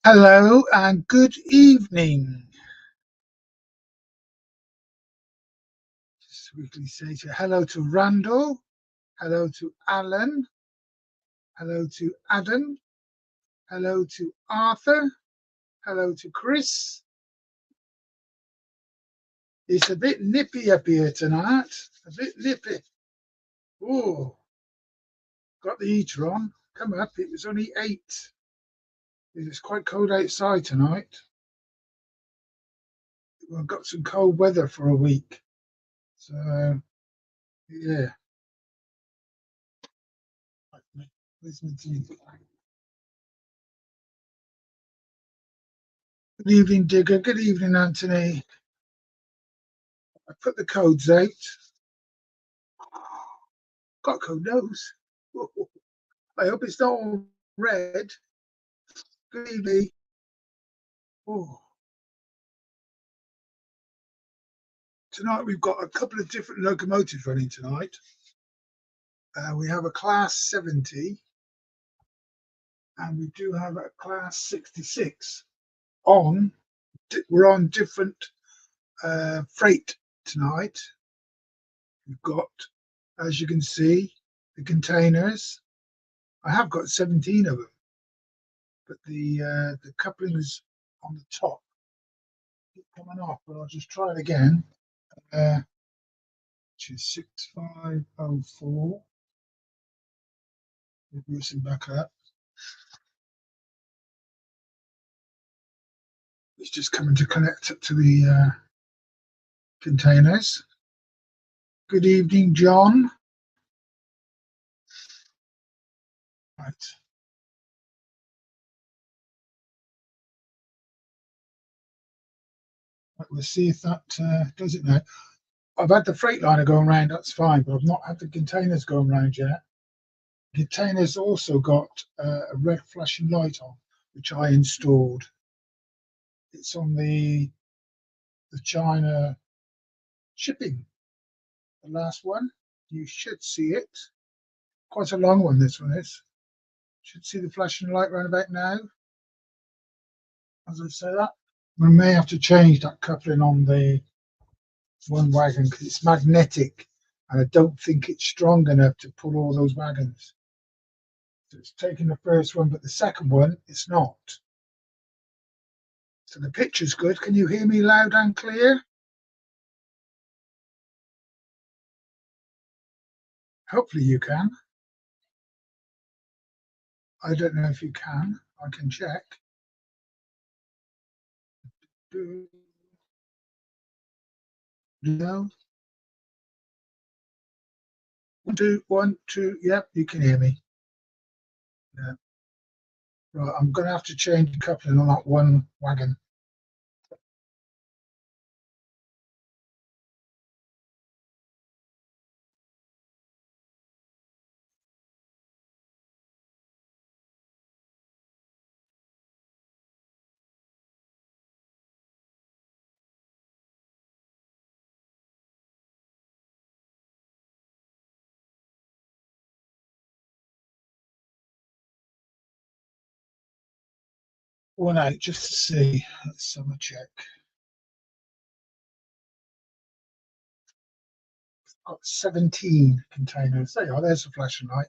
Hello and good evening. Just quickly say hello to Randall, hello to Alan, hello to Adam, hello to Arthur, hello to Chris. It's a bit nippy up here tonight, a bit nippy. Oh, got the heater on. Come up, it was only 8. It's quite cold outside tonight. We've got some cold weather for a week. So, yeah. Where's my tea? Good evening, Digger. Good evening, Anthony. I put the codes out. Got a cold nose. I hope it's not all red. Good evening. Oh. Tonight we've got a couple of different locomotives running tonight. We have a class 70 and we do have a class 66 on. We're on different freight tonight. We've got, as you can see, the containers. I have got 17 of them, but the coupling is on the top. Keep coming off, but I'll just try it again. Which is 6504. We're boosting back up. It's just coming to connect up to the containers. Good evening, John. Right. We'll see if that does it now. I've had the Freightliner going around, that's fine, but I've not had the containers going around yet. Containers also got a red flashing light on, which I installed. It's on the China shipping, the last one. You should see it. Quite a long one, this one is. Should see the flashing light round about now. As I say that, we may have to change that coupling on the one wagon because it's magnetic and I don't think it's strong enough to pull all those wagons. So it's taking the first one, but the second one, it's not. So the picture's good. Can you hear me loud and clear? Hopefully you can. I don't know if you can. I can check. No. 1, 2, 1, 2. Yep, you can hear me. Yeah. Right, I'm going to have to change the coupling on that one wagon. One out just to see. Let's have a check. Got 17 containers. There you are. There's the flashing light.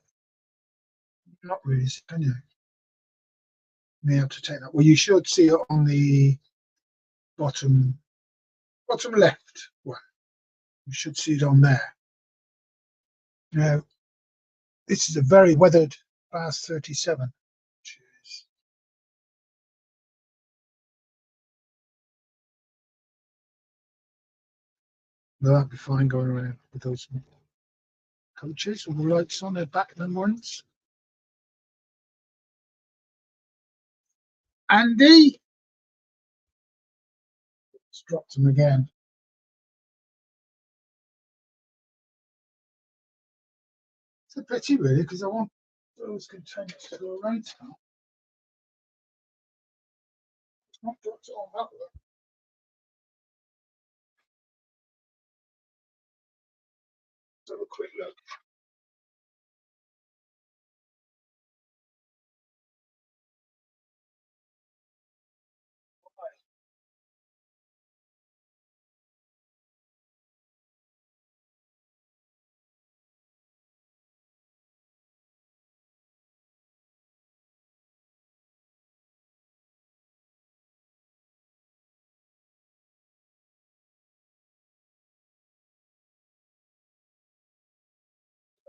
Not really, can you? May have to take that. Well, you should see it on the bottom left one. You should see it on there. Now, this is a very weathered class 37. Cheers. That'd be fine going around with those coaches with the lights on their back than ones. Andy, it's dropped them again. It's a pity, really, because I want those containers to go around now. It's not dropped it on that one. Let's have a quick look.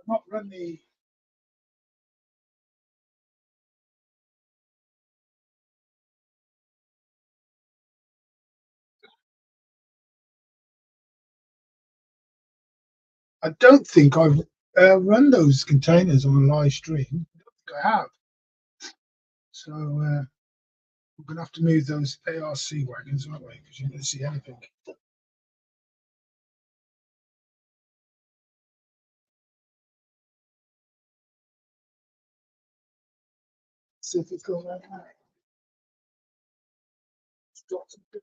I've not run the. I don't think I've run those containers on a live stream. I don't think I have. So we're going to have to move those ARC wagons, aren't we? Because you don't see anything. See if it's going right now. It's got some good.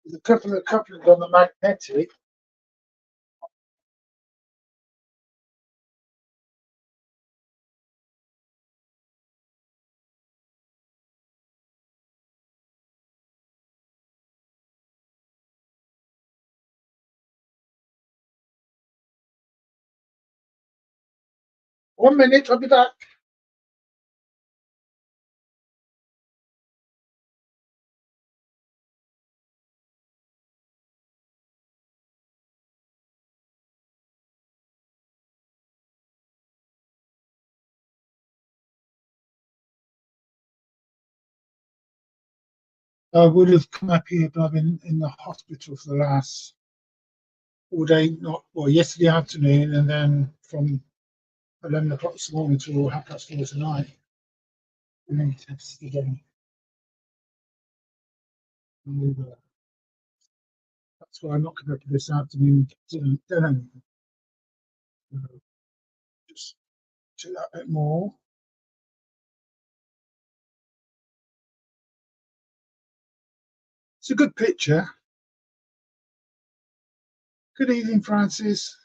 'Cause a couple of couplings on the magnetic. One minute, I'll be back. I would have come up here, but I've been in the hospital for the last all day, not well, yesterday afternoon, and then from 11 o'clock this morning till 4:30 tonight. And then tests again. That's why I'm not coming up this afternoon to done anything. Just do that bit more. It's a good picture. Good evening, Francis.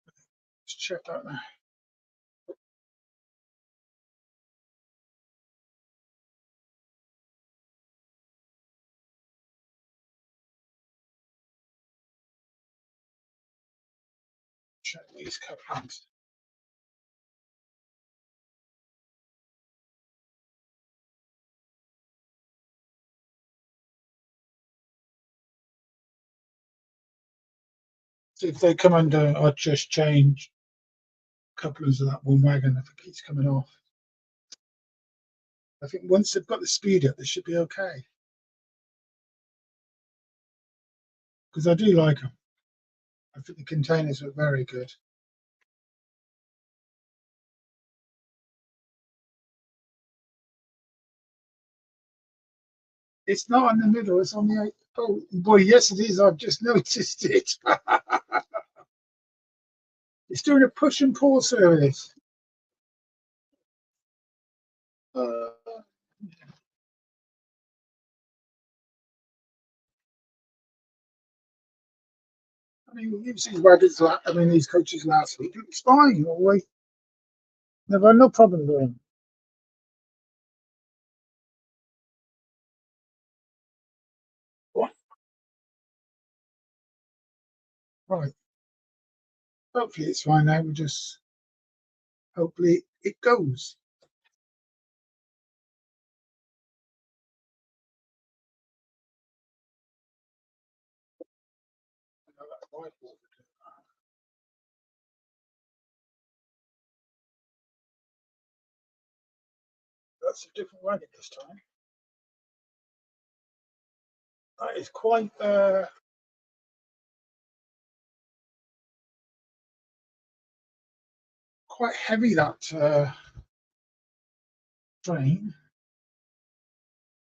Let's check that now. Check these couplings. So if they come under, I'd just change couplings of that one wagon if it keeps coming off. I think once they've got the speed up, they should be okay. Because I do like them. I think the containers are very good. It's not in the middle, it's on the 8. Oh boy, yes it is, I've just noticed it. It's doing a push and pull service. I mean, you've seen wagons, I mean, these coaches last week. It's fine, always. Never had no problem with them. What? Right. Hopefully it's fine now. We just, hopefully it goes. That's a different wagon this time. That is quite quite heavy, that train.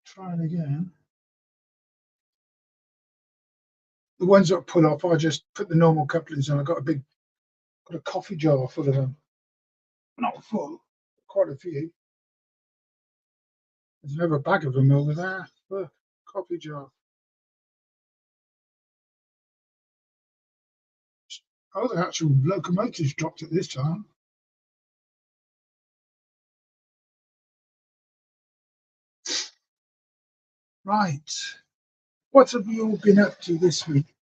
Try it again. The ones that pull off, I just put the normal couplings on. I got a coffee jar full of them. Not full, quite a few. There's another bag of them over there. Look, coffee jar. Oh, the actual locomotives dropped it this time. Right. What have you all been up to this week?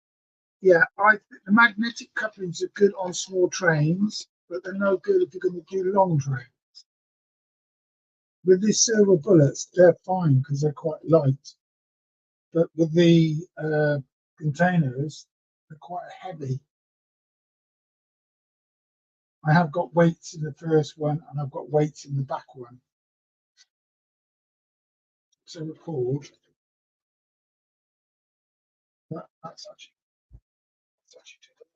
Yeah, the magnetic couplings are good on small trains, but they're no good if you're going to do long trains. With these silver bullets, they're fine because they're quite light. But with the containers, they're quite heavy. I have got weights in the first one, and I've got weights in the back one. So record. That's actually too good.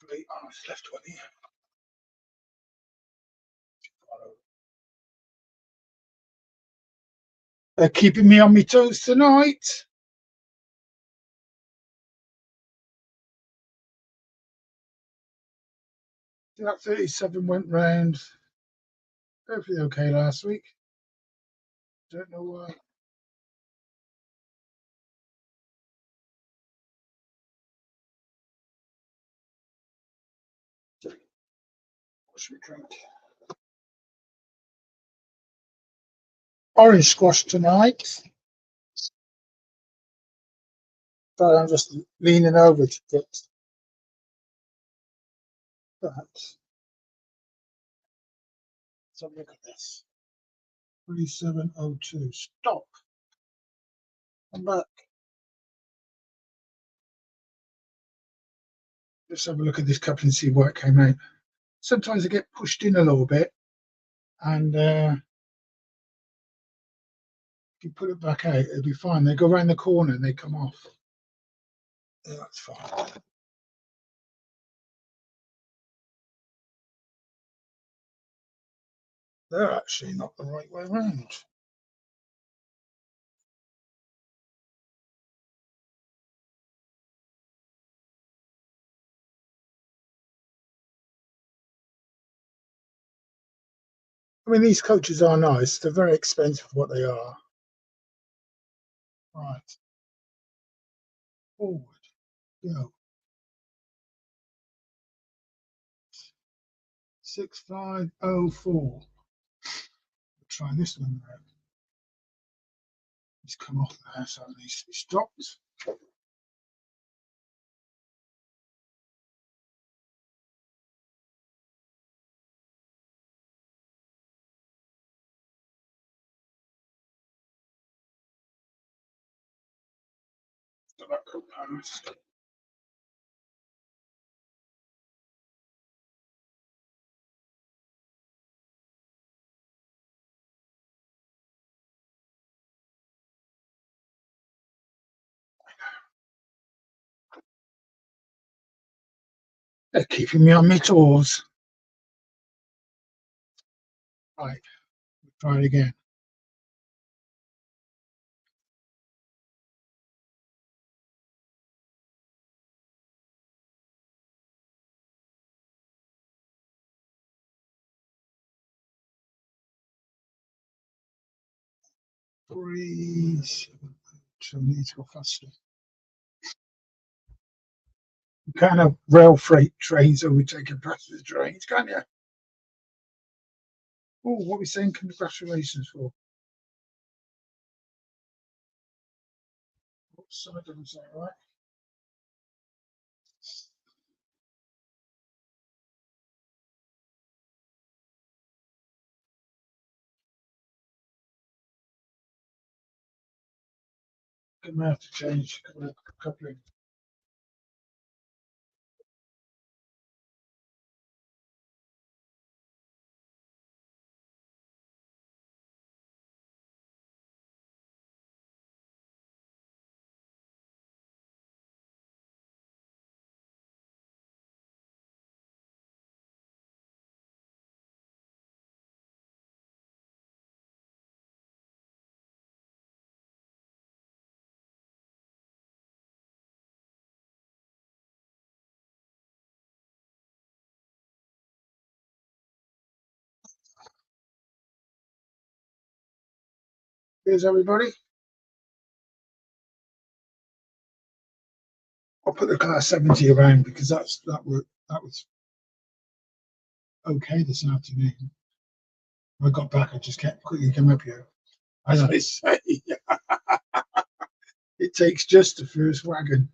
3 hours left one here. They're keeping me on my toes tonight. That 37 went round perfectly okay last week. Don't know why. What should we drink? Orange squash tonight. Sorry, I'm just leaning over to get that. Let's have a look at this. 3702. Stop. I'm back. Let's have a look at this couple and see what it came out. Sometimes they get pushed in a little bit, and if you put it back out, it'll be fine. They go around the corner and they come off. Yeah, that's fine. They're actually not the right way around. I mean, these coaches are nice. They're very expensive for what they are. Right. Forward. Go. 6504. Try this one now. It's come off there, so it needs to be stopped. Tobacco post. They're keeping me on my toes. Right, try it again. Please. So we need to go faster. You can't have rail freight trains overtaking passenger trains, can you? Oh, what are we saying congratulations for? Oops, sorry, I didn't say it right. Gonna have to change coupling. Here's everybody. I'll put the class 70 around because that was okay this afternoon. When I got back, I just kept quickly come up here. As I say, it takes just the first wagon.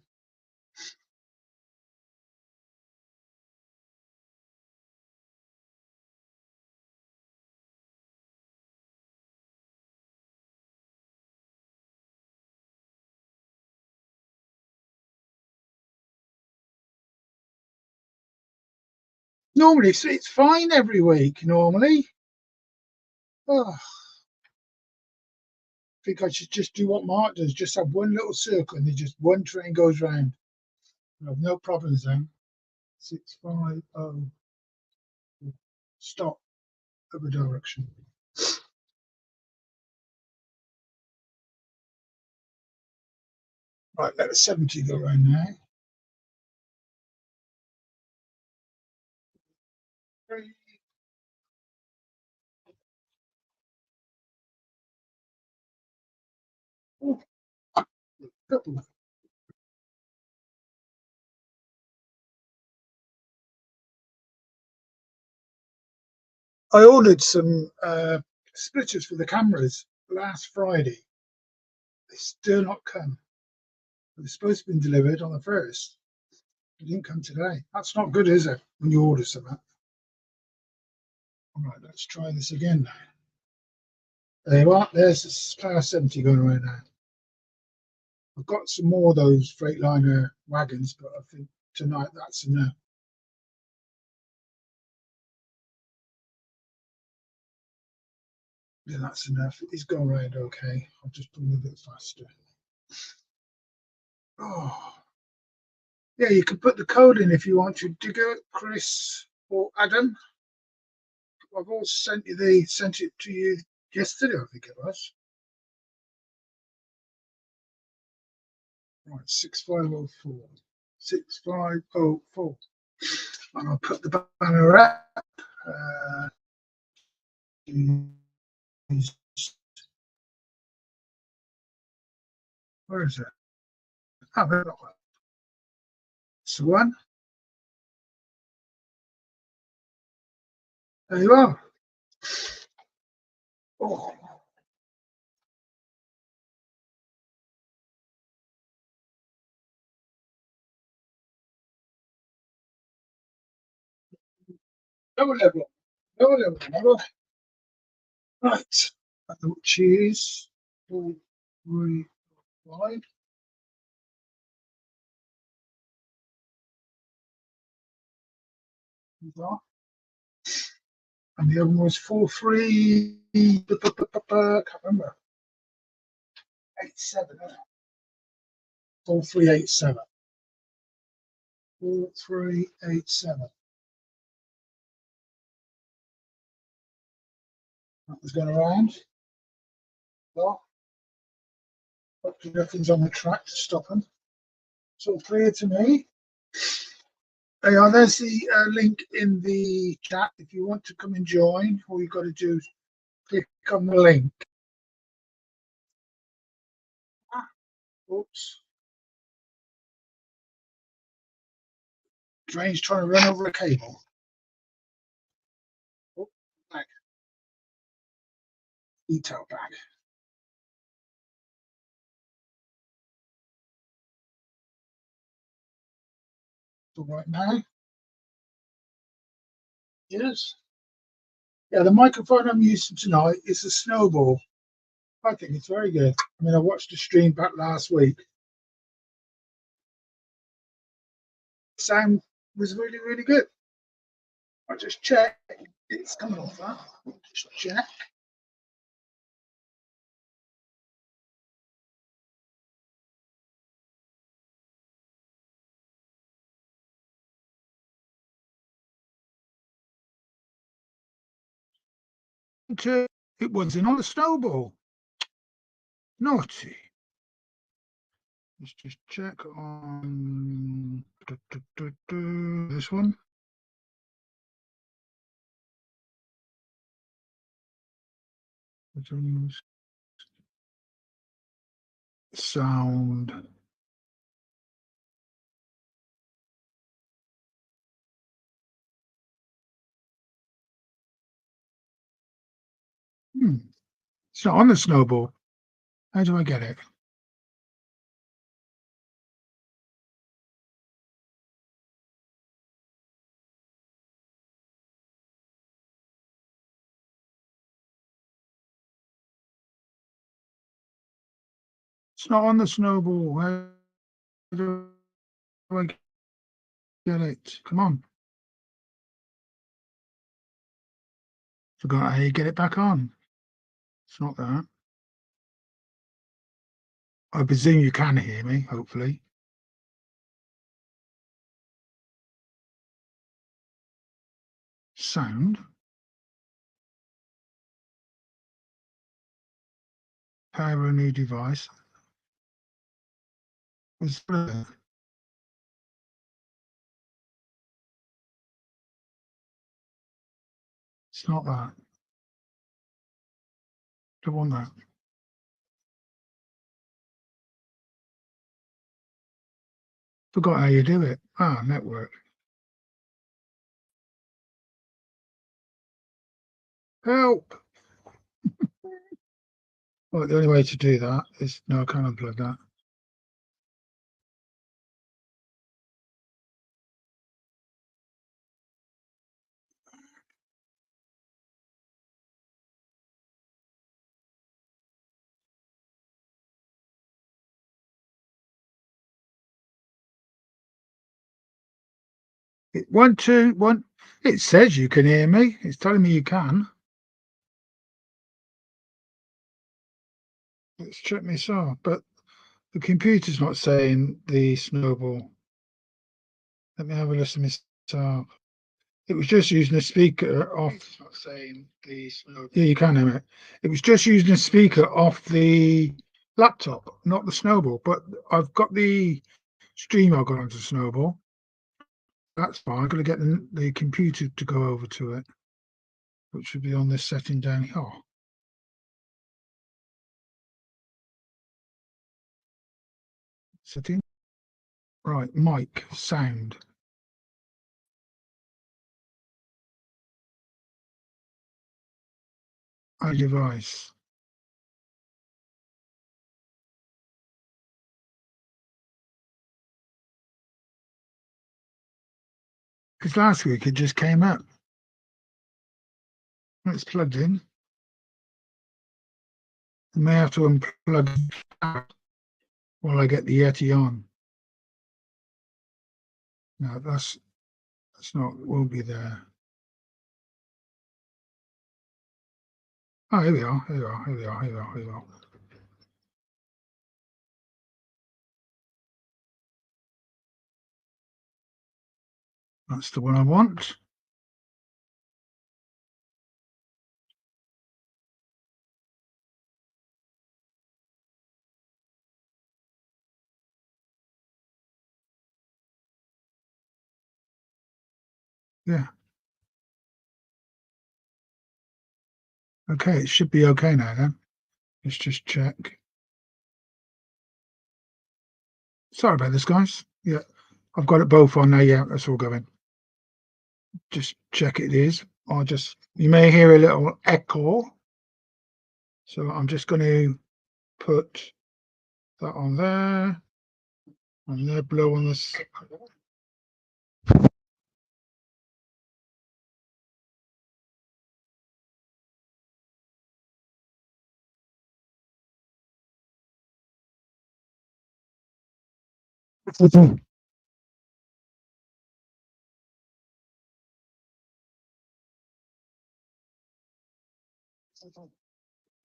Normally, it's fine every week. Normally, oh, I think I should just do what Mark does. Just have one little circle, and then just one train goes round. I have no problems then. 650. Stop. Other direction. Right, let the 70 go round now. Oh, couple. I ordered some splitters for the cameras last Friday. They still not come. It was supposed to be delivered on the 1st. It didn't come today. That's not good, is it? When you order something. All right, let's try this again now. There you are. There's this class 70 going around now. I've got some more of those Freightliner wagons, but I think tonight that's enough. Yeah, that's enough. It's going around okay. I'll just put them a bit faster. Oh, yeah, you can put the code in if you want to. Digger, Chris, or Adam. I've also sent it to you yesterday, I think it was. Right, 6504. 6504. And I'll put the banner up. Where is it? Oh, there it is. It's the one. There you are. Oh. Lower level. Lower level. Lower. Right. Which is 4, 3, 5. And the other one was 4, 3. Can't remember. 87. 4, 3, 8, 7. 4, 3, 8, 7. That was going around. Well, hopefully nothing's on the track to stop them. It's all clear to me. There you are. There's the link in the chat. If you want to come and join, all you've got to do is click on the link. Oops. Train's trying to run over a cable. Oh, back. Detail back. So right now, yes. Yeah, the microphone I'm using tonight is a Snowball. I think it's very good. I mean, I watched the stream back last week. Sound was really, really good. I just checked. It's coming off that. Just check. It wasn't on the Snowball. Naughty. Let's just check on this one. sound. It's not on the snowball. How do I get it? It's not on the snowball. How do I get it? Come on. Forgot how you get it back on. It's not that. I presume you can hear me, hopefully. Sound. Power a new device. It's not that. Don't want that. Forgot how you do it. Ah, network. Help! Well, the only way to do that is no, I can't unplug that. One, two, one. It says you can hear me. It's telling me you can. Let's check myself, but the computer's not saying the snowball. Let me have a listen myself. It was just using a speaker off. It's not saying the snowball. Yeah, you can hear it. It was just using a speaker off the laptop, not the snowball. But I've got the stream I've got onto snowball. That's fine. I've got to get the computer to go over to it, which should be on this setting down here. Oh. Setting. Right, mic, sound. iDevice. Because last week it just came up. It's plugged in. I may have to unplug that while I get the Yeti on. No, that's not, won't be there. Oh, here we are, here we are, here we are, here we are, here we are. That's the one I want. Yeah. Okay, it should be okay now then. Let's just check. Sorry about this, guys. Yeah, I've got it both on now. Yeah, that's all going. Just check it is. You may hear a little echo. So I'm just going to put that on there. And there, blow on this.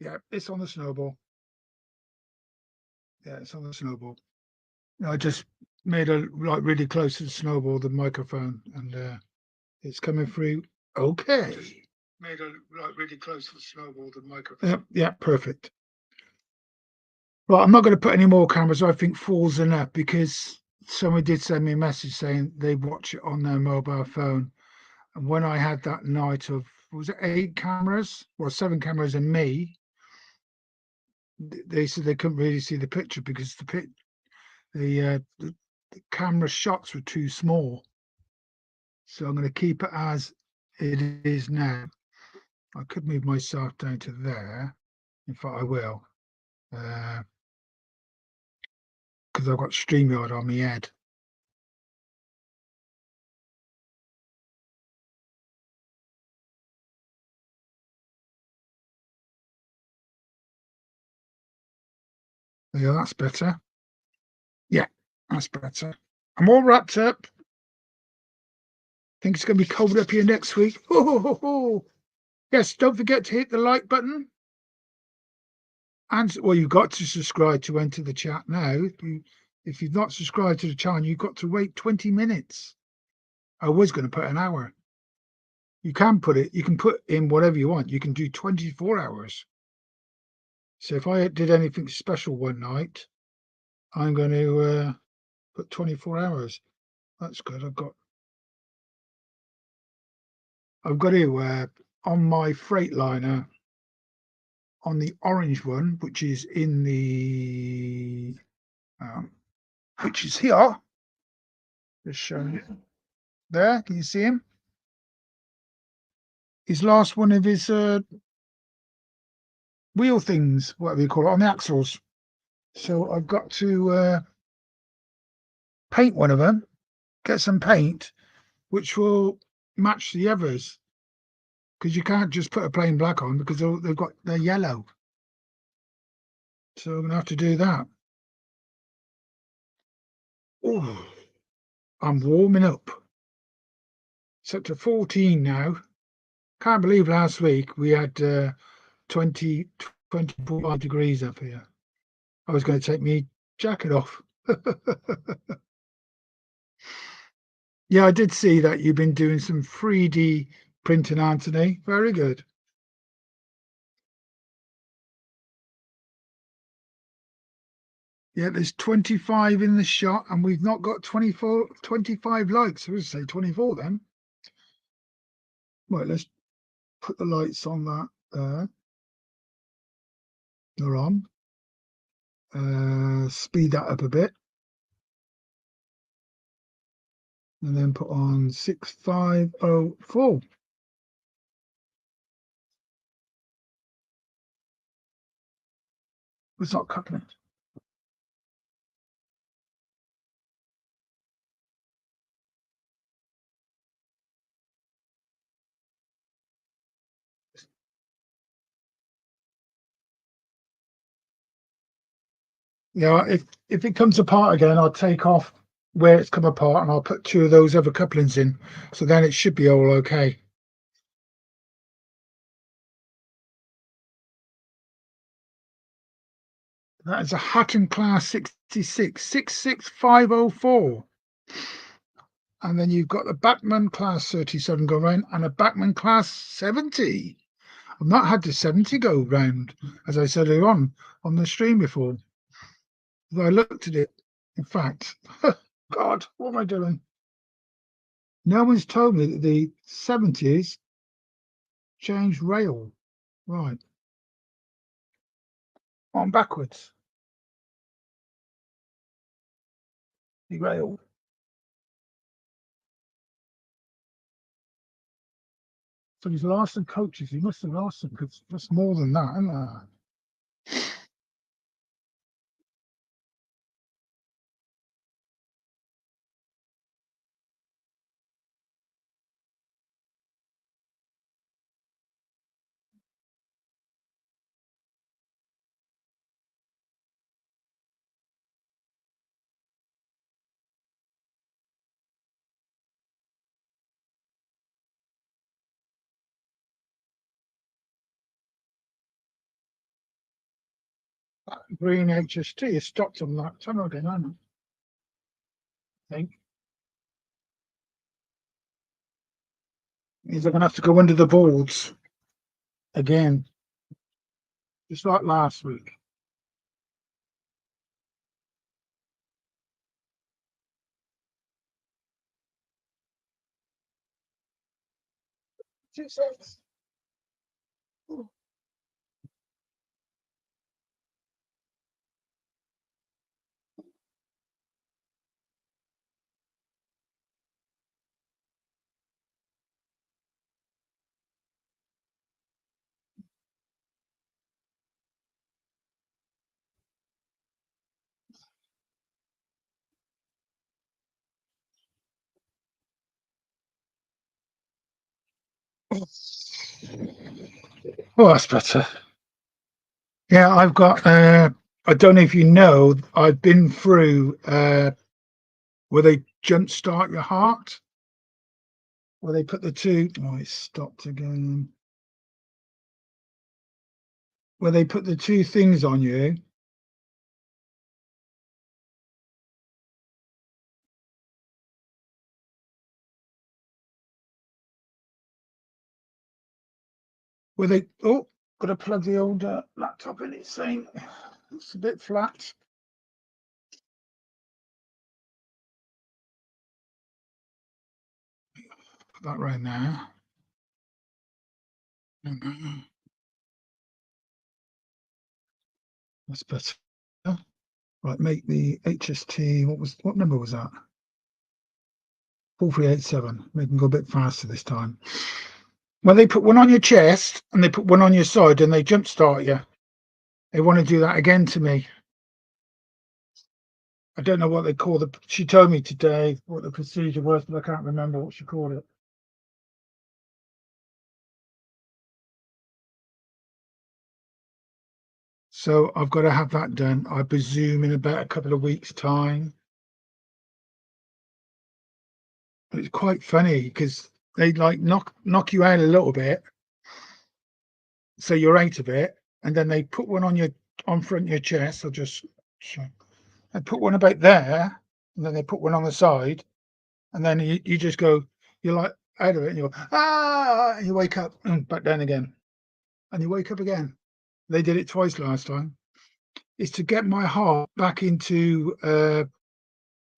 Yeah, it's on the snowball. Yeah, it's on the snowball. I just made a like really close to the snowball, the microphone, and it's coming through. Okay. Made a like really close to the snowball, the microphone. Yeah, perfect. Right, I'm not going to put any more cameras. I think 4's enough because someone did send me a message saying they watch it on their mobile phone. And when I had that night of, was it 8 cameras? Well, 7 cameras and me, they said they couldn't really see the picture because the camera shots were too small. So I'm going to keep it as it is now. I could move myself down to there. In fact, I will. Because I've got StreamYard on my head. Yeah, that's better. Yeah, that's better. I'm all wrapped up. Think it's going to be cold up here next week. Yes, don't forget to hit the like button. And well, you've got to subscribe to enter the chat now. If you've not subscribed to the channel, you've got to wait 20 minutes. I was going to put an hour. You can put in whatever you want. You can do 24 hours. So if I did anything special one night, I'm going to put 24 hours. That's good. I've got to on my Freightliner, on the orange one, which is in the which is here. Just showing you there. Can you see him? His last one of his wheel things, whatever you call it, on the axles. So I've got to paint one of them, get some paint, which will match the others. Because you can't just put a plain black on because they're yellow. So I'm going to have to do that. Oh, I'm warming up. It's up to 14 now. Can't believe last week we had 24 degrees up here. I was going to take my jacket off. Yeah, I did see that you've been doing some 3D printing, Anthony. Very good. Yeah, there's 25 in the shot, and we've not got 25 likes. I would say 24 then. Right, let's put the lights on that there. They're on. Speed that up a bit. And then put on 6504. It's not cutting it. Yeah, if it comes apart again, I'll take off where it's come apart and I'll put two of those other couplings in. So then it should be all okay. That is a Hutton Class 66, 66504. And then you've got the Bachmann Class 37 go round and a Bachmann Class 70. I've not had the 70 go round, as I said earlier on the stream before. I looked at it, in fact, God, what am I doing? No one's told me that the 70s changed rail. Right. On backwards. The rail. So he's lost some coaches. He must have lost them because that's more than that, isn't there? That green HST is stopped on that tunnel again, hasn't it? I think. He's going to have to go under the boards again, just like last week. Oh, that's better. Yeah, I've got. I don't know if you know. I've been through where they jump start your heart, where they put the two. Oh, it stopped again. Where they put the two things on you. Where they. Oh, got to plug the old laptop in. It's saying it's a bit flat. Put that right now. That's better. Right, make the HST. What number was that? 4387. Make them go a bit faster this time. When they put one on your chest and they put one on your side and they jump start you, they want to do that again to me. I don't know what they call the. She told me today what the procedure was, but I can't remember what she called it. So I've got to have that done, I presume, in about a couple of weeks' time. But it's quite funny because they like knock you out a little bit, so you're out of it, and then they put one on front of your chest. I'll just show. They put one about there, and then they put one on the side, and then you just go, you're like out of it, and you go, ah, and you wake up and back down again, and you wake up again. They did it twice last time. It's to get my heart back into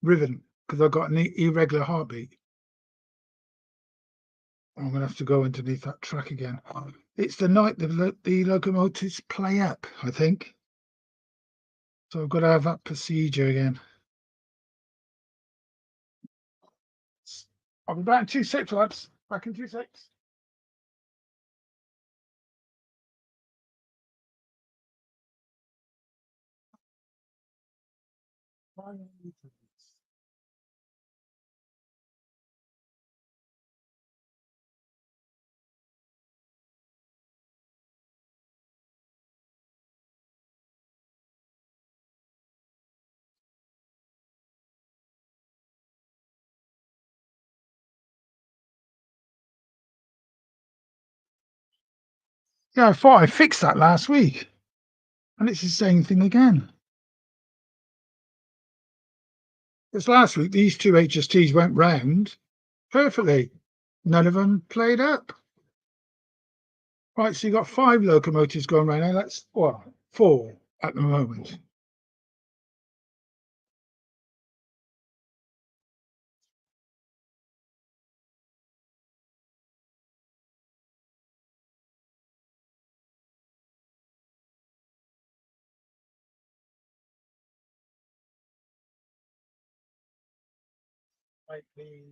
rhythm because I've got an irregular heartbeat. I'm gonna have to go underneath that track again. It's the night the locomotives play up, I think. So I've got to have that procedure again. I'll be back in 2 6, lads. Back in 2 6. Yeah, I thought I fixed that last week, and it's the same thing again. Because last week these two HSTs went round perfectly. None of them played up. Right, so you got 5 locomotives going round now. That's well, 4 at the moment. Like the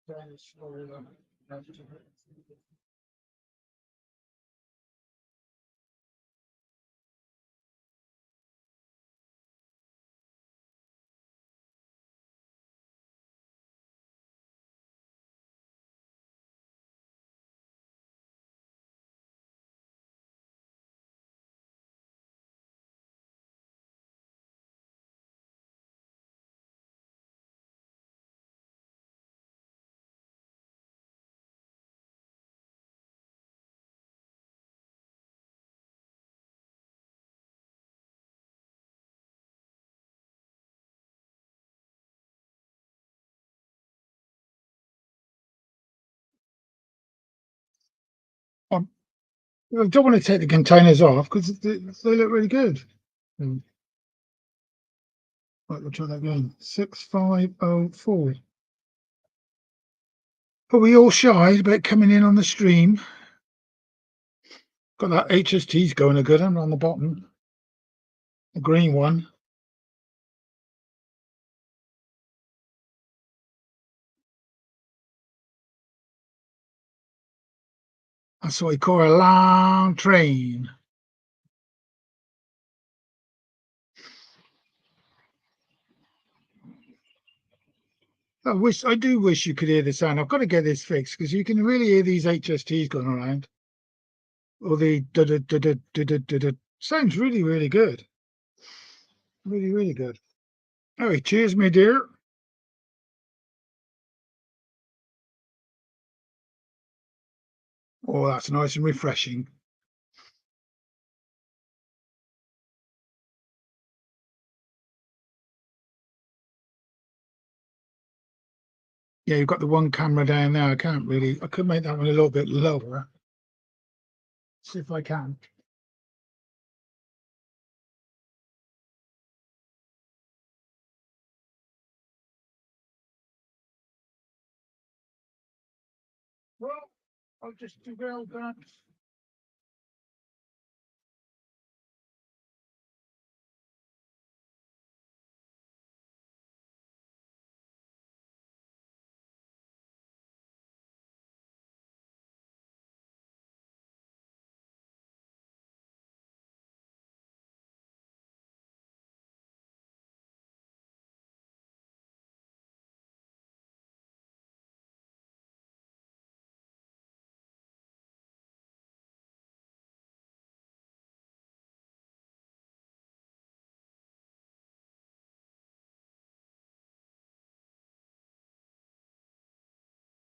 Danish I don't want to take the containers off because they look really good. Right, we'll try that again. 6504. Are we all shy about coming in on the stream? Got that HST's going a good one on the bottom. The green one. That's what we call a long train. I do wish you could hear the sound. I've got to get this fixed because you can really hear these HSTs going around. Or the da da da da da da da da. Sounds really, really good. Really, really good. All right, cheers, my dear. Oh, that's nice and refreshing. Yeah, you've got the one camera down there. I could make that one a little bit lower. See if I can. Well, I'll just derail that.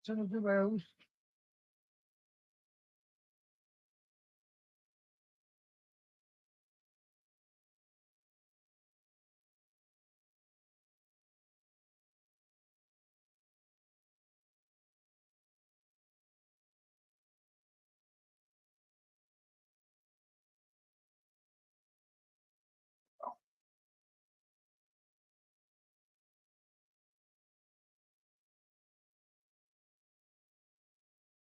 Turn of the rails.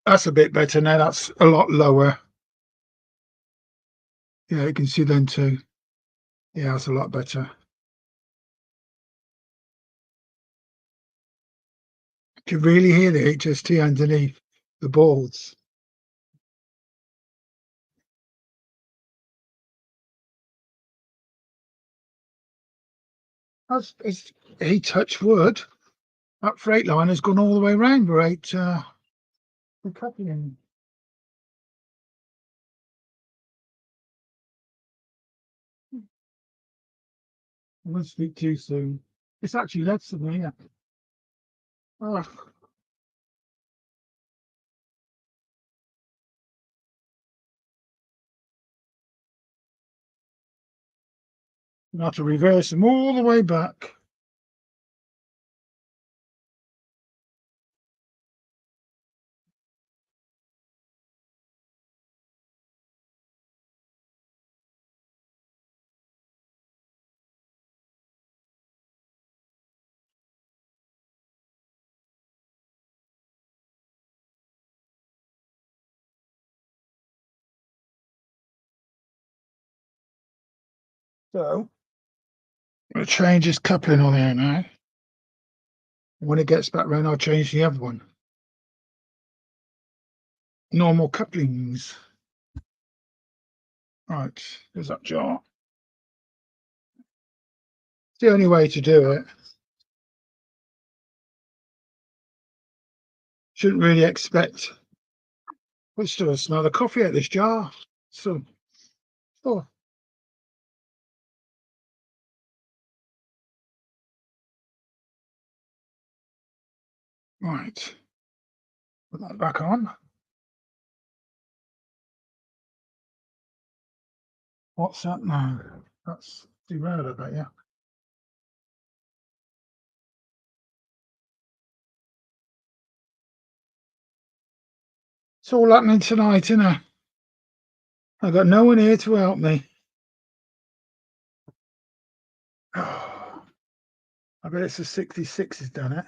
That's a bit better now. That's a lot lower. Yeah, you can see then too. Yeah, that's a lot better. You can really hear the HST underneath the boards. It's he touched wood. That freight line has gone all the way around without the coupling. I won't speak too soon. It's actually less than me. Yeah. Oh, I have to reverse them all the way back. So I'm going to change this coupling on here now. When it gets back round, I'll change the other one. Normal couplings. Right, there's that jar. It's the only way to do it. Shouldn't really expect. We still smell the coffee out this jar. So, oh, right. Put that back on. What's that now? That's derailed a bit, yeah. It's all happening tonight, isn't it? I've got no one here to help me. I bet it's the 66 has done it.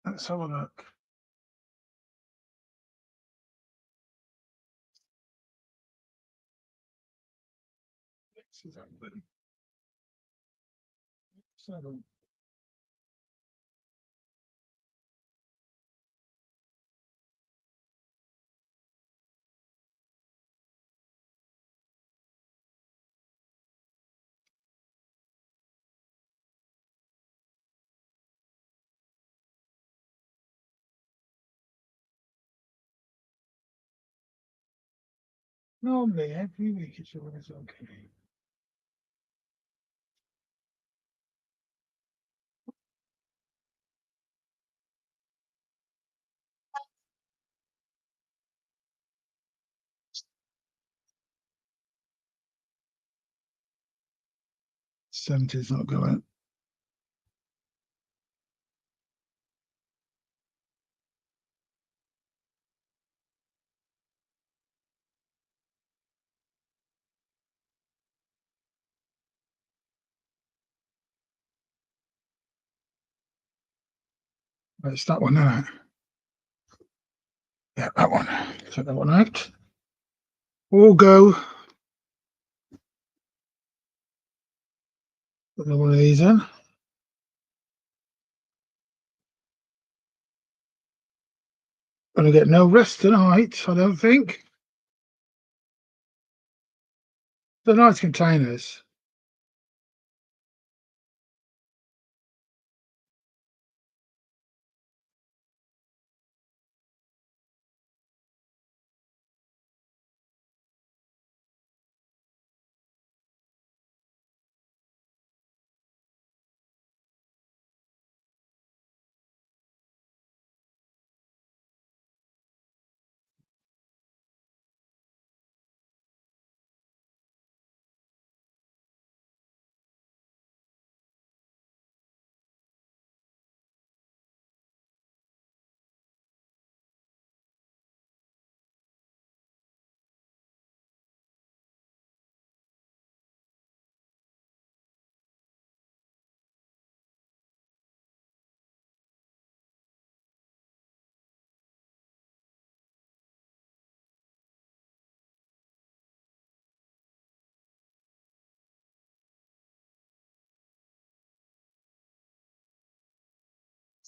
Let's have a look. Seven. Normally every week it's always okay. '70's not going. It's that one, isn't it? Yeah, that one. Check that one out. All go. Put another one of these in. Gonna get no rest tonight, I don't think. The nice containers.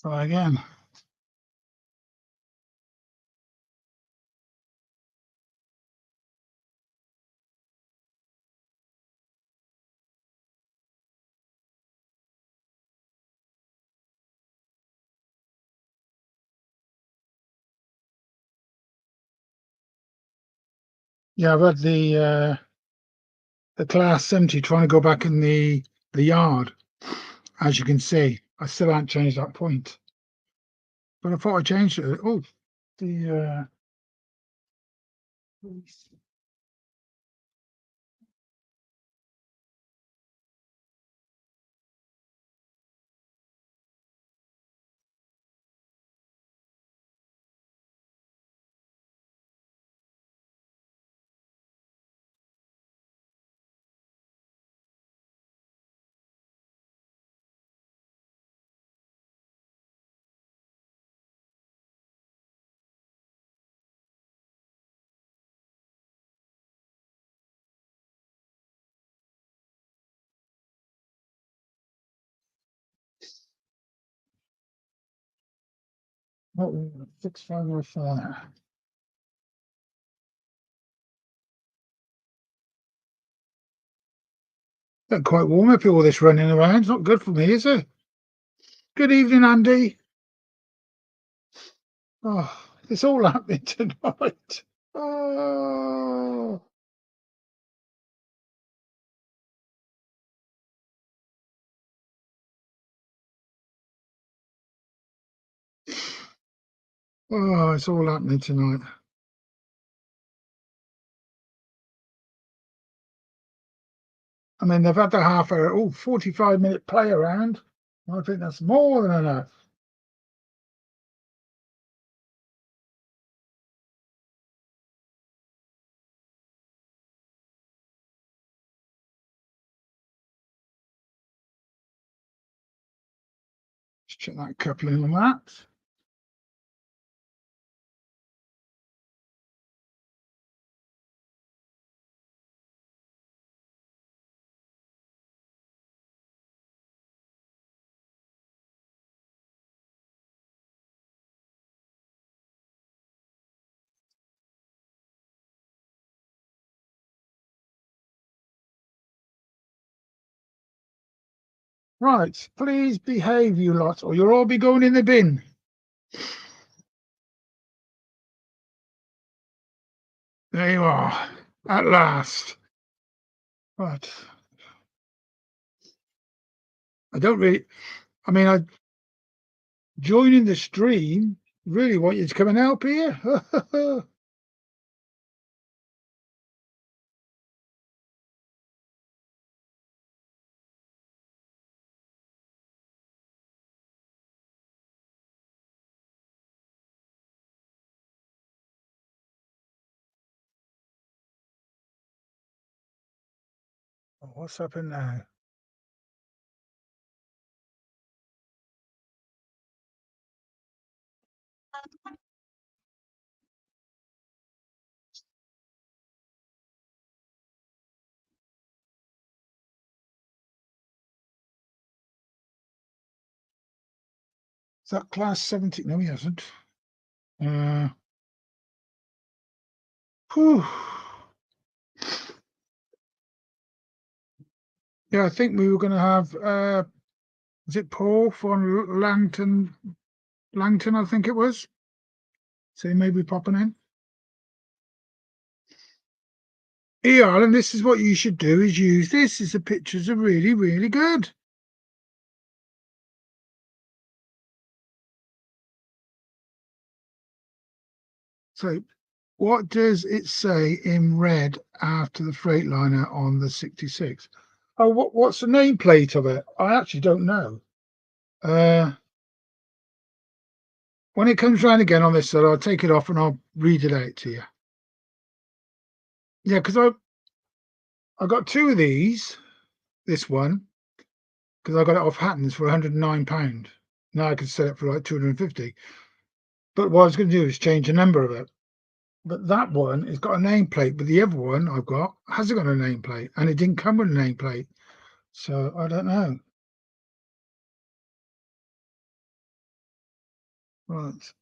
Try again. Yeah, I've had the class 70 trying to go back in the yard. As you can see, I still haven't changed that point. But I thought I changed it. Oh, the oh, 6504. Got quite warm up here, all this running around. It's not good for me, is it? Good evening, Andy. Oh, it's all happening tonight. Oh, oh, it's all happening tonight. I mean, they've had the half hour, 45-minute play around. I think that's more than enough. Let's check that coupling on that. Right, please behave, you lot, or you'll all be going in the bin. There you are. at last. But I don't really. I mean, I joining the stream. Really want you to come and help here. What's happened now? Is that class 17? No, he hasn't. Whew. Yeah, I think we were going to have. Is it Paul from Langton, I think it was. So he may be popping in. Here, Alan, this is what you should do: is use this. Is the pictures are really, really good. So, what does it say in red after the Freightliner on the 66? Oh, what's the nameplate of it? I actually don't know. When it comes round again on this side, I'll take it off and I'll read it out to you. Yeah, because I got two of these. This one, because I got it off Hattons for £109. Now I can sell it for like 250. But what I was going to do is change the number of it. But that one has got a nameplate, but the other one I've got hasn't got a nameplate, and it didn't come with a nameplate. So I don't know. Right.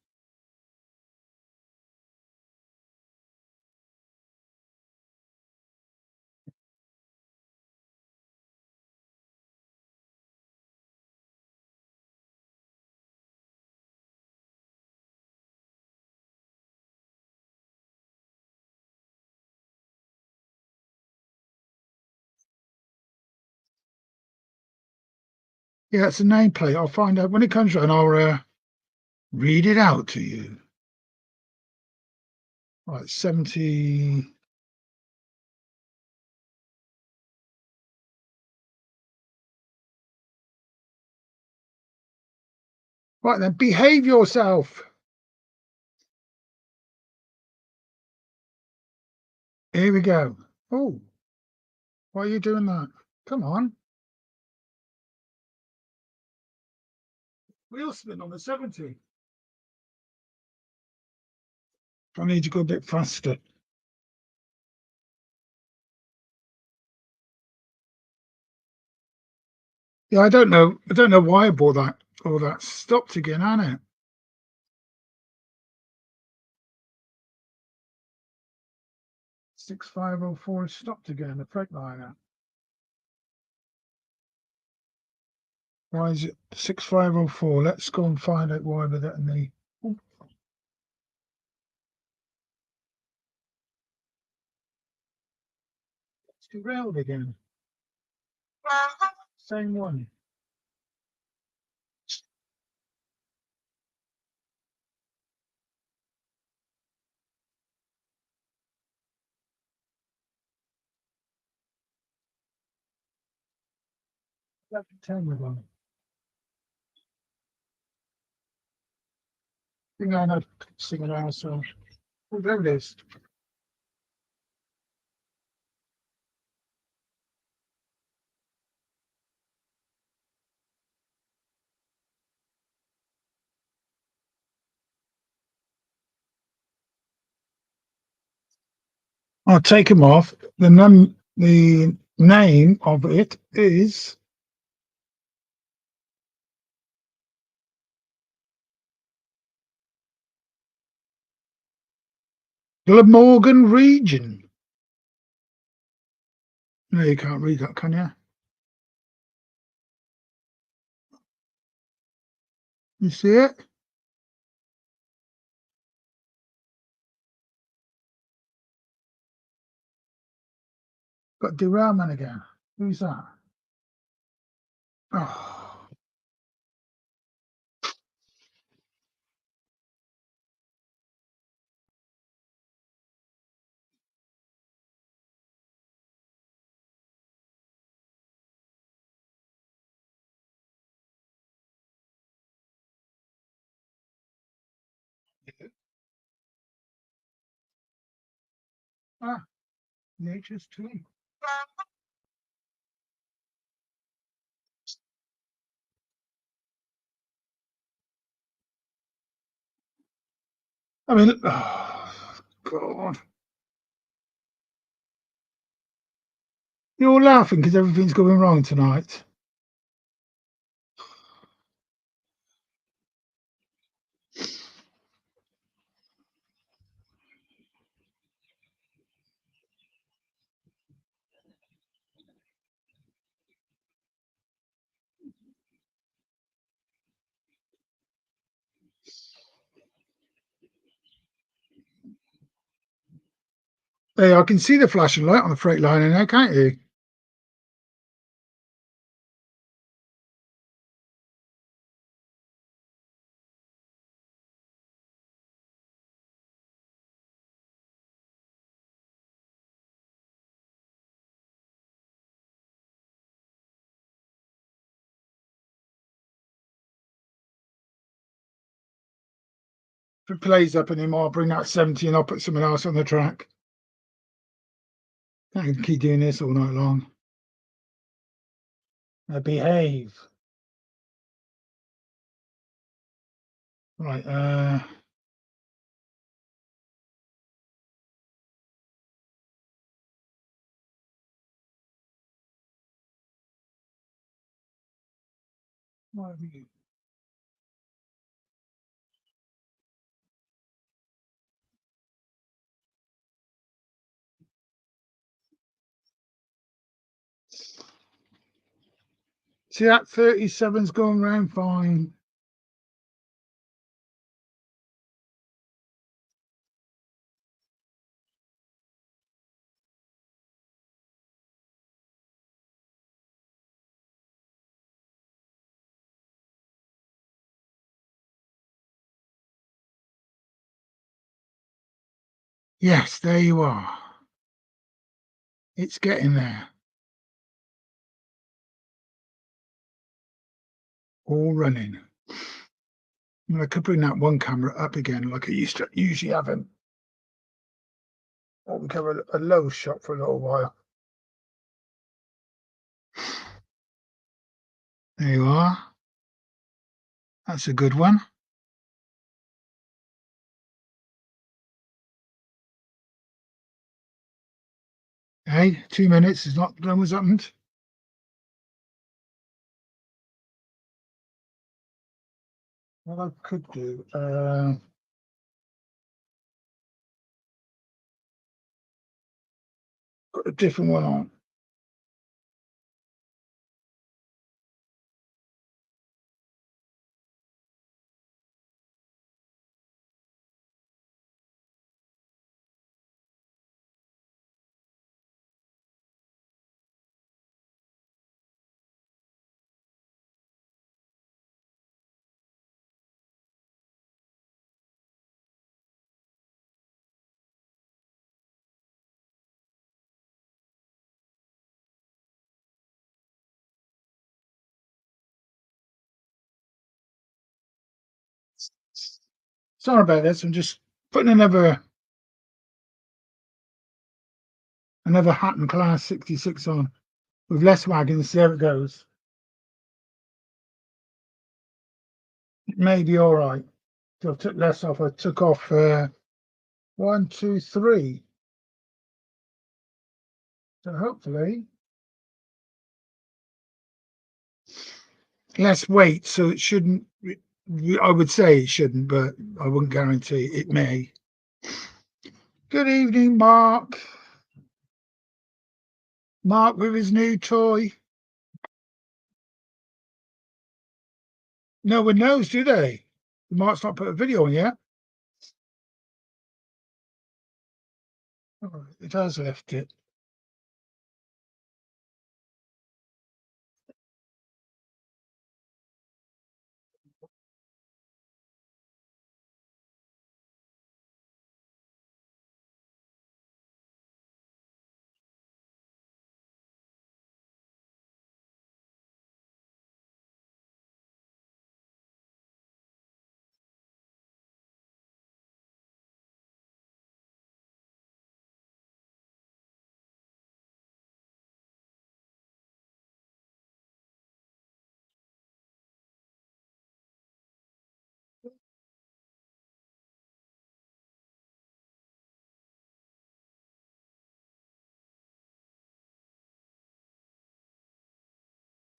Yeah, it's a nameplate. I'll find out when it comes around. I'll read it out to you. Right, 70. Right then, behave yourself. Here we go. Oh, why are you doing that? Come on. Wheel spin on the 70. I need to go a bit faster. Yeah, I don't know. I don't know why I bought that. Oh, that stopped again, hasn't it? 6504 has stopped again, the Freightliner. Why is it 6504? Let's go and find out why we're getting the. Oh, it's derailed again. Same one. That's the 10 one. I think I know sing around, so. Oh, there it is. I'll take them off. The name of it is Glamorgan Region. No, you can't read that, can you? You see it? Got derailment again. Who's that? Oh. Ah, nature's twin. I mean, oh, God. You're all laughing because everything's going wrong tonight. Hey, I can see the flashing light on the Freightliner now, can't you? If it plays up anymore, I'll bring that 70 and I'll put something else on the track. I can keep doing this all night long. Now behave. Right, what have you? See that 37's going round fine. Yes, there you are. It's getting there. All running. I could bring that one camera up again like I used to usually have him. Or we could have a low shot for a little while. There you are. That's a good one. Hey, 2 minutes is not done was happened. What I could do, put a different one on. Sorry about this. I'm just putting another Hatton Class 66 on with less wagons. See how it goes. It may be all right. So I took less off. I took off 1, 2, 3. So hopefully less weight. So it shouldn't. I would say it shouldn't, but I wouldn't guarantee it may. Good evening, Mark. Mark with his new toy. No one knows, do they? Mark's not put a video on yet. Oh, it has left it.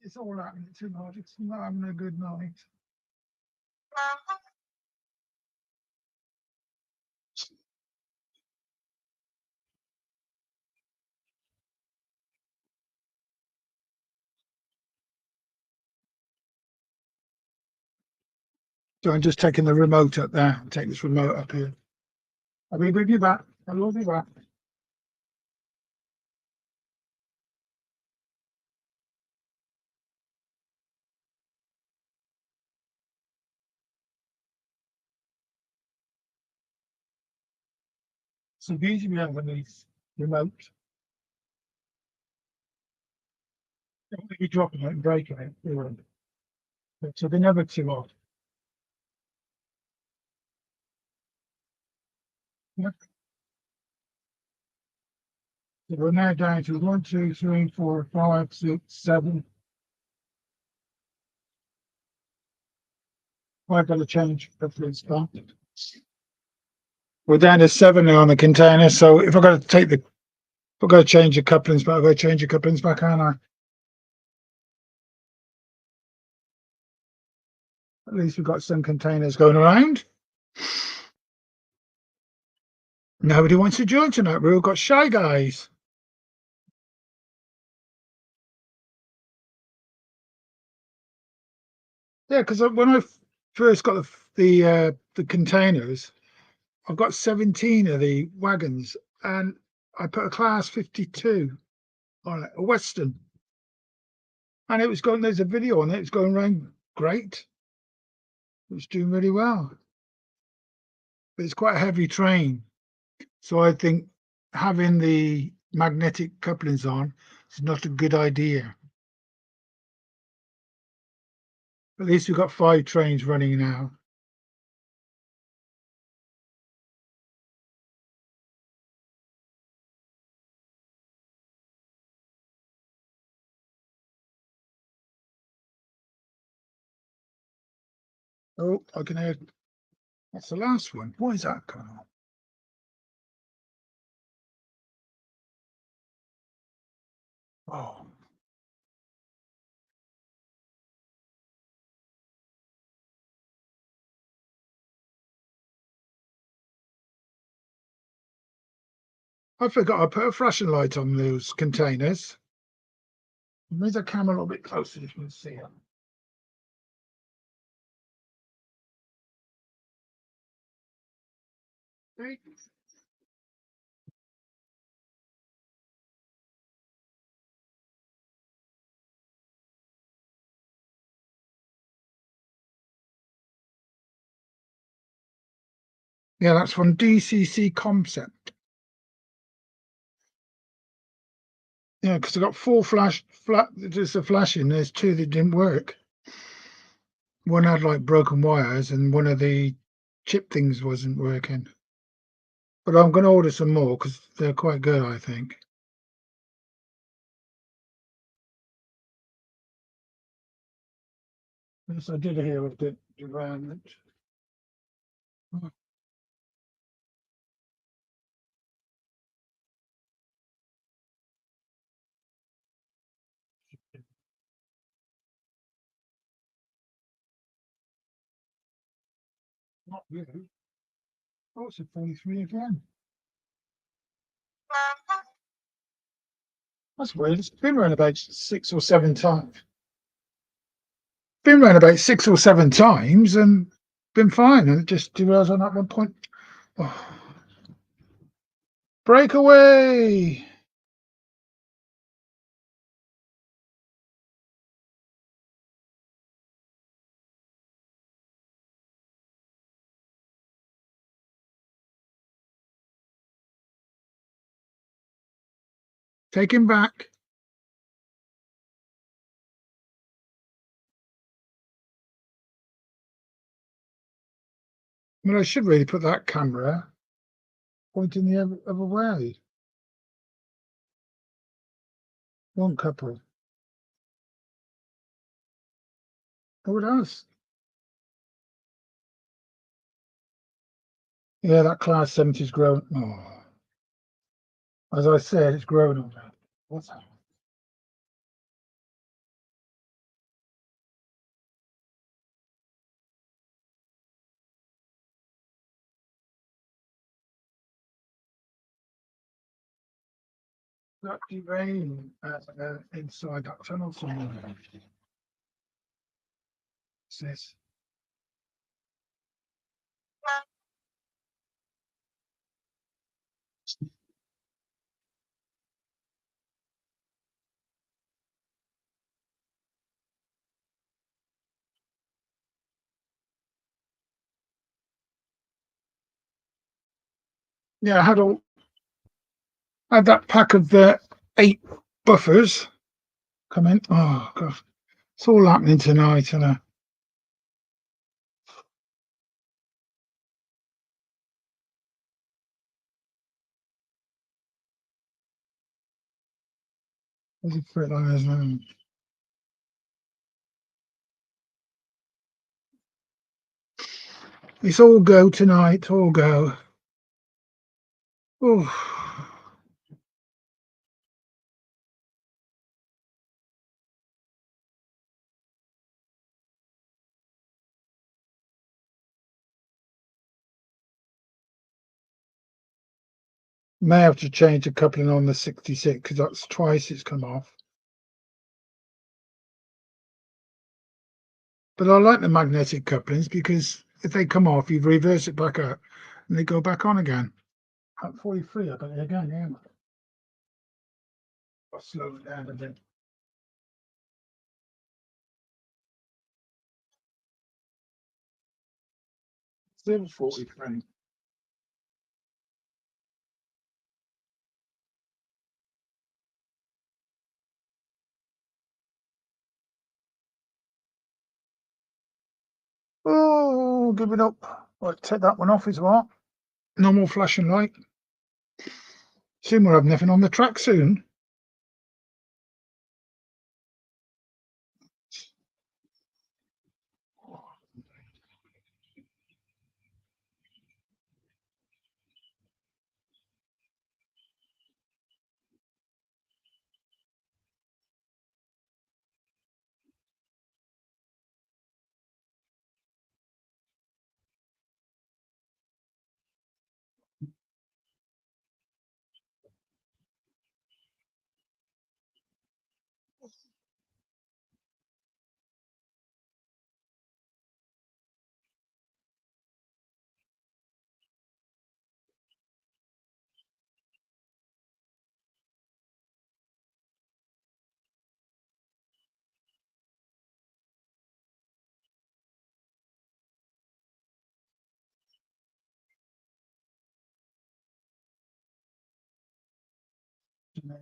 It's all happening too much. It's not having a good night. So I'm just taking the remote up there. Take this remote up here. I'll be with you back. I will be back. So these we have with these remote. Don't want to be dropping it and breaking it. So they're never too odd. Yeah. So we're now down to 1, 2, 3, 4, 5, 6, 7. I've got to change the police car. We're down to 7 now on the container. So if I've got to take the, if I've got to change the couplings back, I've got to change the couplings back, aren't I? At least we've got some containers going around. Nobody wants to join tonight. We've all got shy guys. Yeah, because when I first got the containers, I've got 17 of the wagons, and I put a class 52 on it, a Western, and it was going. There's a video on it. It's going around great. It was doing really well, but it's quite a heavy train, so I think having the magnetic couplings on is not a good idea. At least we've got 5 trains running now. Oh, I can hear. That's the last one. What is that going on? Oh, I forgot I put a flashing light on those containers. Move the camera a little bit closer so you can see it. Okay. Yeah, that's from DCC Concept. Yeah, because I got 4 just a flashing. There's 2 that didn't work. One had like broken wires, and one of the chip things wasn't working. But I'm going to order some more because they're quite good, I think. Yes, I did hear of the derailment. Not really. Oh, it's a 43 again. That's weird. It's been around about 6 or 7 times. Been around about 6 or 7 times and been fine. And it just derails on that one point. Oh. Breakaway! Take him back. I mean, I should really put that camera pointing the other way. One couple. Oh, it does. Yeah, that class 70's grown. Oh, as I said, it's grown on that. What's that? That derail inside that tunnel somewhere. What's this? Yeah, had that pack of 8 buffers come in. Oh god, it's all happening tonight, and there's a bit like this, it's all go tonight, all go. Oh, may have to change the coupling on the 66 because that's twice it's come off. But I like the magnetic couplings because if they come off, you reverse it back up and they go back on again. At 43, I got it again, yeah. I'll slow it down a bit. Still 43. Oh, give it up. Right, take that one off as well. No more flashing light. Soon we'll have nothing on the track soon.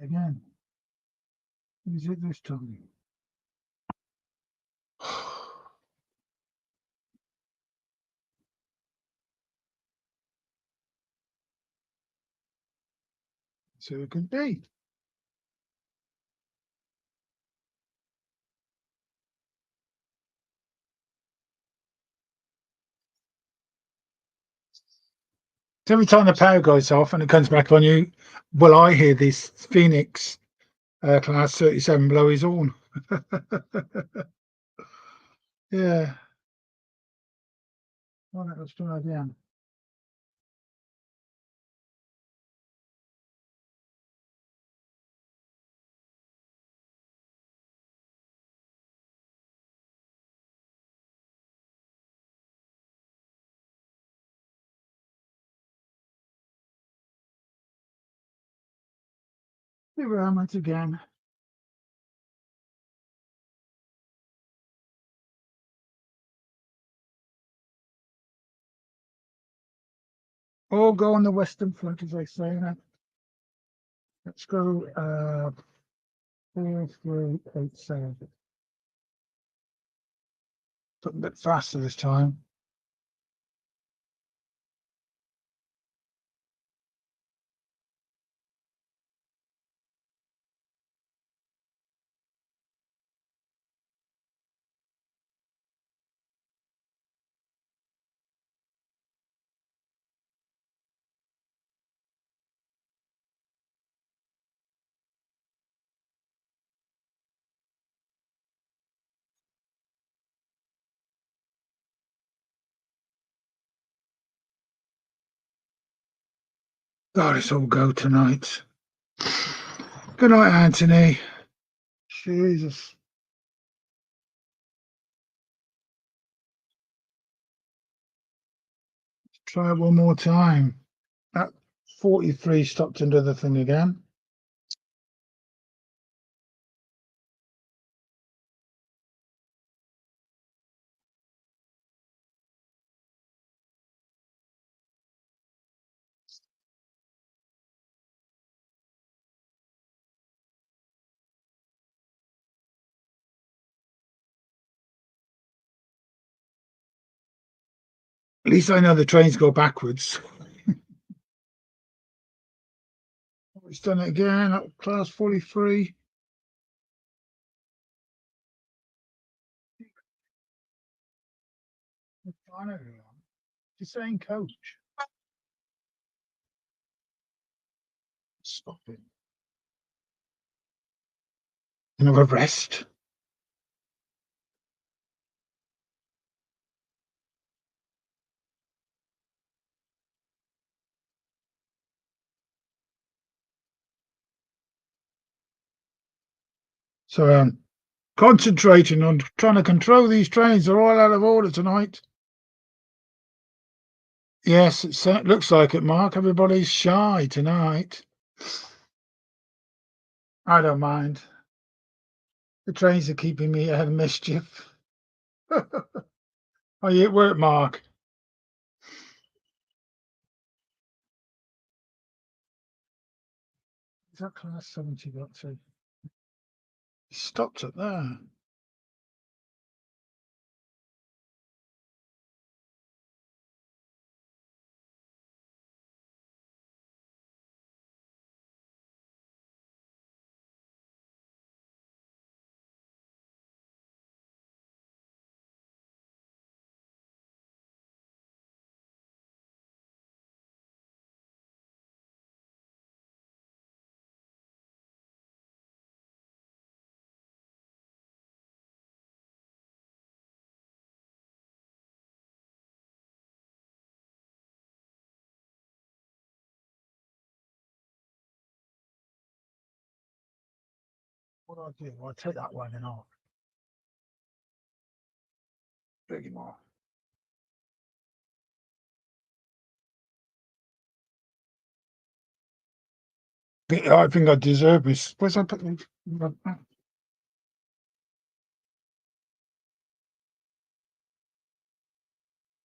Again. Is it this time? So it could be. So every time the power goes off and it comes back on you, well, I hear this Phoenix class 37 blow his horn. Yeah. Well, let's try again. Around again. All go on the western front, as I say. Let's go 4387. Something a bit faster this time. God, it's all go tonight. Good night, Anthony. Jesus. Try it one more time. That 43 stopped under the thing again. At least I know the trains go backwards. It's done it again at class 43. It's saying coach. Stop it. Another rest. So concentrating on trying to control these trains. They're all out of order tonight. Yes, it looks like it, Mark. Everybody's shy tonight. I don't mind. The trains are keeping me out of mischief. Are you at work, Mark? Is that class 70 got to? He stopped it there. What do I do? Well, I take that one and off. Big him off. I think I deserve this. Where's I put the?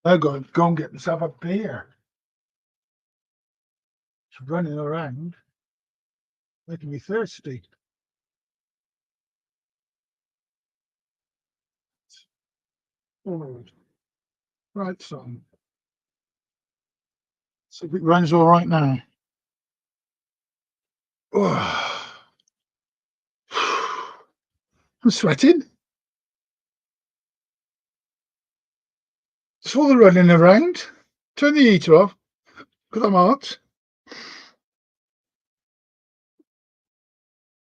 I got to go and get myself a beer. It's running around, making me thirsty. Oh, right, son. See if it runs all right now. Oh. I'm sweating. It's all the running around. Turn the heater off because I'm hot.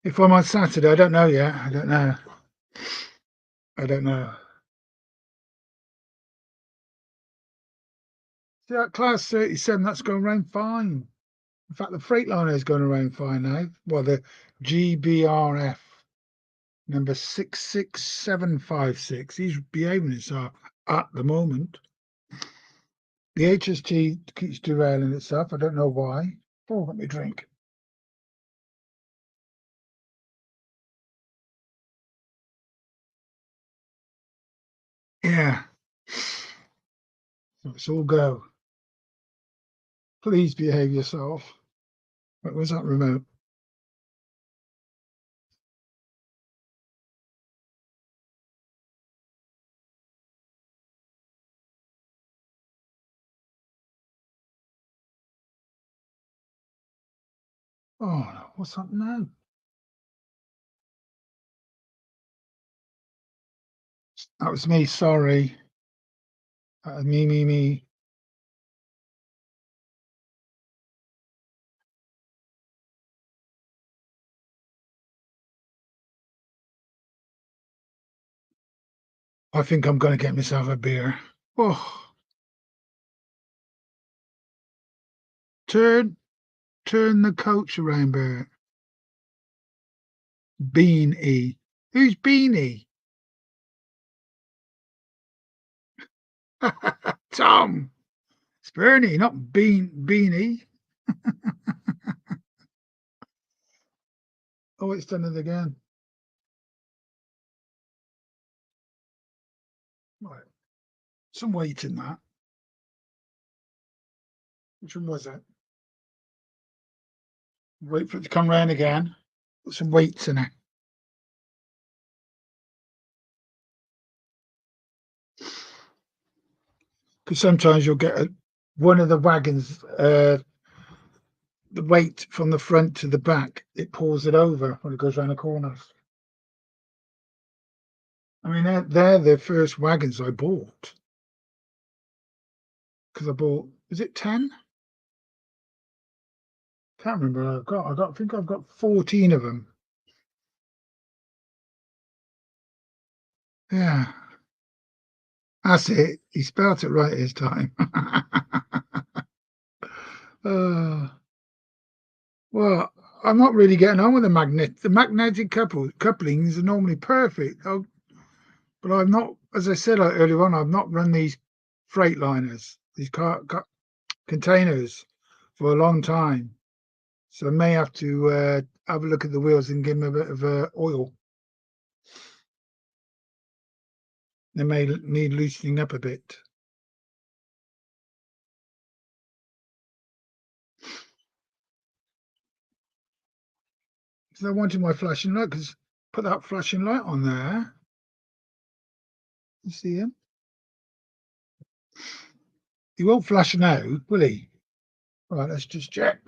If I'm on Saturday, I don't know yet. I don't know. I don't know. See that class 37, that's going around fine. In fact, the Freightliner is going around fine now. Well, the GBRF number 66756. He's behaving himself at the moment. The HST keeps derailing itself. I don't know why. Oh, let me drink. Yeah. Let's all go. Please behave yourself. What was that remote? Oh, no. What's that now? That was me. Sorry. Me. I think I'm going to get myself a beer. Oh, turn the coach around, Bert. Beanie. Who's Beanie? Tom. It's Bernie, not Beanie. Oh, it's done it again. Right. Some weight in that. Which one was it? Wait for it to come round again. Put some weights in it. Because sometimes you'll get one of the wagons, the weight from the front to the back, it pulls it over when it goes around the corners. I mean, they're the first wagons I bought. Because I bought, is it 10? Can't remember. I think I've got 14 of them. Yeah, that's it. He spelt it right this time. uh, well, I'm not really getting on with the magnet. The magnetic couplings are normally perfect. But I've not, as I said earlier on, I've not run these freight liners, these car containers for a long time. So I may have to have a look at the wheels and give them a bit of oil. They may need loosening up a bit. So I wanted my flashing light, because put that flashing light on there. You see him? He won't flash now, will he? Right, let's just check.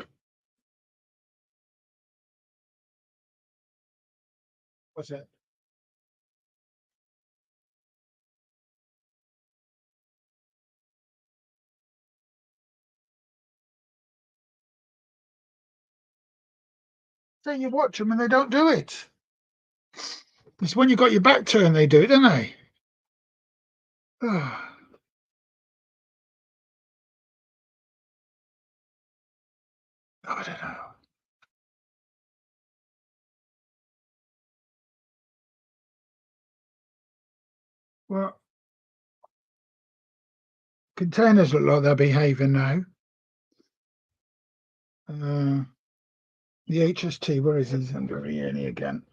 What's it? So you watch them and they don't do it. It's when you've got your back turned they do it, don't they? Oh, I don't know. Well, containers look like they're behaving now. The HST, where is he? Under here again.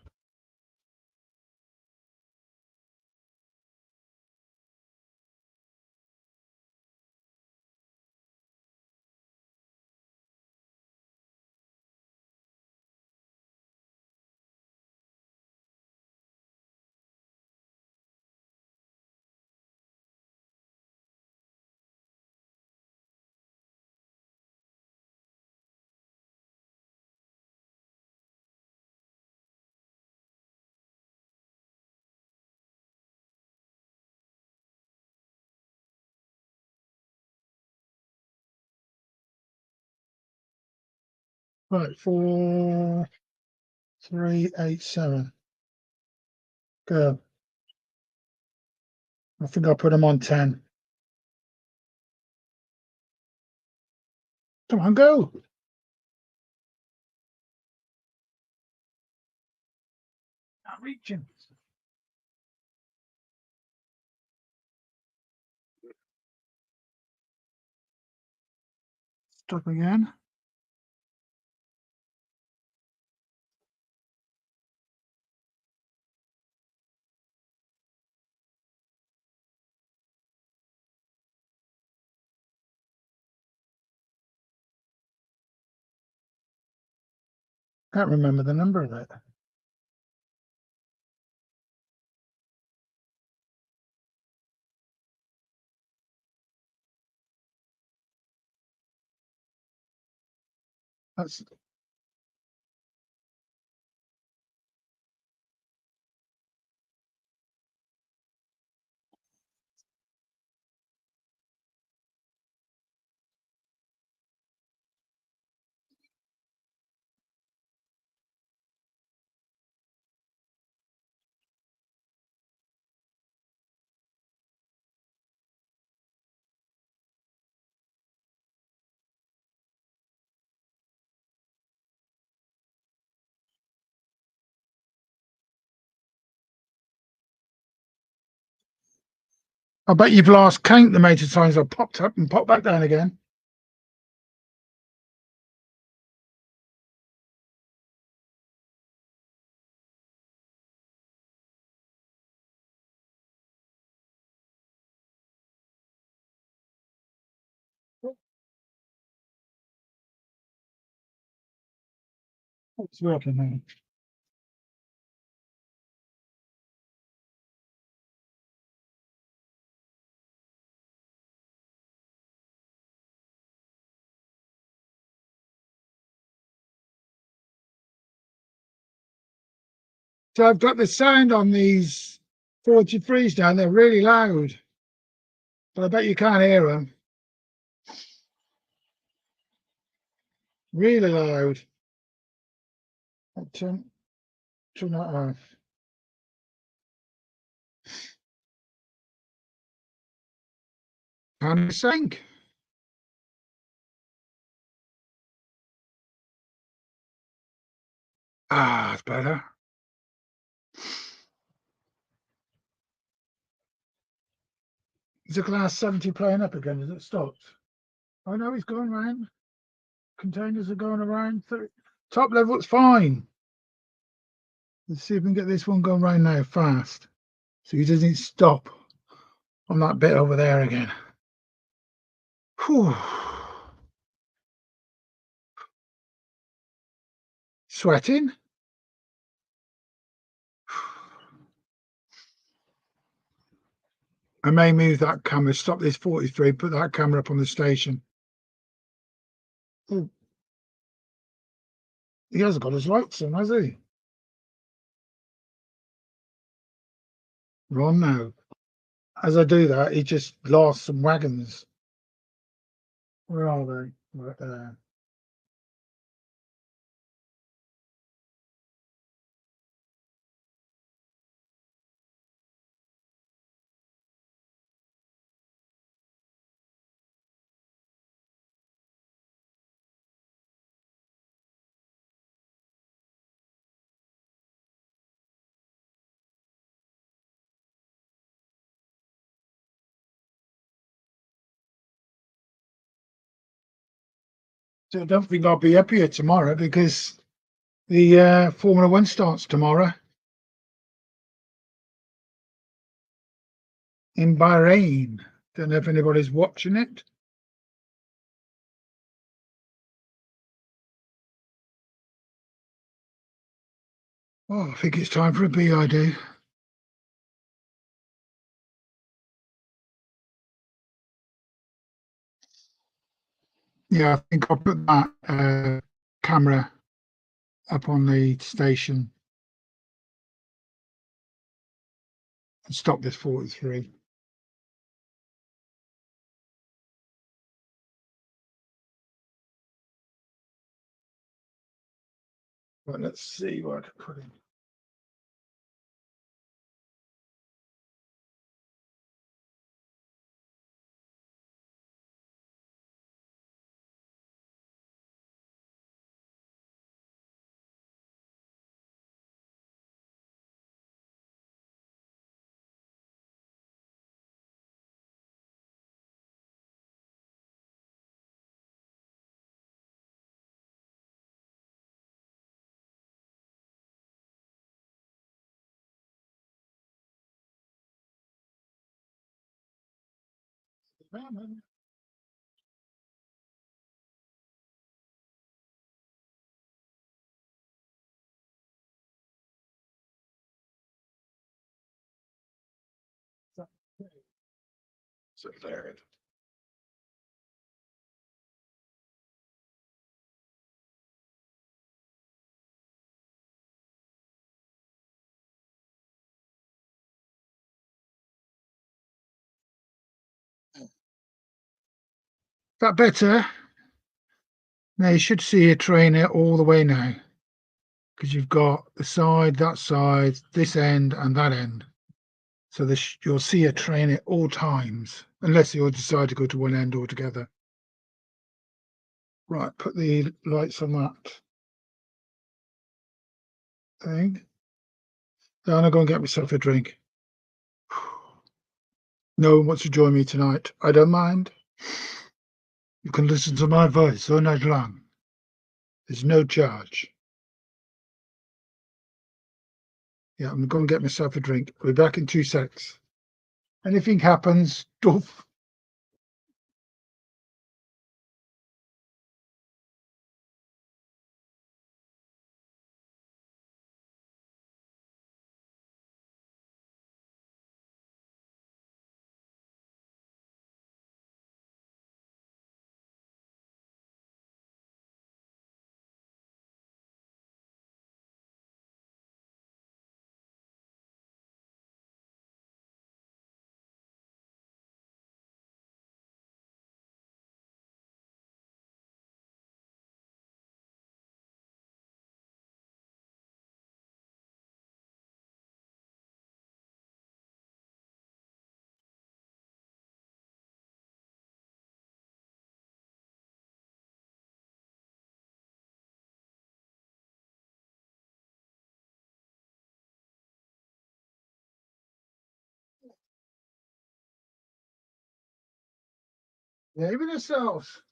Right, 4387. Go. I think I'll put them on 10. Come on, go. Not reaching. Stop again. Can't remember the number of it. That's I bet you've lost count the amount of times I've popped up and popped back down again. It's working now. So I've got the sound on these 43s down. They're really loud, but I bet you can't hear them. Really loud. I'll turn that off. Can you sync? Ah, it's better. Is the class 70 playing up again? Has it stopped? Oh no, he's going round. Containers are going around. Top level, it's fine. Let's see if we can get this one going round now fast. So he doesn't stop on that bit over there again. Whew. Sweating. I may move that camera, stop this 43, put that camera up on the station. Ooh. He hasn't got his lights on, has he? Ron now. As I do that, he just lost some wagons. Where are they? Right there. So I don't think I'll be up here tomorrow because the Formula One starts tomorrow in Bahrain. Don't know if anybody's watching it. Oh, I think it's time for a BID. Yeah, I think I'll put that camera up on the station and stop this 43. But let's see what I can put in. So there. Is that better? Now you should see a trainer all the way now because you've got the side, that side, this end, and that end. So this you'll see a train at all times, unless you decide to go to one end altogether. Right, put the lights on that thing. Then I'll go and get myself a drink. No one wants to join me tonight. I don't mind. You can listen to my voice all night long. There's no charge. Yeah, I'm going to get myself a drink. I'll be back in 2 secs. Anything happens, doof. Yeah, even yourselves.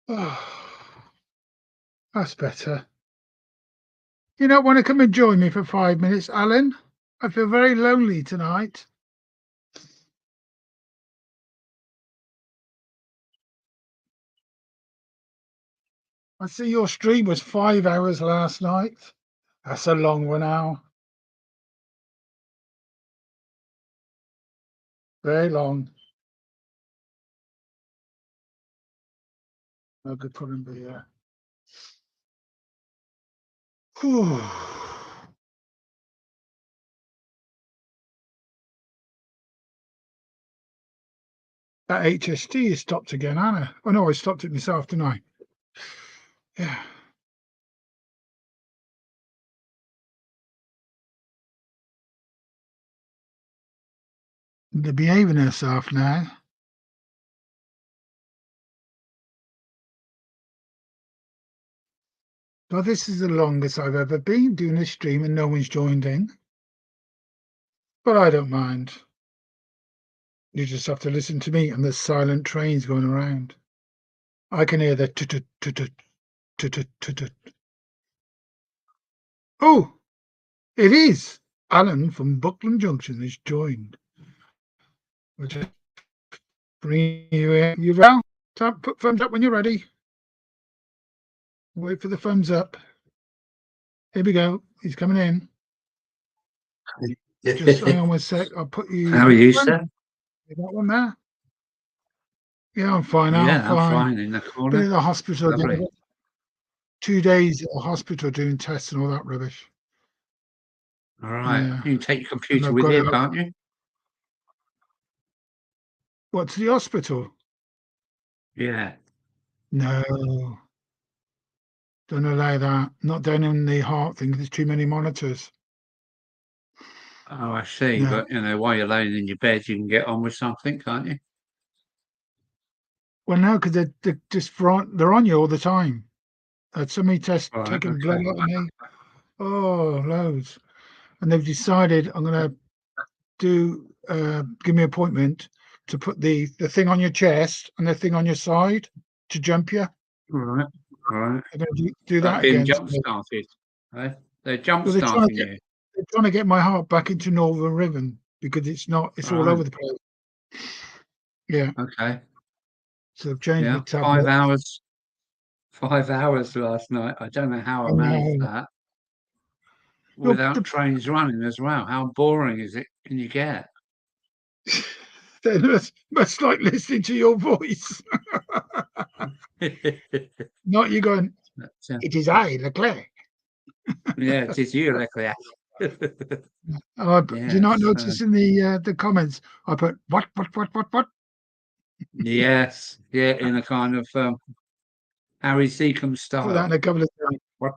Oh, that's better. You don't want to come and join me for 5 minutes, Alan? I feel very lonely tonight. I see your stream was 5 hours last night. That's a long one now. Very long. I could put him be here. That HST is stopped again, Anna. Oh no, I stopped it myself, didn't I? Yeah. They're behaving herself now. Well, this is the longest I've ever been doing a stream and no one's joined in. But I don't mind. You just have to listen to me and the silent trains going around. I can hear the tut tut tut tut tut tut. Oh, it is. Alan from Buckland Junction has joined. We'll just bring you in. You well? Put thumbs up when you're ready. Wait for the thumbs up. Here we go. He's coming in. Just hang on 1 sec. I'll put you. How are you, sir? You got one there? Yeah, I'm fine. Yeah, I'm fine. in the corner. Been in the hospital. Lovely. 2 days at the hospital doing tests and all that rubbish. All right. Yeah. You can take your computer with you, can't you? What, to the hospital? Yeah. No. Don't allow that. Not down in the heart thing. There's too many monitors. Oh, I see. No. But, you know, while you're laying in your bed, you can get on with something, can't you? Well, no, because they're just they're on you all the time. So many tests Right, taking okay. blood out of me. Oh, loads. And they've decided I'm going to give me an appointment to put the thing on your chest and the thing on your side to jump you. Right. They're going to do that Being again. jump started. They're Well, jump starting you. they're trying to get my heart back into normal rhythm because it's all over the place. Yeah. Okay. So I've changed my tablet. 5 hours. 5 hours last night. I don't know how I managed that. Without trains running as well. How boring is it? Can you get? They must like listening to your voice. Not you going, it is I, Leclerc. Yeah, it is you, Leclerc. Do you not notice in the comments I put what? Yes, yeah, in a kind of Harry Seacombe style. Put that in a couple of times. What?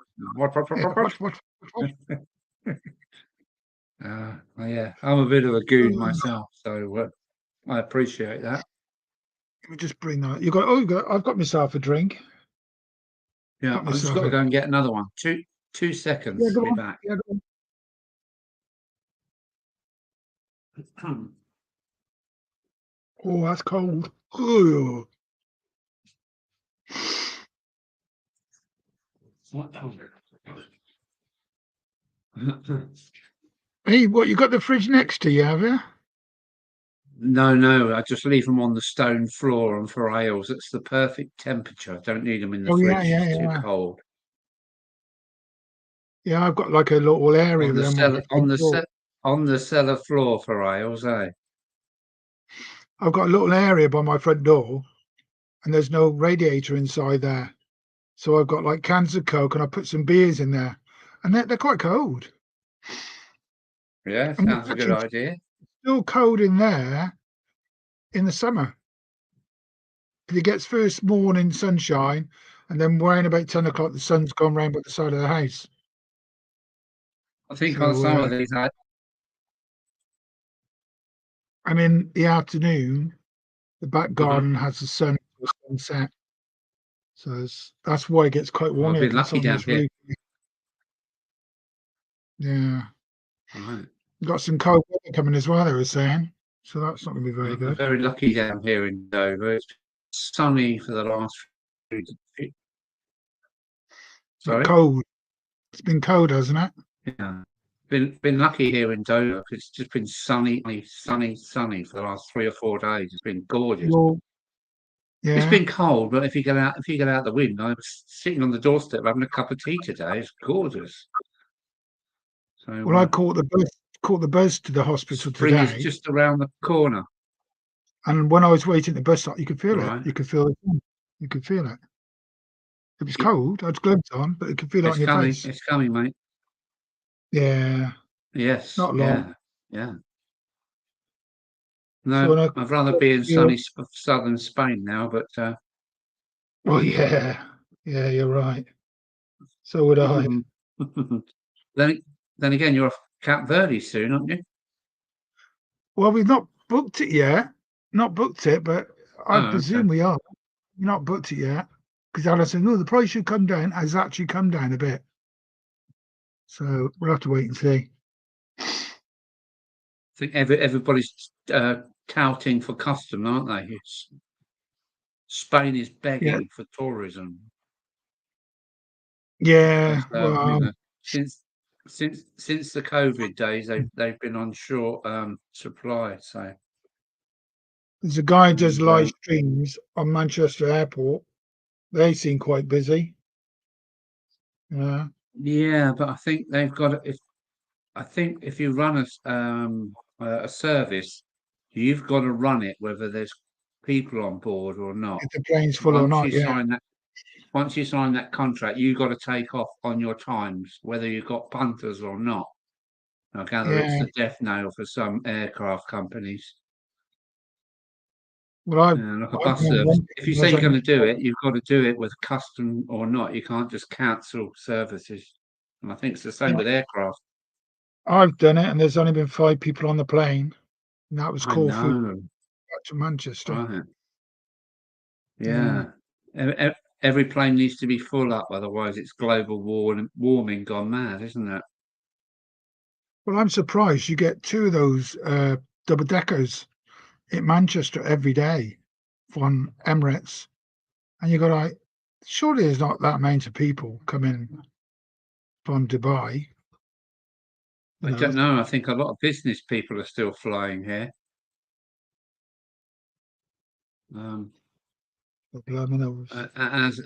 Yeah, I'm a bit of a goon myself, so I appreciate that. Let me just bring that. I've got myself a drink. Yeah, I've just got to go and get another one. 2 seconds. Yeah, go Be on. back. Yeah, go on. Oh, that's cold. Oh. Hey, what, you got the fridge next to you, have you? No, I just leave them on the stone floor and for ales. It's the perfect temperature. I don't need them in the Oh, fridge. yeah, It's too yeah. cold. Yeah, I've got like a little area On the around my cellar, front door. on the cellar floor for ales, eh? I've got a little area by my front door, and there's no radiator inside there. So I've got like cans of Coke, and I put some beers in there, and they're quite cold. Yeah, And sounds it's a good actually idea. still cold in there in the summer. It gets first morning sunshine, and then around about 10 o'clock, the sun's gone round by the side of the house. I think on So, some of these, and in the afternoon, the back uh-huh. garden has the sun or sunset. So that's why it gets quite warm I've here, been 'cause it's lucky on down this here. roof. Yeah. Right. Got some cold weather coming as well, they were saying. So that's not going to be very I'm good. very lucky down here in Dover. It's sunny for the last few. But Sorry? cold. It's been cold, hasn't it? Yeah. Been lucky here in Dover 'cause it's just been sunny for the last 3 or 4 days. It's been gorgeous. Well, It's yeah. been cold, but if you get out the window, I was sitting on the doorstep having a cup of tea today. It's gorgeous. So, Well, I caught the bus to the hospital spring is today, just around the corner, and when I was waiting at the bus stop, you could feel it. right? You could feel it. You could feel it. It was It cold. I had gloves on, but you could feel it on your face. it's coming, mate. Yeah, Yes, not long. yeah, yeah. So No, when I, I'd rather be in sunny southern Spain now, but well, yeah, you're right. So would I. then again, you're off Cape Verde soon, aren't you? Well, we've not booked it yet. Not booked it, but I Oh, okay. presume we are. We've not booked it yet because Alice said, "No, the price should come down." Has actually come down a bit, so we'll have to wait and see. I think everybody's touting for custom, aren't they? Spain is Yeah, begging for tourism. yeah. Because, Well, since the COVID days, they've been on short supply. So, there's a guy who does and, live streams on Manchester Airport. They seem quite busy. Yeah, yeah, but I think they've got if you run a service, you've got to run it whether there's people on board or not. if the plane's full or Once not. you Yeah, sign that once you sign that contract, you've got to take off on your times, whether you've got punters or not. I gather it's yeah. the death knell for some aircraft companies. Well, Like a I've bus been on service. one If you I was say you're going to do it, you've got to do it with custom or not. You can't just cancel services. And I think it's the same with aircraft. I've done it, and there's only been 5 people on the plane, and that was I Corfu know, back to Manchester. right? Yeah. Yeah. Every plane needs to be full up, otherwise it's global warming gone mad, isn't it? Well, I'm surprised you get 2 of those double deckers in Manchester every day from Emirates, and you go like, surely there's not that amount of people coming from Dubai. You I know, don't know. I think a lot of business people are still flying here. Um, blimey, those.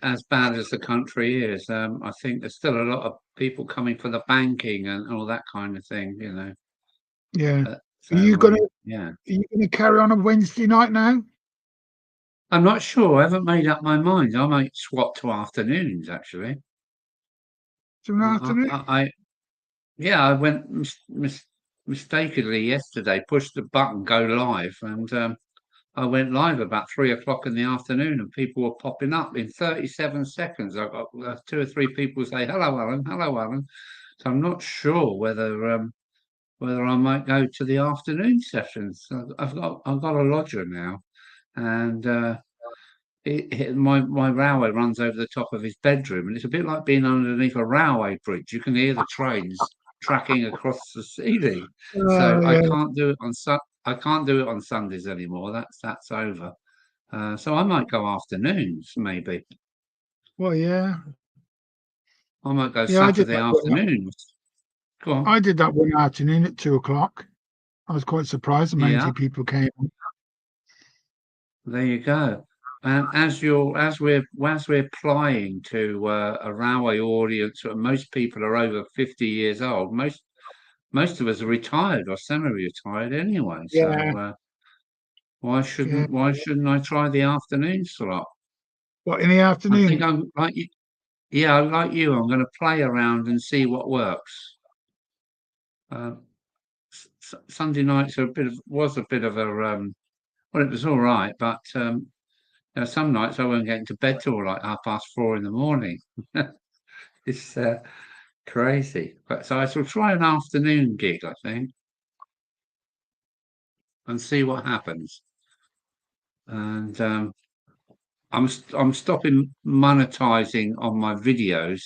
as bad as the country is, I think there's still a lot of people coming for the banking and all that kind of thing, you know. Yeah. So yeah, Are you gonna carry on Wednesday night now? I'm not sure. I haven't made up my mind. I might swap to afternoons actually. To an afternoon? Yeah, I went mistakenly yesterday, pushed the button go live, and I went live about 3 o'clock in the afternoon, and people were popping up in 37 seconds. I got 2 or 3 people say, "Hello, Alan. Hello, Alan." So I'm not sure whether I might go to the afternoon sessions. So I've got a lodger now, and my railway runs over the top of his bedroom, and it's a bit like being underneath a railway bridge. You can hear the trains tracking across the ceiling. So I Yeah. can't do it on I can't do it on Sundays anymore. That's over. So I might go afternoons, maybe. Well, yeah. I might go Yeah, Saturday afternoons. Go on. I did that one afternoon at 2 o'clock. I was quite surprised how Yeah, many people came. there you go. And as we're plying to a railway audience, most people are over 50 years old. Most of us are retired or semi-retired anyway. So Yeah, why yeah. shouldn't I try the afternoon slot? What, in the I think afternoon? I'm like you. Yeah, like you. I'm going to play around and see what works. Uh, Sunday nights are was a bit of a well, it was all right, but some nights I won't get into bed till like 4:30 in the morning. It's crazy. But so I shall try an afternoon gig, I think, and see what happens. And I'm stopping monetizing on my videos.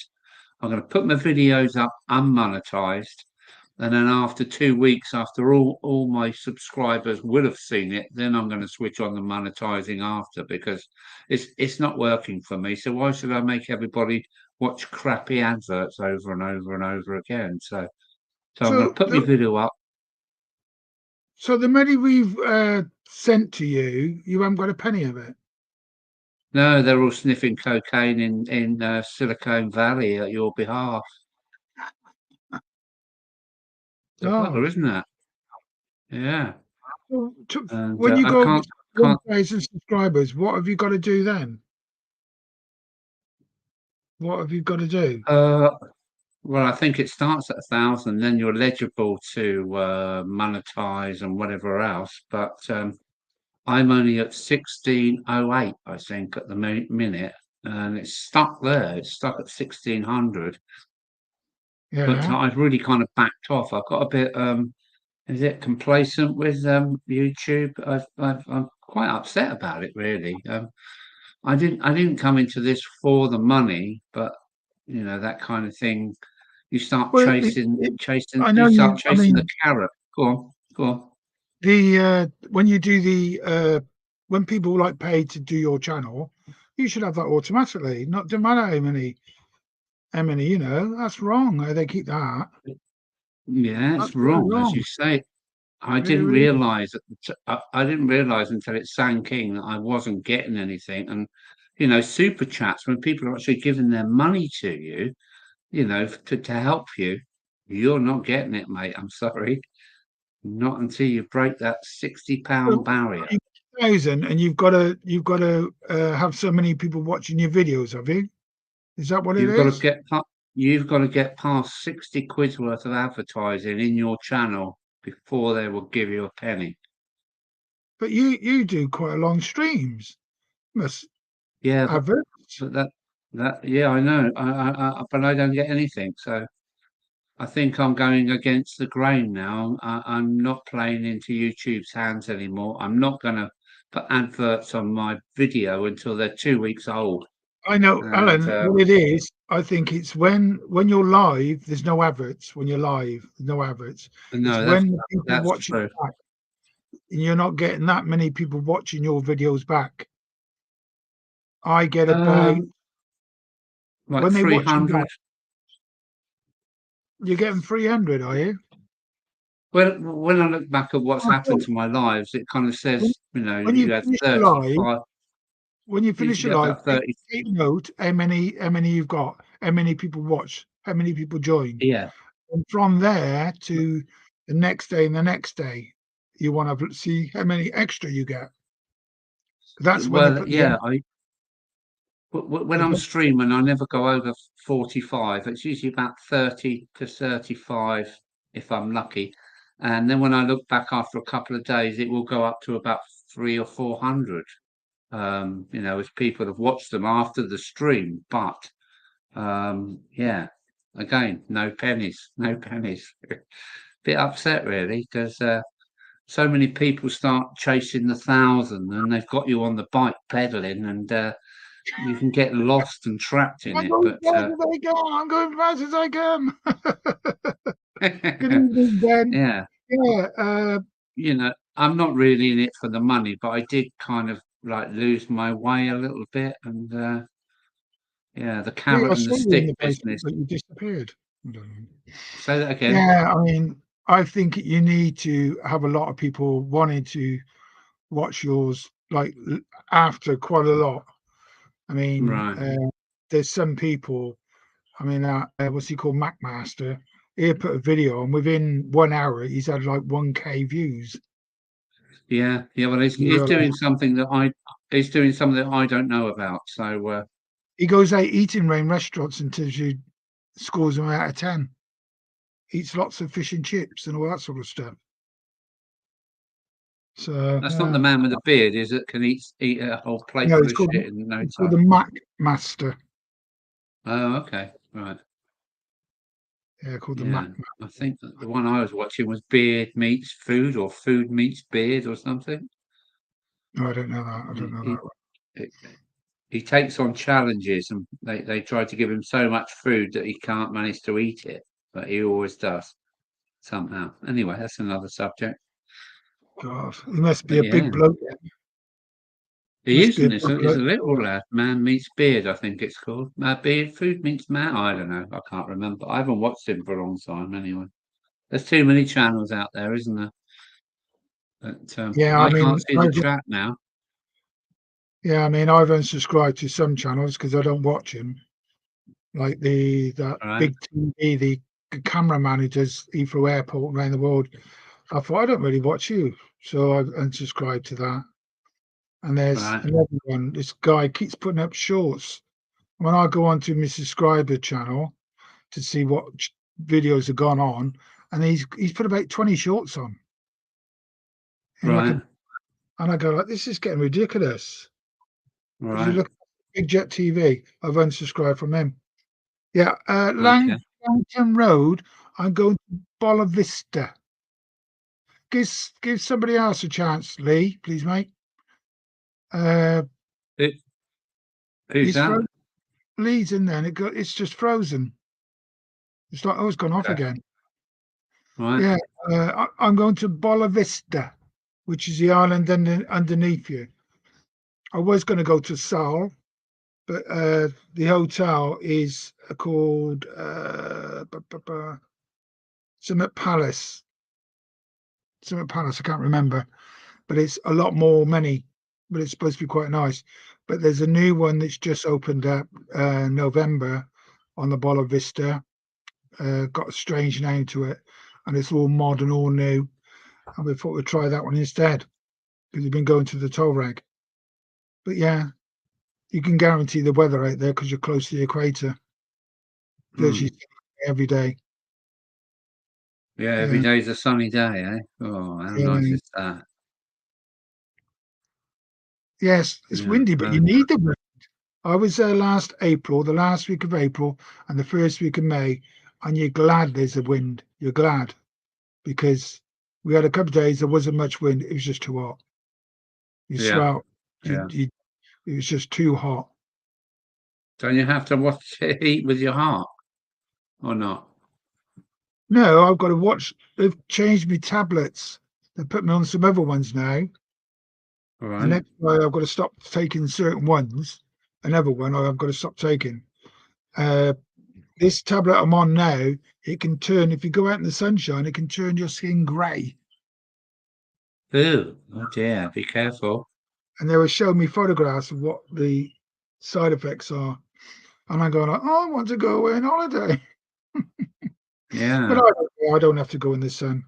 I'm going to put my videos up unmonetized, and then after 2 weeks, after all my subscribers will have seen it, then I'm going to switch on the monetizing after, because it's not working for me. So why should I make everybody watch crappy adverts over and over and over again? So I'm going to So put my video up. the money we've sent to you, you haven't got a penny of it. No, they're all sniffing cocaine in Silicon Valley at your behalf. It's a Oh, bugger, isn't it? Yeah. well, And when you I go over can't. 1,000 subscribers, what have you got to do then? What have you got to do? Uh, well, I think it starts at 1,000, then you're eligible to monetize and whatever else. But I'm only at 1608, I think, at the minute, and it's stuck there. It's stuck at 1600. But Yeah. I've really kind of backed off. I've got a bit is it complacent with YouTube? I'm quite upset about it, really. I didn't come into this for the money, but that kind of thing. You start Well, chasing. I know You start you. I chasing the mean, carrot. Go on, go on. the when you do the when people like pay to do your channel, you should have that automatically. Not no matter how many. That's wrong. How they keep that. Yeah, That's it's really wrong, as wrong. you say. I Really, didn't really. realise I didn't realise until it sank in that I wasn't getting anything. And super chats, when people are actually giving their money to you, to help you, you're not getting it, mate. I'm sorry. Not until you break that £60 So, barrier. 1,000, and you've got to have so many people watching your videos. Have you? Is that what it You've got to is? get you've got to get past 60 quid's worth of advertising in your channel before they will give you a penny. But you do quite a long streams. Must Yeah, have it. but yeah, I know. But I don't get anything. So I think I'm going against the grain now. I'm not playing into YouTube's hands anymore. I'm not going to put adverts on my video until they're 2 weeks old. I know, And Alan. What it is, I think it's when you're live. There's no adverts. When you're live, there's no adverts. It's no, when the people that's watching true. back, and you're not getting that many people watching your videos back. I get about Um, like when they watch them 300. back. You're getting 300, are you? Well, when I look back at what's I happened thought to my lives, it kind of when, says, when you you had finish your live, 35, when you finish usually your get live, about take, 30. take note how many you've got, how many people watch, how many people join, Yeah. and from there to the next day and the next day, you want to see how many extra you get. That's when they Well, put the yeah, end. when I'm streaming, I never go over 45. It's usually about 30 to 35 if I'm lucky. And then when I look back after a couple of days, it will go up to about 300 or 400. As people have watched them after the stream. But yeah, again, no pennies, no pennies. Bit upset really, because so many people start chasing the 1,000, and they've got you on the bike pedaling, and you can get lost and trapped in I'm it. going But fast as I can. I'm going fast as I can. Good evening, Ben. yeah, Yeah, I'm not really in it for the money, but I did kind of like lose my way a little bit, and yeah, the yeah, carrot I and the saw you in stick the basement, business. but you disappeared. I don't know. Say that again. Yeah, I mean, I think you need to have a lot of people wanting to watch yours, like after quite a lot. I mean, Right. there's some people. I mean, what's he called, Macmaster? He put a video, and within 1 hour, he's had like 1K views. Yeah, yeah. Well, he's You're like, doing something that he's doing something that I don't know about. So he goes out eating around restaurants until you scores them out of 10. Eats lots of fish and chips and all that sort of stuff. So that's not the yeah, man with the beard, is it? Can eat a whole plate no, full of shit in no it's called time. the Mac Master. Oh, okay, right. Yeah, called the Mac. Yeah, I think that the one I was watching was Beard Meets Food or Food Meets Beard or something. No, I don't know that. I don't He know he, that one. he he takes on challenges, and they try to give him so much food that he can't manage to eat it, but he always does somehow. Anyway, that's another subject. God, he must be But a big yeah, bloke. he Must be a isn't. big It's a bloke. little lad. Man Meets Beard, I think it's called. Beard Food Meets Man. I don't know. I can't remember. I haven't watched him for a long time. Anyway, there's too many channels out there, isn't there? But Yeah, I I can't mean, see the chat now. I've unsubscribed to some channels because I don't watch him. Like that Right, big TV, the cameraman who does Heathrow Airport around the world. I thought I don't really watch you, so I unsubscribed to that. And there's right, another one. This guy keeps putting up shorts. When I go onto my subscriber channel to see what videos have gone on, and he's put about 20 shorts on in like a, right, and I go like, this is getting ridiculous. If you right. look at Big Jet TV, I've unsubscribed from him. Yeah, Okay. Langton Road. I'm going to Bola Vista. Give somebody else a chance, Lee, please, mate. Uh, Who, who's he's that? Lee's in there, and it's just frozen. It's like, oh, it's gone off Okay. again. Right, Yeah, I'm going to Bola Vista, which is the island underneath you. I was going to go to Sal, but the hotel is called Summit Palace. Summit Palace, I can't remember, but it's a lot more money, but it's supposed to be quite nice. But there's a new one that's just opened up November on the Bola Vista. Got a strange name to it, and it's all modern, all new. And we thought we'd try that one instead because we've been going to the toll rag. But yeah, you can guarantee the weather out there because you're close to the equator. mm. Virtually every day. Yeah, every Yeah, day's a sunny day, eh? Oh, how nice yeah. is that? Yes, it's Yeah, windy, but you need the wind. I was there last April, the last week of April, and the first week of May, and you're glad there's a wind. You're glad because we had a couple of days there wasn't much wind. It was just too hot. You yeah, swell. yeah. It was just too hot. Don't you have to watch it eat with your heart or not? No, I've got to watch. They've changed me tablets. They put me on some other ones now, All and right. that's why I've got to stop taking certain ones. Another one I've got to stop taking. Uh, this tablet I'm on now, it can turn. If you go out in the sunshine, it can turn your skin grey. Ooh, oh dear, be careful. And they were showing me photographs of what the side effects are, and I'm going like, oh, I want to go away on holiday, but Yeah, I don't have to go in the sun.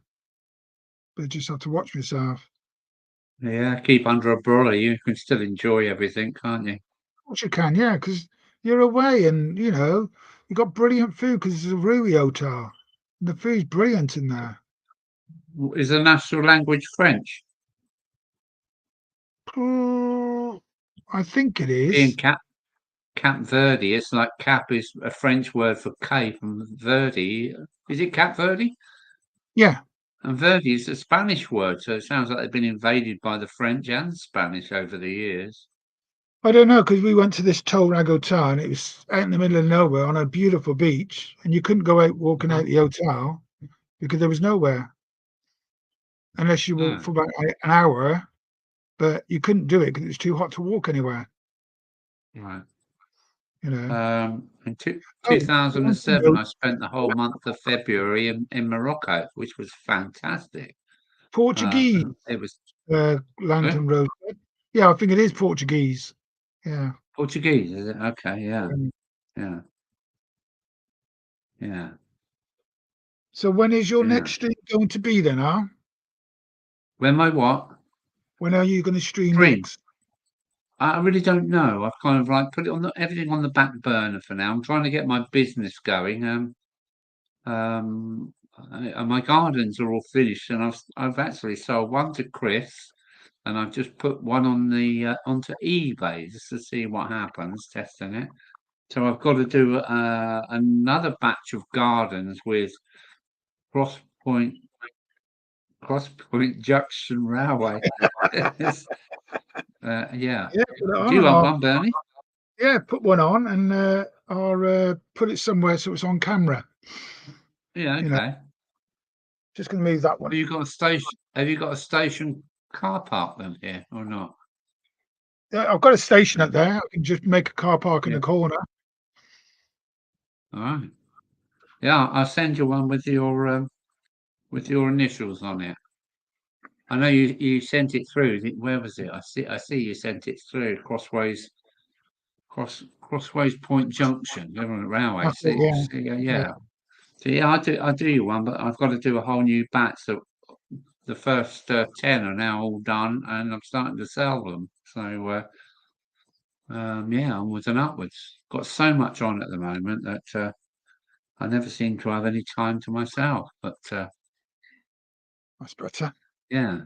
But I just have to watch myself. yeah. Keep under a brolly. You can still enjoy everything, can't you? What you can, yeah, because you're away and you got brilliant food because it's a Rui hotel. The food's brilliant in there. Is the national language French? Oh, I think it Being is. Cap Verde, it's like cap is a French word for cape, and Verde is it Cap Verde? Yeah, And Verdi is a Spanish word, so it sounds like they've been invaded by the French and Spanish over the years. I don't know, because we went to this Torag hotel and it was out in the middle of nowhere on a beautiful beach, and you couldn't go out walking out the hotel because there was nowhere unless you walked Oh, for about an hour, but you couldn't do it because it was too hot to walk anywhere, right. you know. In Oh, one thing 2007, though, I spent the whole month of February in Morocco, which was fantastic. Portuguese, It was eh? Langton Road. Yeah, I think it is Portuguese. Yeah. Portuguese, is it? Okay, yeah, Um, yeah, yeah, So when is your yeah. next stream going to be then, huh? When my what? When are you going to stream Dream. next? I really don't know. I've kind of like put it on everything on the back burner for now. I'm trying to get my business going. My gardens are all finished, and I've actually sold one to Chris, and I've just put one on the onto eBay just to see what happens, testing it. So I've got to do another batch of gardens with Cross Point Cross Point Junction Railway. Yeah. Yeah, put it Do on you and want I'll, one, Bernie? yeah, put one on and I'll put it somewhere so it's on camera. Yeah. You know, Okay. just going to move that Have one. you got a station? Have you got a station car park then here or not? Yeah, I've got a station No. up there. I can just make a car park in Yeah. the corner. All right. Yeah, I'll send you one with your initials on it. I know you sent it through. Where was it? I see you sent it through. Crossways Point Junction, Government Railway. That's it. Yeah, Yeah, yeah. yeah. So yeah, I do you one, but I've got to do a whole new batch. So the first 10 are now all done, and I'm starting to sell them. So yeah, onwards and upwards. Got so much on at the moment that I never seem to have any time to myself. But That's better. yeah,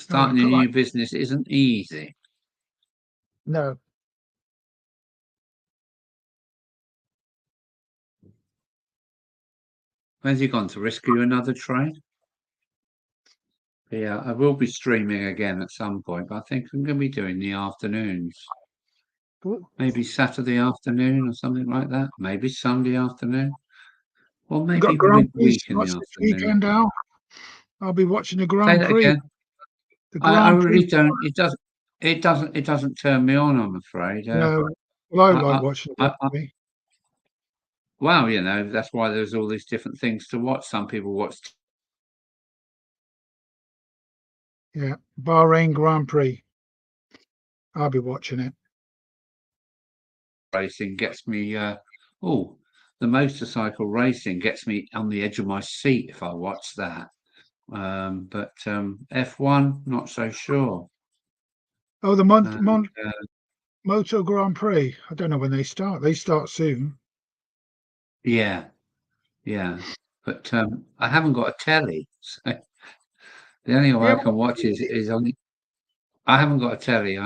I'm going to starting a put like new business isn't easy. no. Where's he gone to rescue another train? Yeah, I will be streaming again at some point, but I think I'm going to be doing the afternoons. You Maybe Saturday afternoon or something like that. Maybe Sunday afternoon. Or got maybe Grand Prix midweek to in the watch this afternoon. weekend, Al. I'll be watching the Say Grand that Prix. again. The I Grand Prix. really don't. It doesn't turn me on. I'm afraid. No, well, I like I, watching the I, Grand I, Prix. well, that's why there's all these different things to watch. Some people watch Yeah, Bahrain Grand Prix. I'll be watching it. racing, gets me. Oh, the motorcycle racing gets me on the edge of my seat if I watch that. But F1, not so sure. Oh, the Uh, Moto Grand Prix. I don't know when they start. They start soon. yeah, yeah. But I haven't got a telly. So the only way Yeah, I can watch is on. I haven't got a telly.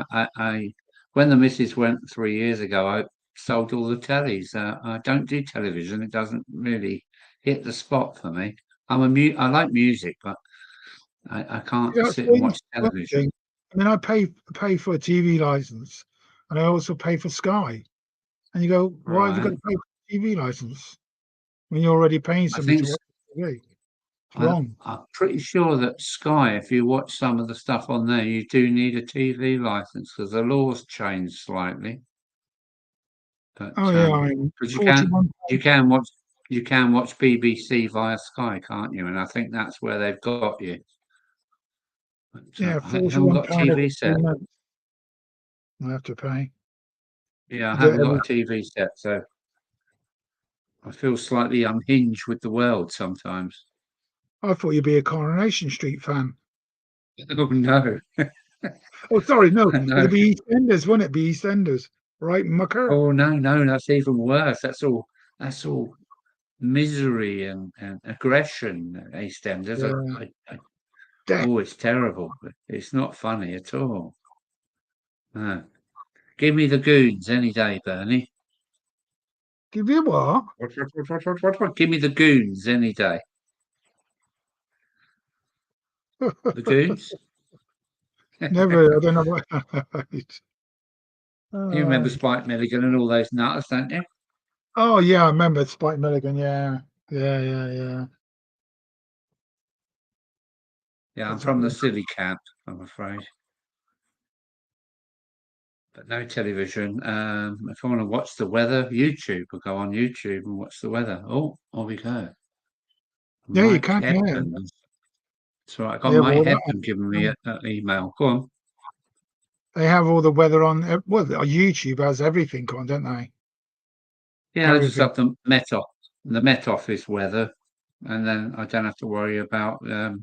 When the missus went 3 years ago, I sold all the tellies. I don't do television. It doesn't really hit the spot for me. I like music, but I can't yeah, sit and watch one television. thing. I mean, I pay for a TV license, and I also pay for Sky. And you go, why have you got Right. to pay for a TV license when you're already paying I somebody think to s- watch TV? It's wrong. I'm pretty sure that Sky, if you watch some of the stuff on there, you do need a TV license because the laws changed slightly. But Oh yeah, I mean, because 41. you can watch BBC via Sky, can't you? And I think that's where they've got you. But Yeah, I haven't got a £41 every TV set. 3 months. I have to pay Yeah, I to do it haven't every. got a TV set, so I feel slightly unhinged with the world sometimes. I thought you'd be a Coronation Street fan. Oh no, Oh, sorry, no, no. it'd be EastEnders, wouldn't it? Be EastEnders, right, Mucker? Oh no, no, that's even worse. That's all misery and aggression. EastEnders. Yeah, death. Oh, it's terrible. It's not funny at all. No. Give me the goons any day, Bernie. Give you what? Give me the goons any day. The goons. Never. I don't know what. You remember Uh, Spike Milligan and all those nutters, don't you? oh yeah, I remember Spike Milligan. Yeah, yeah. Yeah, I'm That's from the all. silly camp, I'm afraid. But no television. If I want to watch the weather, YouTube, I'll go on YouTube and watch the weather. Oh, here we go. Yeah, you Mike can. Yeah, Hepburn. That's right. I got yeah. Mike Well, Hepburn giving me an email. Go on. they have all the weather on. Well, YouTube has everything on, don't they? Yeah, I just Everything. have the Met Office weather, and then I don't have to worry about a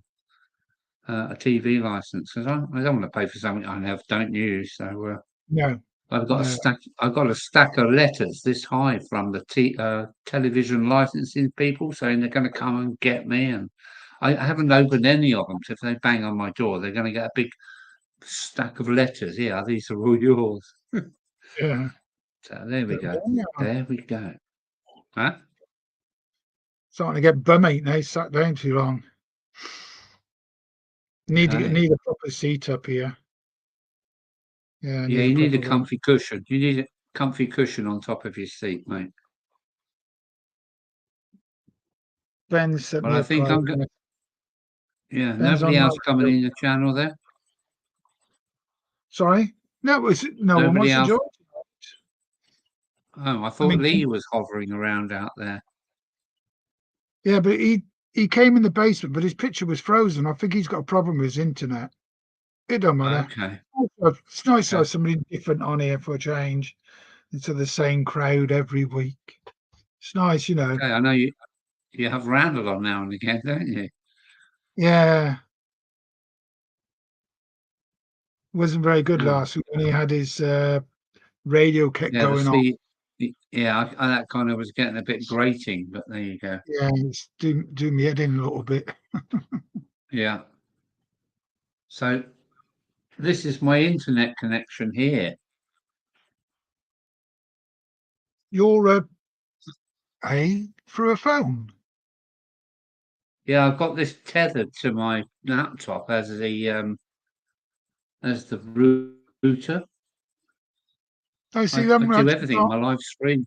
TV license because I don't want to pay for something I don't use. So No, I've got a no. stack. I've got a stack of letters this high from the television licensing people saying they're going to come and get me, and I haven't opened any of them. So if they bang on my door, they're going to get a big stack of letters. Yeah, these are all yours. Yeah. So there we go. Yeah. There we go. Huh? Starting to get bum ache now. Sat down too long. Okay. Need a proper seat up here. Yeah, I Yeah, need a you need a proper one. comfy cushion. You need a comfy cushion on top of your seat, mate. Ben sent Well, me I a think I'm private. good. Yeah, Ben's nobody on my. else coming in the channel there. Sorry, no, it was no one Nobody wants to else. join. Oh, I I thought mean, Lee was hovering around out there. yeah, but he came in the basement, but his picture was frozen. I think he's got a problem with his internet. It don't matter. Okay. It's nice to Okay. have somebody different on here for a change instead of the same crowd every week. It's nice, you know. Okay. I know you have Randall on now and again, don't you? Yeah, wasn't very good Oh, last week when he had his radio kept yeah. The going on. feed. Yeah, that kind of was getting a bit grating, but there you go. Yeah, it's do me head in a little bit. Yeah. So this is my internet connection here. You're through a phone. Yeah, I've got this tethered to my laptop as the router. I see I them. do everything on my live stream.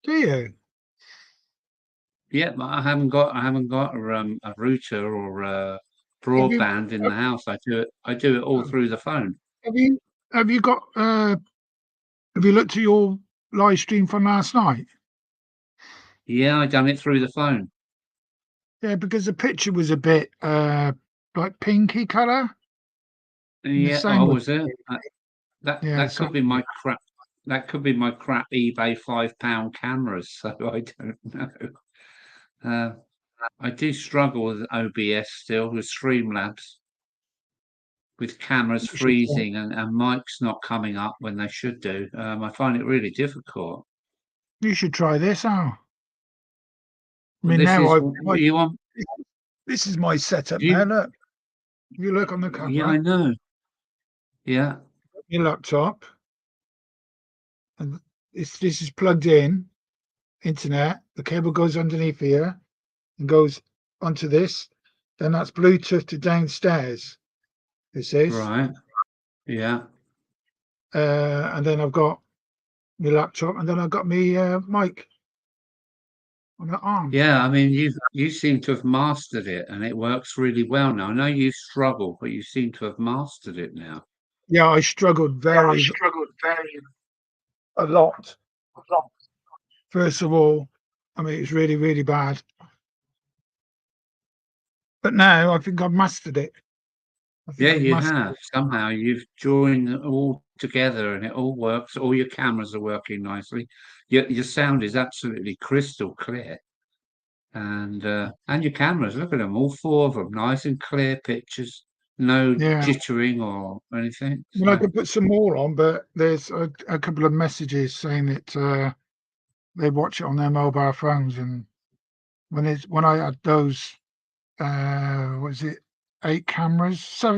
Do you? Yeah, but I haven't got a router or Have you broadband in the house. I do it all through the phone. have you have you got have you looked at your live stream from last night? Yeah, I done it through the phone. Yeah, because the picture was a bit like pinky colour and the Yeah, sound oh, was was it? That yeah, that so could be my crap. That could be my crap eBay £5 cameras. So I don't know. Uh, I do struggle with OBS still with Streamlabs, with cameras you should try, freezing and mics not coming up when they should do. I find it really difficult. you should try this out. I Well, mean this now is what you want. this is my setup now. You, Look. If you look on the yeah, I camera, know. Yeah, your laptop, and this is plugged in, internet, the cable goes underneath here and goes onto this, then that's Bluetooth to downstairs. This is. right. Yeah, And then I've got my laptop, and then I've got my mic on the arm. yeah. I mean, you seem to have mastered it, and it works really well now. I know you struggle, but you seem to have mastered it now. Yeah, I struggled very a lot. First of all, I mean, it's really, really bad. But now I think I've mastered it. I think Yeah, I've you mastered have. it. Somehow you've joined it all together, and it all works. All your cameras are working nicely. Your sound is absolutely crystal clear, and your cameras. Look at them, all four of them, nice and clear pictures. No Yeah. jittering or anything. I mean, I So, could put some more on, but there's a couple of messages saying that they watch it on their mobile phones, and when I had those, was it 7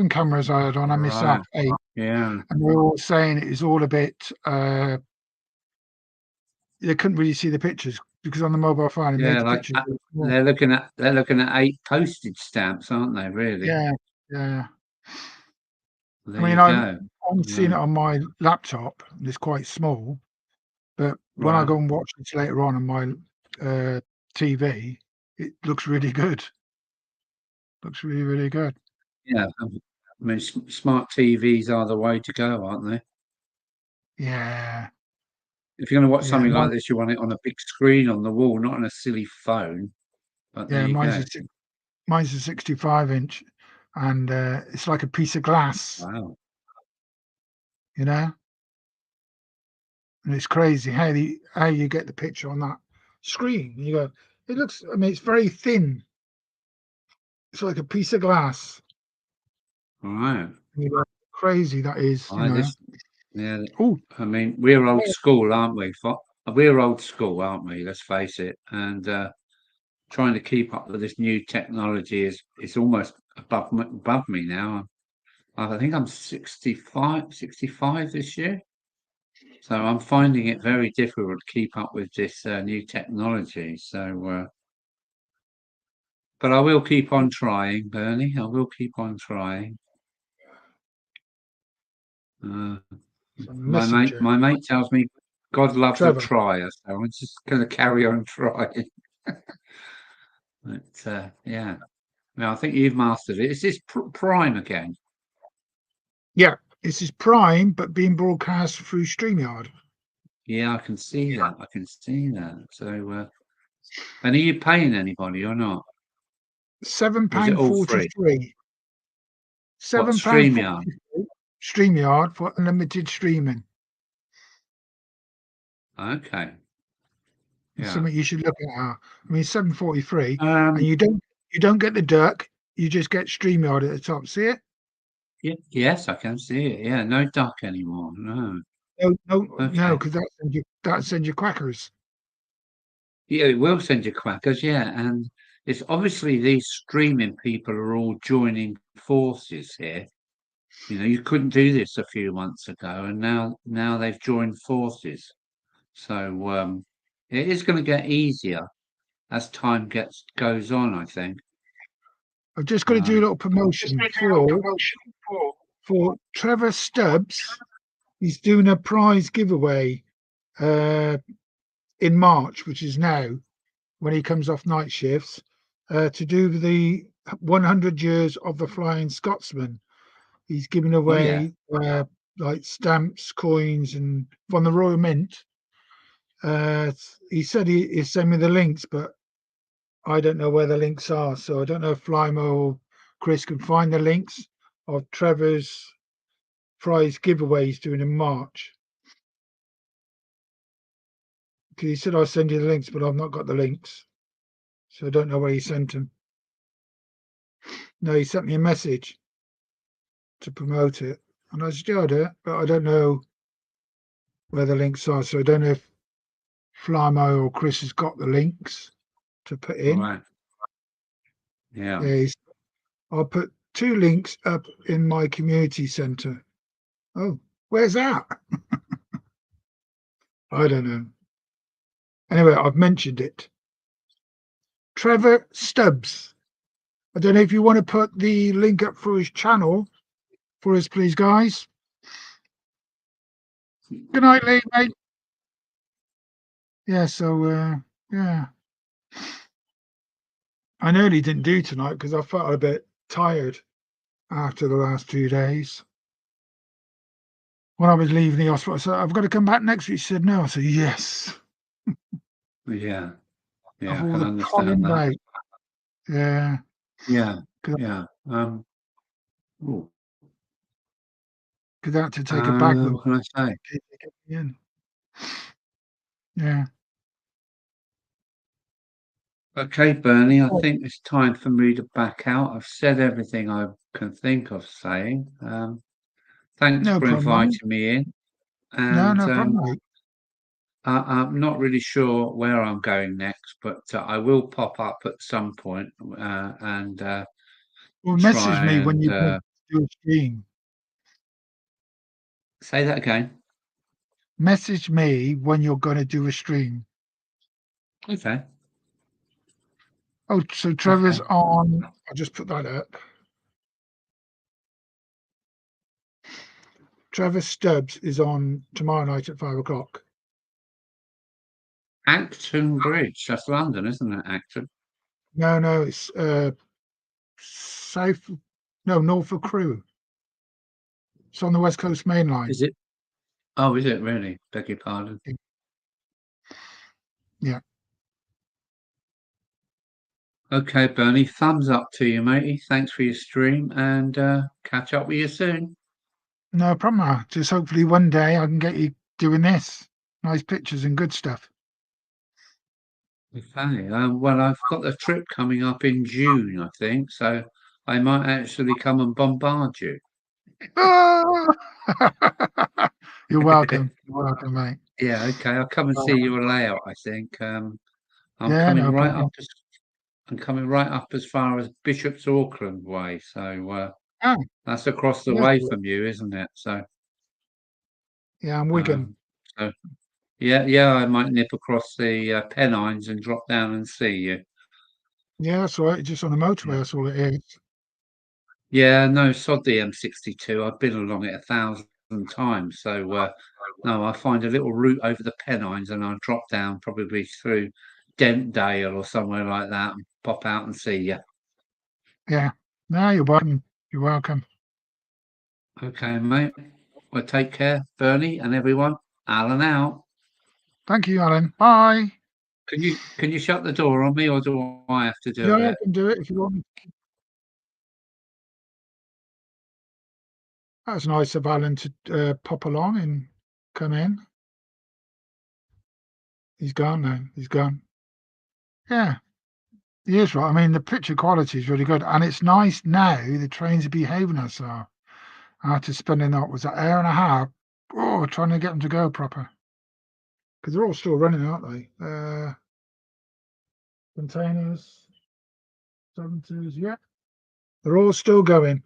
cameras I had on, I missed right. out 8, Yeah. and they were all saying it is all a bit. They couldn't really see the pictures because on the mobile phone it Yeah, makes like pictures look small. they're looking at 8 postage stamps, aren't they? Really? Yeah, yeah. There I mean, you go. I'm seeing it Yeah. on my laptop, and it's quite small, but when I Right. go and watch it later on my TV, it looks really good. Looks really, really good. Yeah. I mean, smart TVs are the way to go, aren't they? Yeah, If you're going to watch yeah. something like this, you want it on a big screen on the wall, not on a silly phone. But there Yeah, you go. mine's a 65-inch, and it's like a piece of glass, Wow. you know. And it's crazy how you get the picture on that screen. You go, it looks. I mean, it's very thin. It's like a piece of glass. All right. And you go, crazy that is, you I know. this yeah. Oh, I mean, we're old school, aren't we? We're old school, aren't we? Let's face it. And trying to keep up with this new technology is almost above me now. I think I'm 65 this year. So I'm finding it very difficult to keep up with this new technology. So, but I will keep on trying, Bernie. I will keep on trying. Uh, messenger, my mate tells me God loves a Trevor. trier, so I'm just going to carry on trying. But yeah, no, I think you've mastered it. Is this Prime again? Yeah, this is Prime, but being broadcast through StreamYard. Yeah, I can see that. I can see that. So, and are you paying anybody or not? Seven Or is it pound all forty free? three. What, £7 StreamYard? 43 StreamYard for unlimited streaming. Okay. It's Yeah. something you should look at. I mean, 7.43, and Um, you don't get the Dirk. You just get StreamYard at the top. See it? yes, I can see it. Yeah, no duck anymore. No. No, no, no, Okay. because that sends you quackers. Yeah, it will send you quackers. Yeah, and it's obviously these streaming people are all joining forces here. You know, you couldn't do this a few months ago, and now they've joined forces. So it is going to get easier as time goes on, I think. I've just got to do a Um, little promotion for Trevor Stubbs. He's doing a prize giveaway uh, in March, which is now when he comes off night shifts, to do the 100 years of the Flying Scotsman. He's giving oh yeah, away like stamps, coins, and from the Royal Mint. He said he'd send me the links, but I don't know where the links are. So I don't know if Flymo or Chris can find the links of Trevor's prize giveaways doing in March. Because he said I'll send you the links, but I've not got the links. So I don't know where he sent them. No, he sent me a message to promote it. And I said, yeah, I'll do it, but I don't know where the links are. So I don't know if Flymo or Chris has got the links to put in. right. Yeah. Yeah, I'll put 2 links up in my community centre. Oh, where's that? I don't know. Anyway, I've mentioned it. Trevor Stubbs. I don't know if you want to put the link up for his channel for us, please, guys. Good night, Lee, mate. Yeah, so, yeah. I nearly didn't do tonight because I felt a bit tired after the last 2 days. When I was leaving the hospital, I said, I've got to come back next week. She said, no. I said, yes. Yeah. Of Yeah. I all can the understand pollen that. out. Yeah. Yeah. 'Cause Yeah. Ooh, I had to take a bag with what can I say? me to get me in. Yeah. Okay, Bernie, I Oh, think it's time for me to back out. I've said everything I can think of saying. Thanks no for problem, mate. inviting me in. No, And no problem, mate. I'm not really sure where I'm going next, but I will pop up at some point and Well, message try me when and you do a stream. say that again. Message me when you're going to do a stream. Okay. Oh, so Trevor's Okay. on. I'll just put that up. Trevor Stubbs is on tomorrow night at 5 o'clock. Acton Bridge. That's London, isn't it? Acton. No, it's South. No, Norfolk Crew. It's on the West Coast Main Line. Is it? Oh, is it really? Beg your pardon. Yeah. Okay, Bernie. Thumbs up to you, matey. Thanks for your stream, and catch up with you soon. No problem. Just hopefully one day I can get you doing this. Nice pictures and good stuff. Okay. Well, I've got the trip coming up in June, I think, so I might actually come and bombard you. Ah! You're welcome. You're welcome, mate. Yeah. Okay. I'll come and see your layout. I think. I'm Yeah, coming no right problem. up. I'm coming right up as far as Bishop's Auckland way. So Ah, that's across the yeah, way from you, isn't it? So, yeah, I'm Wigan. so yeah, I might nip across the Pennines and drop down and see you. Yeah, that's right. Just on the motorway. Yeah. That's all it is. Yeah, no, sod the M62. I've been along it 1,000 times. So no, I find a little route over the Pennines and I'll drop down probably through Dentdale or somewhere like that and pop out and see you. Yeah. No, you're welcome. You're welcome. Okay, mate. Well, take care, Bernie and everyone. Alan out. Thank you, Alan. Bye. Can you shut the door on me or do I have to do Yeah, I it? can do it if you want. That's nice of Alan to pop along and come in. He's gone now. He's gone. Yeah, he is right. I mean, the picture quality is really good, and it's nice now. The trains are behaving themselves. After spending that was an hour and a half, trying to get them to go proper because they're all still running, aren't they? Containers, 72s, yeah, they're all still going.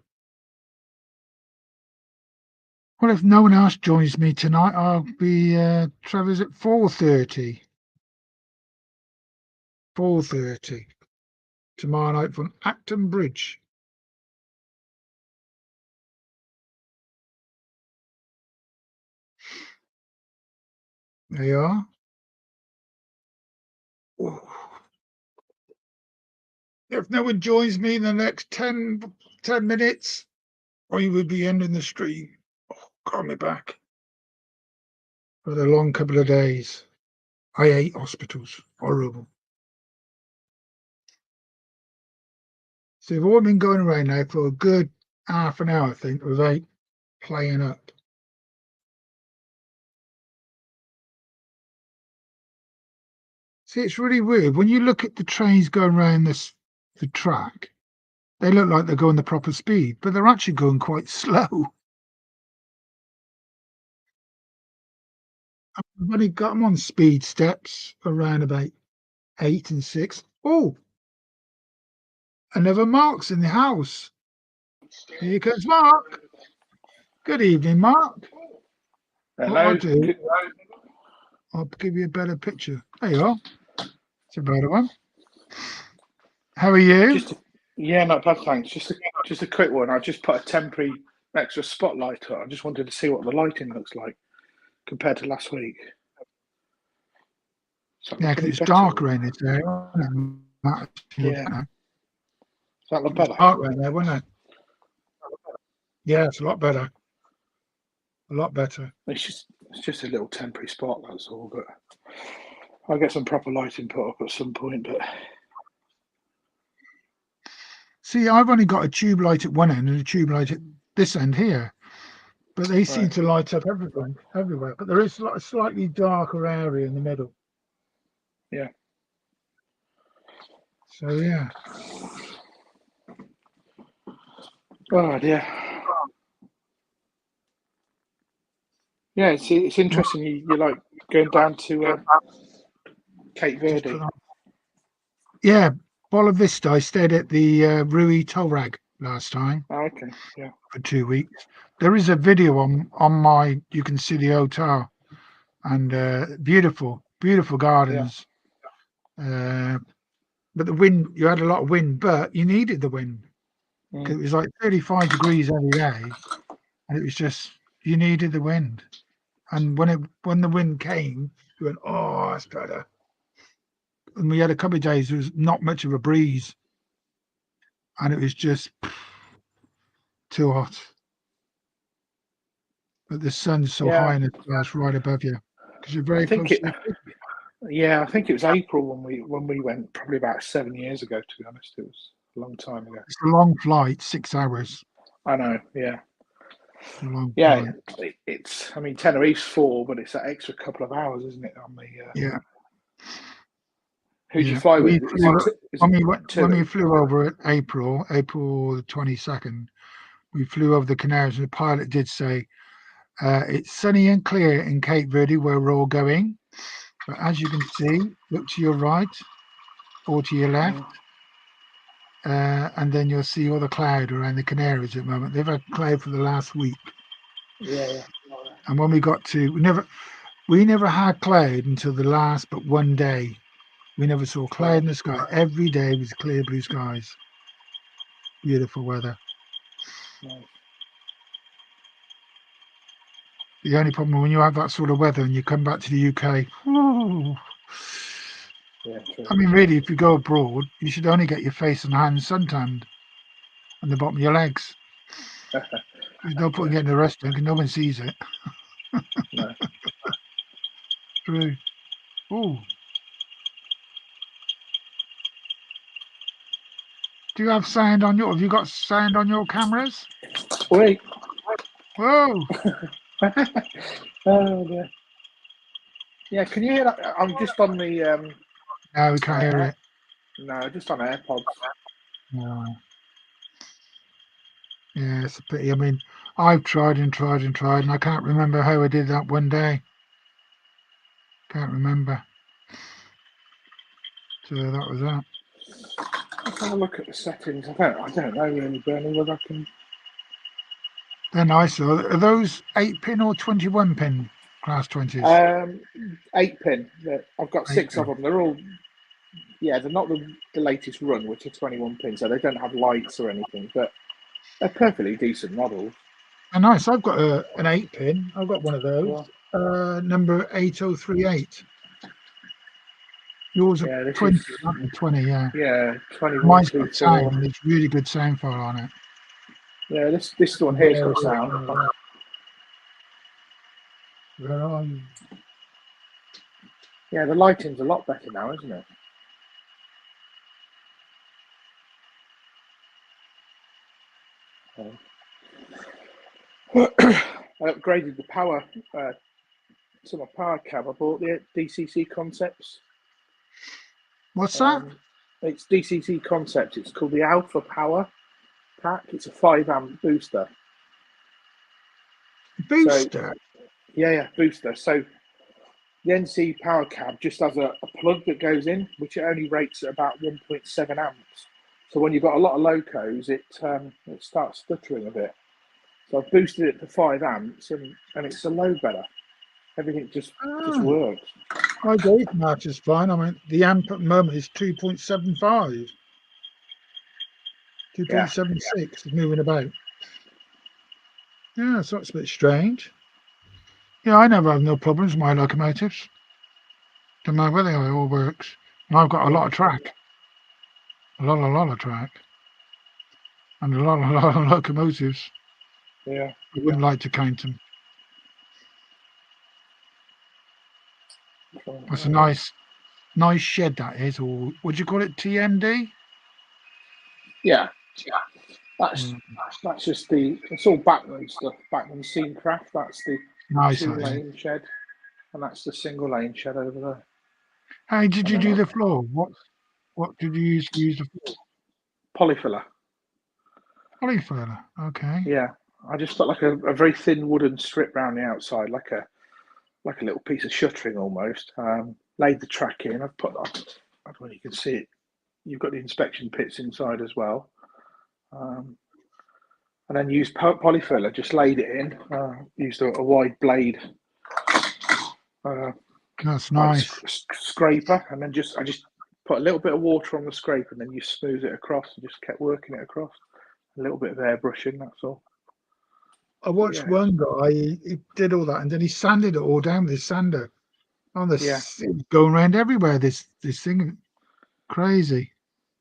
Well, if no one else joins me tonight, I'll be Trevor's at 4:30. 4:30 tomorrow night from Acton Bridge. There you are. If no one joins me in the next 10 minutes, I will be ending the stream. Call me back. For the long couple of days. I hate hospitals. Horrible. So we've all been going around now for a good half an hour, I think, without playing up. See, it's really weird. When you look at the trains going around the track, they look like they're going the proper speed, but they're actually going quite slow. I've only got them on speed steps around about 8 and 6. Oh, another Mark's in the house. Here comes Mark. Good evening, Mark. What I'll do, I'll give you a better picture. There you are. It's a better one. How are you? Yeah, not bad, thanks. Just a quick one. I just put a temporary extra spotlight on. I just wanted to see what the lighting looks like compared to last week. Yeah, because it's dark around this area. Yeah. Does that look better? Dark around there, wasn't it? Yeah, it's a lot better. A lot better. It's just a little temporary spot, that's all. But I'll get some proper lighting put up at some point. But see, I've only got a tube light at one end and a tube light at this end here, but they seem to light up everything everywhere. But there is a slightly darker area in the middle. Yeah. So yeah. Oh dear. Yeah, it's interesting. You like going down to Cape Verde. Yeah, Bola Vista. I stayed at the Rui Tolrag last time. Oh, okay, yeah. For 2 weeks. There is a video on my. You can see the hotel, and beautiful gardens. But the wind, you had a lot of wind, but you needed the wind. 'Cause it was like 35 degrees every day, and it was just you needed the wind. And when the wind came, you went, "Oh, that's better." And we had a couple of days there was not much of a breeze, and it was just too hot. But the sun's so Yeah. high in the clouds right above you because you're I very think close it. to the Yeah, I think it was April when we went. Probably about 7 years ago. To be honest, it was a long time ago. It's a long flight, 6 hours. I know. Yeah. It's a long Yeah. flight. It's. I mean, Tenerife's 4, but it's that extra couple of hours, isn't it? On the. Yeah. Who'd you Yeah. fly We with? flew, when we went, when we Tui? flew over it April the 22nd, we flew over the Canaries, and the pilot did say it's sunny and clear in Cape Verde where we're all going. But as you can see, look to your right or to your left, and then you'll see all the cloud around the Canaries at the moment. They've had cloud for the last week. Yeah. And when we got to, we never had cloud until the last but one day. We never saw cloud in the sky. Every day was clear blue skies. Beautiful weather. Nice. The only problem when you have that sort of weather and you come back to the UK, Yeah. True. I mean, really, if you go abroad, you should only get your face and hands suntanned and the bottom of your legs. There's no point in getting a restaurant because no one sees it. No. True. Oh. Do you have sound on your? Have you got sound on your cameras? Wait. Whoa! Oh dear. Yeah. Can you hear that? I'm just on the. No, we can't hear it. No, just on AirPods. No. Yeah, it's a pity. I mean, I've tried and tried and tried, and I can't remember how I did that one day. Can't remember. So that was that. Let's have a look at the settings. I don't know really, Bernie, whether I can. They're nice though. Are those 8-pin or 21-pin class 20s? 8-pin. I've got 6 of 8-pin. them. They're all. Yeah, they're not the latest run, which are 21-pin, so they don't have lights or anything, but they're perfectly decent models. Oh, nice. I've got an 8-pin. I've got one of those. Number 8038. Yours are 20, aren't they? 20, yeah. Yeah, 21. Mine's got sound, and it's really good sound file on it. Yeah, this one here's got sound. Where are you? Yeah, the lighting's a lot better now, isn't it? I upgraded the power to my power cab. I bought the DCC Concepts. What's that? It's DCC Concepts. It's called the Alpha Power Pack. It's a 5-amp booster. Booster? So, yeah, booster. So the NC power cab just has a plug that goes in, which it only rates at about 1.7 amps. So when you've got a lot of locos, it starts stuttering a bit. So I've boosted it to 5 amps, and it's a load better. Everything just works. My Dave match is fine. I mean, the amp at the moment is 2.75. 2.76 is moving about. Yeah, so that's a bit strange. Yeah, I never have no problems with my locomotives. Don't matter whether it all works. And I've got a lot of track. A lot of track. And a lot of locomotives. Yeah. I wouldn't like to count them. That's a nice shed that is, or would you call it TMD? Yeah. That's just it's all Bachmann stuff. Bachmann Scenecraft. That's the nice 2-lane shed, and that's the single-lane shed over there. How did you do the floor? What did you use to use the floor? Polyfiller. Polyfiller. Okay. Yeah, I just put like a very thin wooden strip around the outside, like a little piece of shuttering almost. Laid the track in. I've put. I don't know if you can see it. You've got the inspection pits inside as well. And then used polyfiller, just laid it in, used a wide blade. That's nice. Scraper, and then I just put a little bit of water on the scrape and then you smooth it across and just kept working it across. A little bit of airbrushing, that's all. I watched Yeah. one guy, he did all that and then he sanded it all down with his sander. On the Yeah. going around everywhere, this thing. Crazy.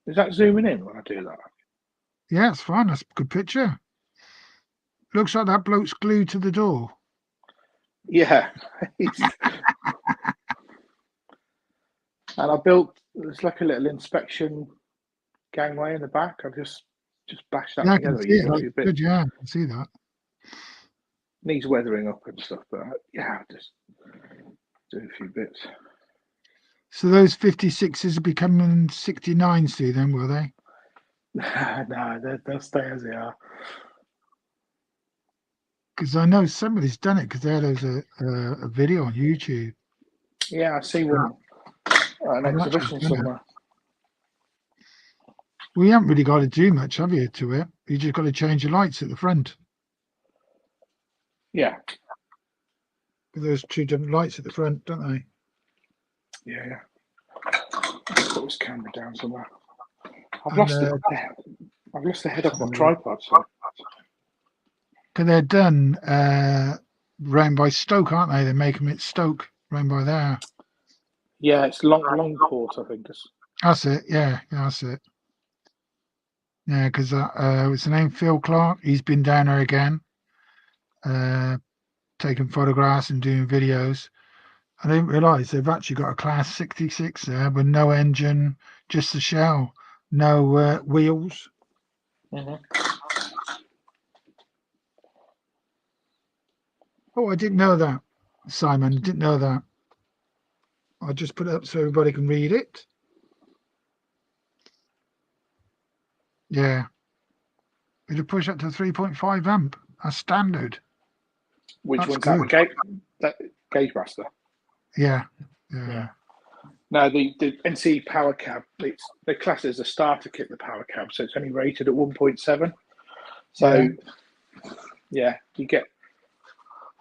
Is that zooming in when I do that? Yeah, it's fine. That's a good picture. Looks like that bloke's glued to the door. Yeah. And I built, there's like a little inspection gangway in the back. I just bashed that Yeah, I together. can see using it. a few bits. Good, yeah, I can see that. Needs weathering up and stuff, but yeah, just do a few bits. So those 56s are becoming 69, see then, will they? No, they'll stay as they are. Because I know somebody's done it because there's a video on YouTube. Yeah, I see one at an I'm not exhibition sure. somewhere. We haven't really got to do much, have you, to it? You just got to change the lights at the front. Yeah, There's two different lights at the front, don't they? yeah. I'll put this camera down somewhere. I've And, lost the head off my tripod. So. Because they're done round by Stoke, aren't they? They're making them at Stoke, round by there. Yeah, it's Longport, I think. That's it. Yeah, that's it. Yeah, because what's the name? Phil Clark. He's been down there again, taking photographs and doing videos. I didn't realise they've actually got a Class 66 there with no engine, just the shell, no wheels. Mm-hmm. Oh, I didn't know that, Simon. Didn't know that. I'll just put it up so everybody can read it. Yeah. It'll push up to 3.5 amp. That's standard. Which That's one's good. that? Gauge Master. Yeah. No, the NC Power Cab. They class it as a starter kit, the Power Cab, so it's only rated at 1.7. So, yeah, you get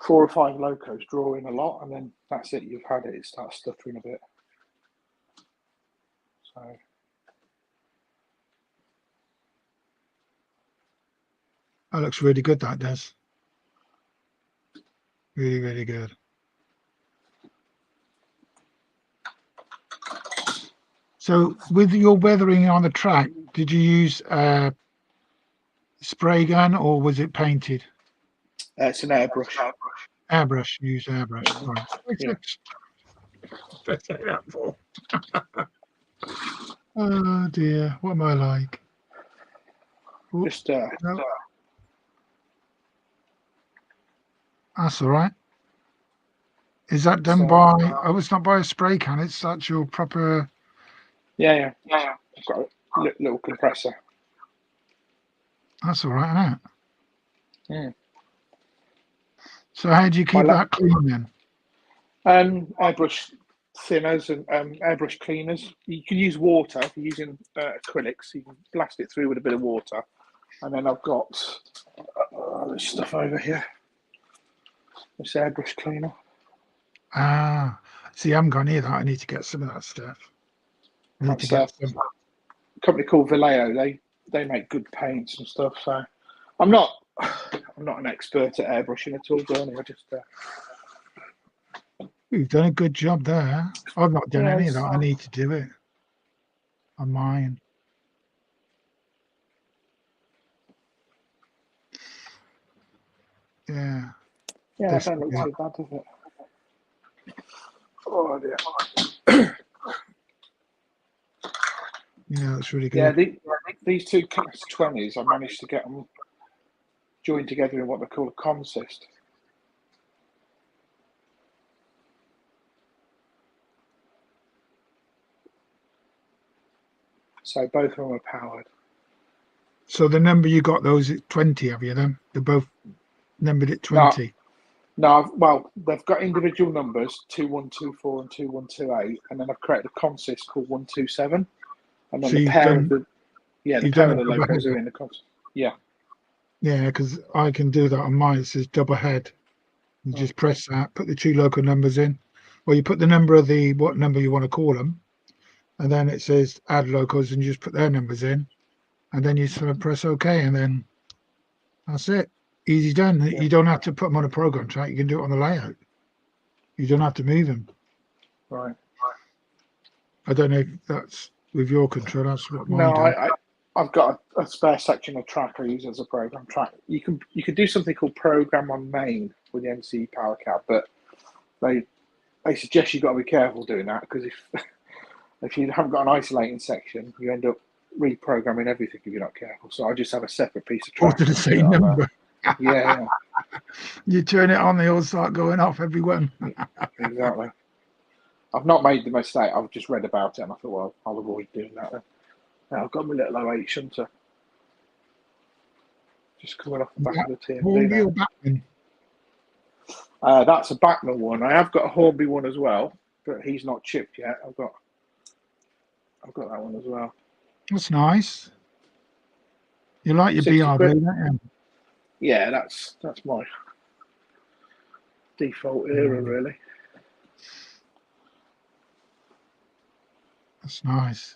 4 or 5 locos drawing a lot, and then that's it. You've had it. It starts stuttering a bit. So. That looks really good, that does. Really, really good. So with your weathering on the track, did you use a spray gun or was it painted? It's an airbrush. Airbrush. You use airbrush. Right. Yeah. Let's say that for. Oh dear, what am I like? Just No. That's all right. Is that done by? Oh, it's not by a spray can. It's actual proper. yeah. I've got a little compressor. That's all right, isn't it? Yeah. So how do you keep that clean then? Airbrush thinners and airbrush cleaners. You can use water if you're using acrylics. You can blast it through with a bit of water, and then I've got this stuff over here. This airbrush cleaner. Ah, see, I haven't got any of that. I need to get some of that stuff. I need to get some. A company called Vallejo. They make good paints and stuff. So I'm not an expert at airbrushing at all, Bernie. I just. You've done a good job there. I've not done any of that. Yes. I need to do it on mine. Yeah. Yeah, This- that don't look yeah. too bad, does it? Oh dear. Yeah, that's really good. Yeah, these two Class 20s, I managed to get them joined together in what they call a consist. So both of them are powered. So the number you got those at 20, have you then? They're both numbered at 20. No, well, they've got individual numbers, 2124 and 2128, and then I've created a consist called 127. And then So the you've pair done- of the you've pair done of the a double logos header. are in the consist. Yeah. Yeah, because I can do that on mine. It says double head. You just press that, put the two local numbers in. Or you put the number of what number you want to call them. and then it says add locals, and you just put their numbers in, and then you sort of press OK, and then that's it. Easy done. Yeah. You don't have to put them on a program track. You can do it on the layout. You don't have to move them. Right. I don't know if that's with your control. That's what mine No, do. I've got a spare section of track I use as a program track. You can do something called program on main with the NC Power Cab, but they suggest you've got to be careful doing that, because if you haven't got an isolating section, you end up reprogramming everything if you're not careful. So I just have a separate piece of All track. to the same number. Yeah, You turn it on, they all start going off, every one. exactly. I've not made the mistake. I've just read about it and I thought, well, I'll avoid doing that then. Now I've got my little 08 shunter just coming off the back of the TMD Hornby now. or Batman? That's a Bachmann one. I have got a Hornby one as well, but he's not chipped yet. I've got that one as well. That's nice. You like your 60 BRB, quid. don't you? Yeah, that's my default era, really. That's nice.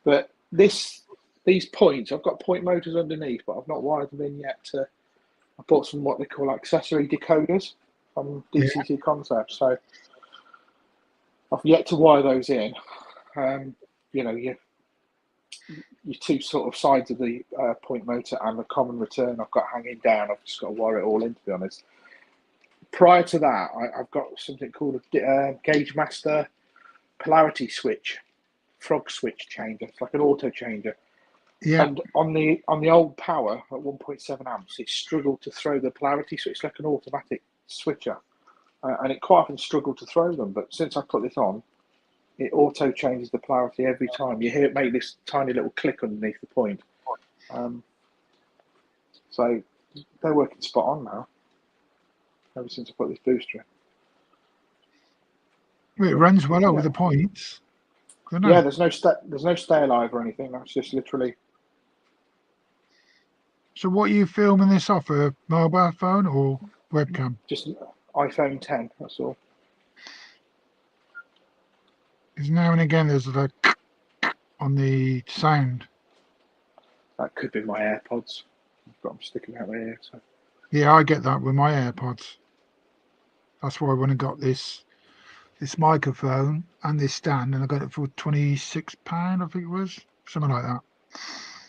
But these points, I've got point motors underneath, but I've not wired them in yet. I bought some what they call accessory decoders from DCT Concepts, so I've yet to wire those in. You know, your two sort of sides of the point motor and the common return I've got hanging down. I've just got to wire it all in, to be honest. Prior to that, I've got something called a Gauge Master polarity switch, frog switch changer. It's like an auto changer. Yeah. And on the old power at 1.7 amps, it struggled to throw the polarity switch. It's like an automatic switcher, and it quite often struggled to throw them. But since I put this on, it auto changes the polarity every time. You hear it make this tiny little click underneath the point. So they're working spot on now. Ever since I put this booster in. Well, it runs well over the points. Yeah, there's no stay alive or anything. That's just literally. So what are you filming this off, a mobile phone or webcam? Just iPhone 10, that's all. Because now and again there's like on the sound. That could be my AirPods. I've got them sticking out my ear. So. Yeah, I get that with my AirPods. That's why when I got this microphone and this stand, and I got it for £26, I think it was, something like that.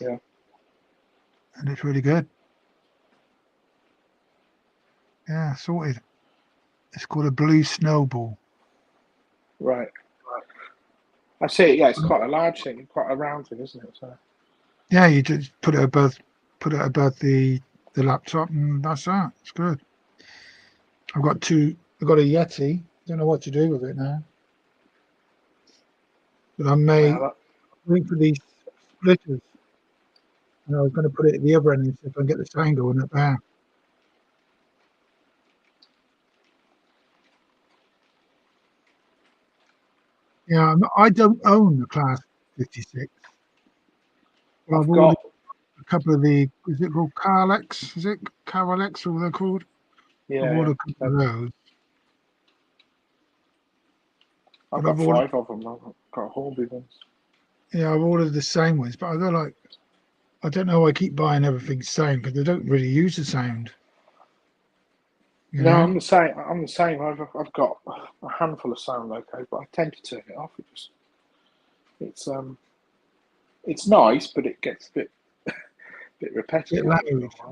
Yeah. And it's really good. Yeah, sorted. It's called a Blue Snowball. Right. I see it. Yeah, it's quite a large thing, quite a round thing, isn't it? So. Yeah, you just put it above the laptop, and that's that. It's good. I've got a Yeti. Don't know what to do with it now. But I may wait for these splitters. And I was going to put it at the other end and see if I can get the sound going up there. Yeah, I don't own the Class 56. I've got a couple of the, is it called Carlex? Is it Carlex or they're called? Yeah. I've ordered a couple of those. I've got 5 of them. I've got Hornby ones. Yeah, I've ordered the same ones, but I don't know why I keep buying everything same, because they don't really use the sound. No, I'm the same. I've got a handful of sound locos, but I tend to turn it off. It's nice, but it gets a bit repetitive. Loud.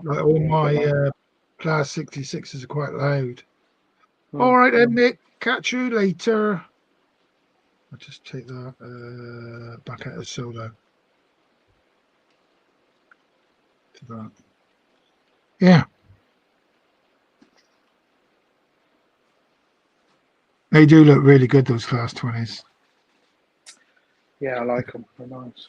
Like all my Class 66s are quite loud. All right, then, Nick. Catch you later. I'll just take that back out of solo. To that. Yeah. They do look really good, those Class 20s. Yeah, I like them. They're nice.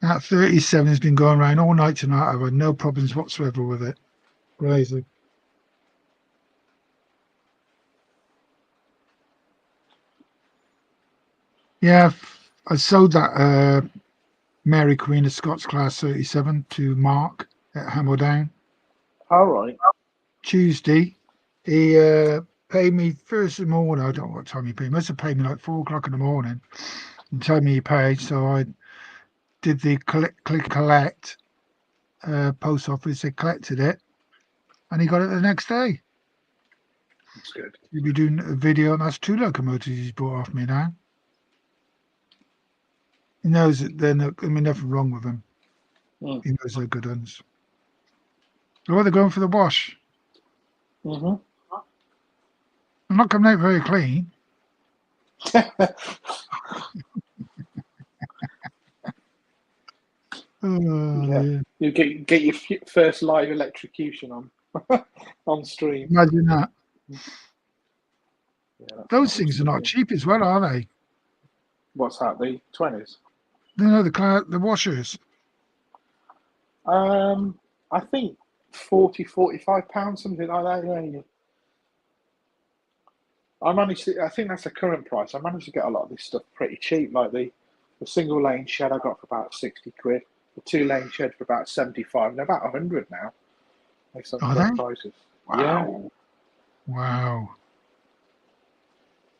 That 37 has been going around all night tonight. I've had no problems whatsoever with it. Crazy. Yeah, I sold that Mary Queen of Scots Class 37 to Mark at Hameldown. All right. Tuesday. He paid me first in the morning. I don't know what time he paid. He must have paid me like 4 o'clock in the morning and told me he paid. So I did the collect post office. They collected it and he got it the next day. That's good. He'll be doing a video, and that's 2 locomotives he's bought off me now. He knows that they're not, I mean, nothing wrong with them. Mm. He knows they're good ones. Oh, they're going for the wash. Mm-hmm. I'm not coming out very clean. Oh, Yeah. yeah. You get your first live electrocution on stream. Imagine that. Yeah, that's Those not things are much not fun. cheap as well, are they? What's that? The 20s? You know, the washers. I think 45 pounds, something like that. Yeah. I think that's the current price. I managed to get a lot of this stuff pretty cheap. Like the single lane shed I got for about 60 quid. The 2 lane shed for about 75, and they're about 100 now. Based on Are current they? prices. Wow. Yeah. Wow.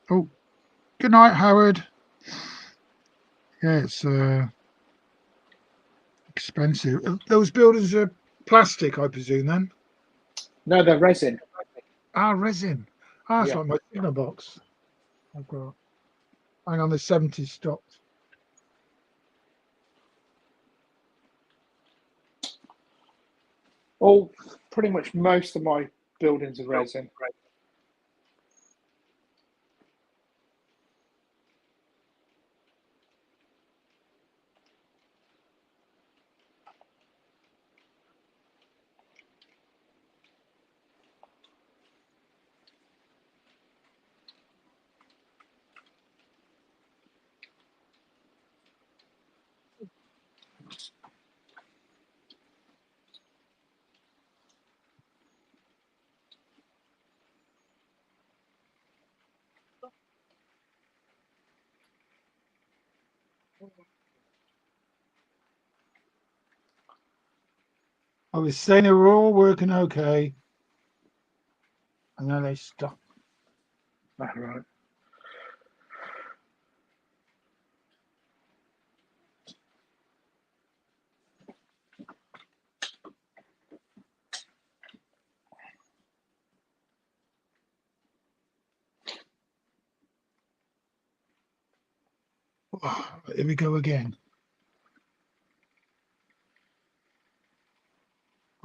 Oh, good night, Howard. Yeah, it's expensive. Those buildings are plastic, I presume, then? No, they're resin. Ah, resin. Ah, it's Yeah. like my signal box. I've got. Hang on, the 70s stopped. Pretty much most of my buildings are resin. I was saying they were all working okay. And then they stopped. Right. Oh, here we go again.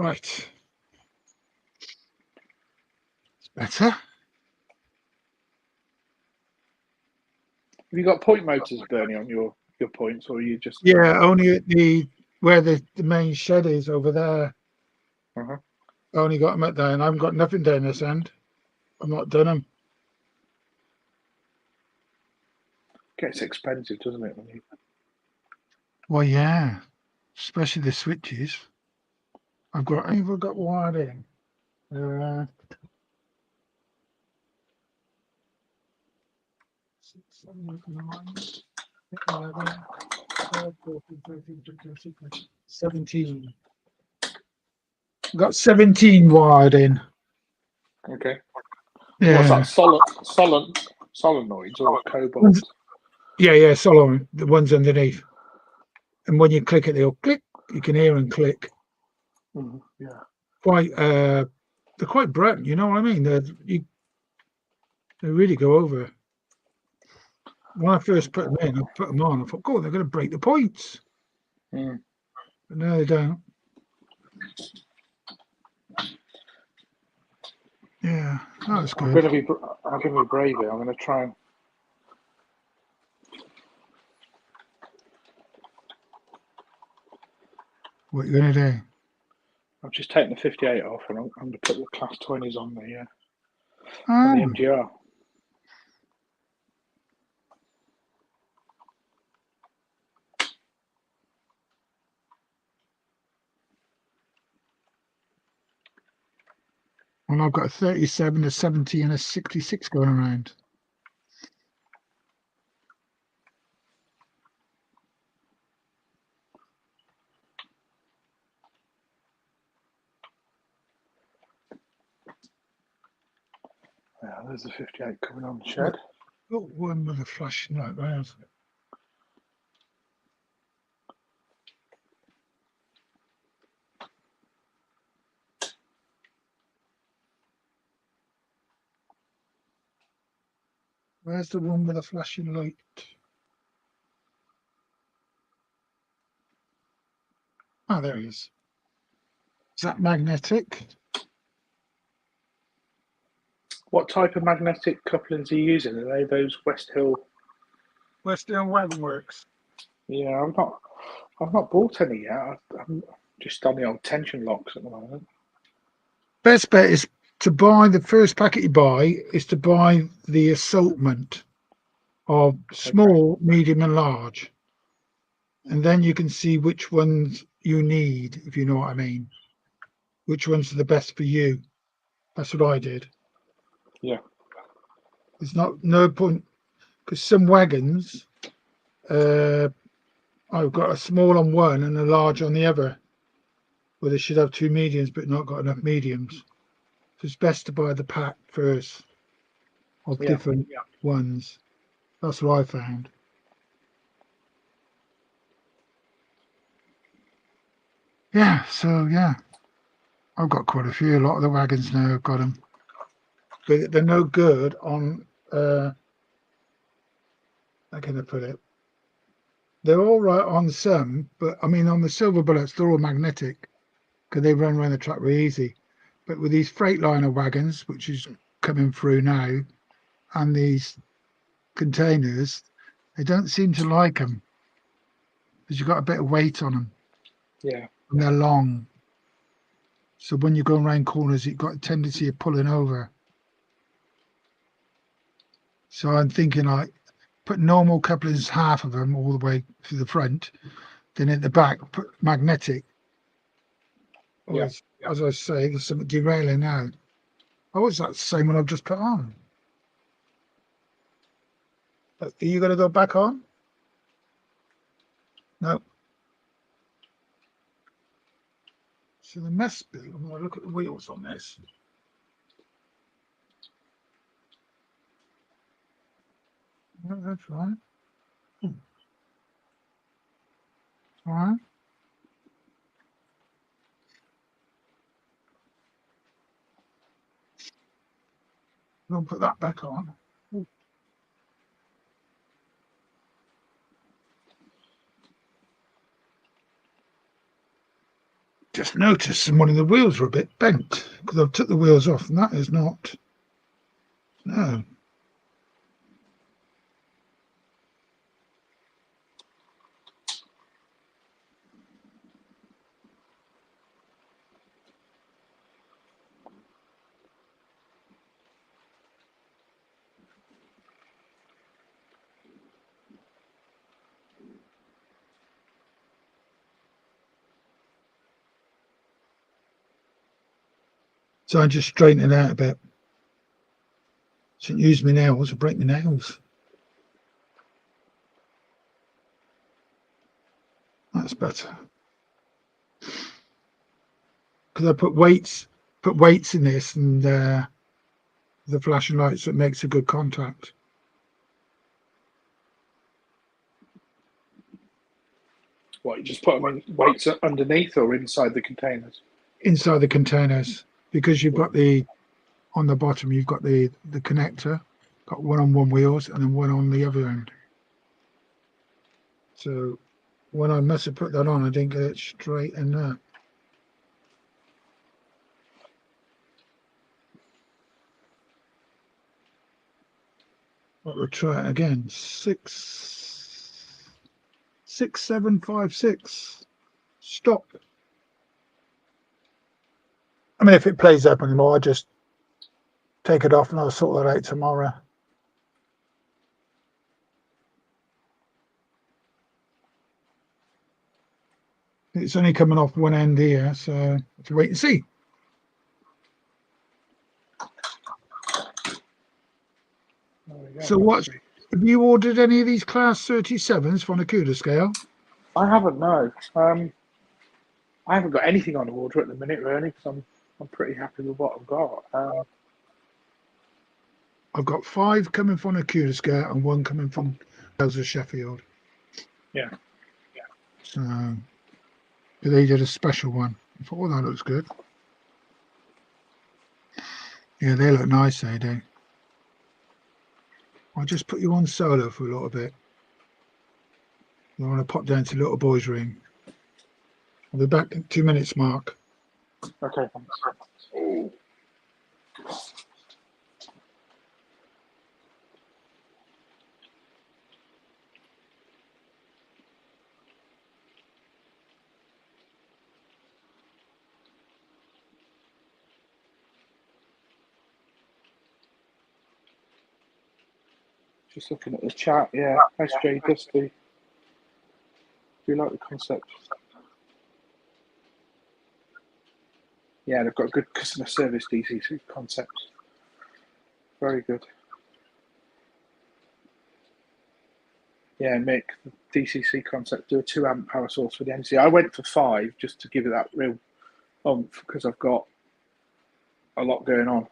Right. It's better. Have you got point motors, Bernie, on your points, or are you just? Yeah, only at where the main shed is over there. Uh-huh. I only got them at there, and I haven't got nothing down this end. I've not done them. Gets expensive, doesn't it? Well, yeah, especially the switches. I've got wired in. 6, 7, 8, 9, 11, 12, 14, 13, 15, 16, 17. I've got 17 wired in. Okay. What's Yeah. that? Solenoids or cobalt? Yeah, Solomon, the ones underneath. And when you click it, they'll click. You can hear them click. Yeah. They're quite bright, you know what I mean? They really go over. When I first put them in, I put them on, I thought, oh, they're going to break the points. Mm. But no, they don't. Yeah, that was I'm good. going to be brave here. I'm going to try and. What are you going to do? I've just taken the 58 off, and I'm going to put the class 20s on the Oh, MGR. well, I've got a 37, a 70, and a 66 going around. Yeah, there's a 58 coming on the shed. Got one with a flashing light round. Where's the one with a flashing light? Ah, there he is. Is that magnetic? What type of magnetic couplings are you using? Are they those West Hill? Western Wagon Works. Yeah, I've not bought any yet. I'm just on the old tension locks at the moment. Best bet is to buy the first packet you buy is to buy the assortment of small, medium, and large, and then you can see which ones you need, if you know what I mean. Which ones are the best for you? That's what I did. Yeah. There's no point because some wagons, I've got a small on one and a large on the other, where they should have two mediums but not got enough mediums. So it's best to buy the pack first of different ones. That's what I found. Yeah, so yeah, I've got quite a few. A lot of the wagons now have got them, but they're no good on. How can I put it? They're all right on some, but I mean on the silver bullets, they're all magnetic because they run around the track really easy. But with these Freightliner wagons, which is coming through now, and these containers, they don't seem to like them because you've got a bit of weight on them. Yeah. And they're long. So when you're going around corners, you've got a tendency of pulling over. So I'm thinking like put normal couplings, half of them all the way to the front, then at the back put magnetic. Yeah. As I say, there's some derailing now. Oh, it's that same one I've just put on. Are you going to go back on? No. So there must be. I'm going to look at the wheels on this. No, that's right. All right. We'll put that back on. Just noticed one of the wheels were a bit bent because I've took the wheels off, and that is not. No. So I just straighten it out a bit. Shouldn't use my nails or break my nails. That's better. Because I put weights in this and the flashing lights, so it makes a good contact. What, you just put them in weights underneath or inside the containers? Inside the containers, because you've got on the bottom, you've got the connector, got one on one wheels and then one on the other end. So when I must have put that on, I didn't get it straight in there. We'll try it again. 6756. Stop. I mean, if it plays up anymore, I just take it off and I'll sort that out tomorrow. It's only coming off one end here, so let's wait and see. So have you ordered any of these class 37s for a CUDA scale? I haven't, no. I haven't got anything on order at the minute, really, because I'm pretty happy with what I've got. I've got 5 coming from Acutisca and 1 coming from Tales of Sheffield. Yeah. So they did a special one. I thought, oh, that looks good. Yeah, they look nice, they do. I'll just put you on solo for a little bit. I want to pop down to little boy's room. I'll be back in 2 minutes, Mark. Okay. Thanks. Just looking at the chat, yeah. SJ Dusty. Do you like the concept? Yeah, they've got good customer service DCC concepts. Very good. Yeah, Mick, the DCC concept, do a 2 amp power source for the NC. I went for 5 just to give it that real oomph because I've got a lot going on.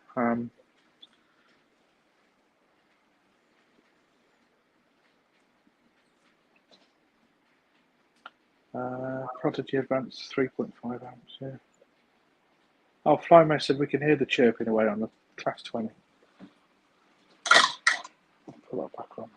Prodigy Advance 3.5 amps, yeah. Oh, Flymo said we can hear the chirping away on the Class 20. I'll put that back on.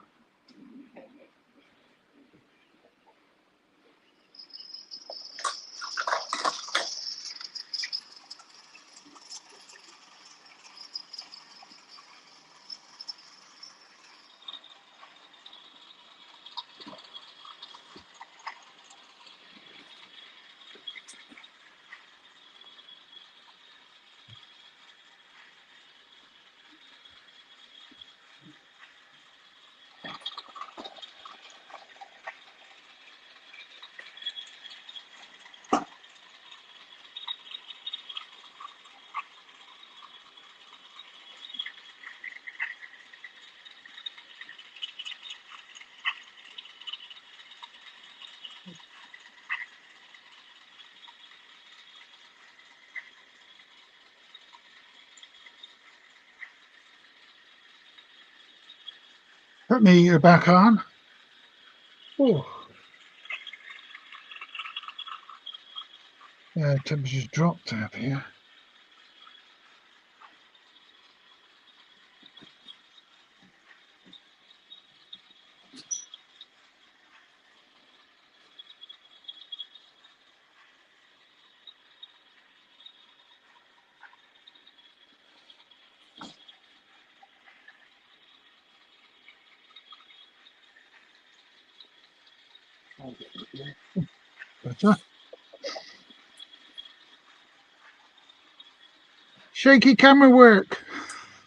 Put me back on. Oh. Yeah, temperature's dropped up here. Better. Shaky camera work.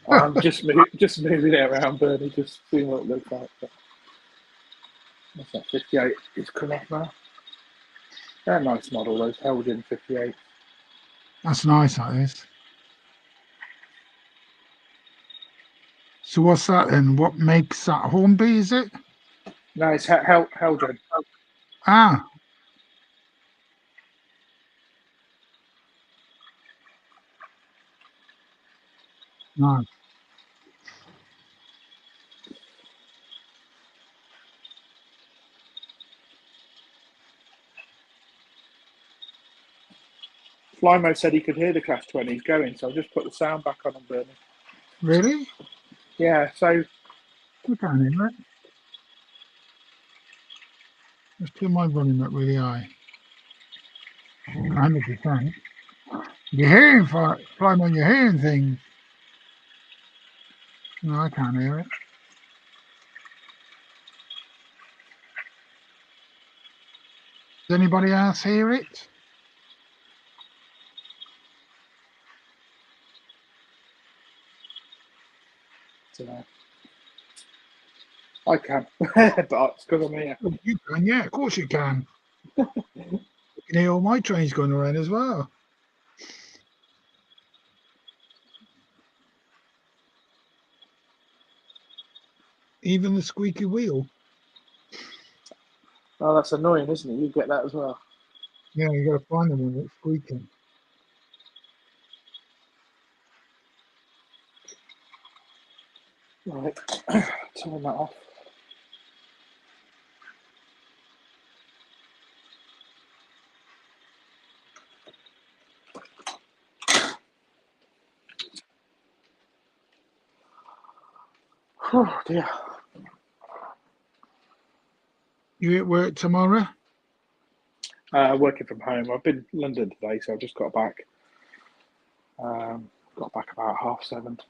I'm just moving it around, Bernie, just seeing what it looks like. What's that, 58? It's come off now. They're a nice model, those Helgen 58. That's nice, that is. So what's that then? What makes that Hornby, is it? No, it's Helgen. Ah. Nice. Flymo said he could hear the Class 20s going, so I'll just put the sound back on Bernie. Really? Yeah, so I can't hear it. Let's turn my volume up really high. 100%. You're hearing, Flyman, you're hearing things. No, I can't hear it. Does anybody else hear it? I can, but it's because I'm here. Oh, you can, yeah, of course you can. You can hear all my trains going around as well. Even the squeaky wheel. Oh, that's annoying, isn't it? You get that as well. Yeah, you got to find them when it's squeaking. Right, turn that off. Oh dear. You at work tomorrow? Working from home. I've been in London today, so I've just got back. Got back about 7:30.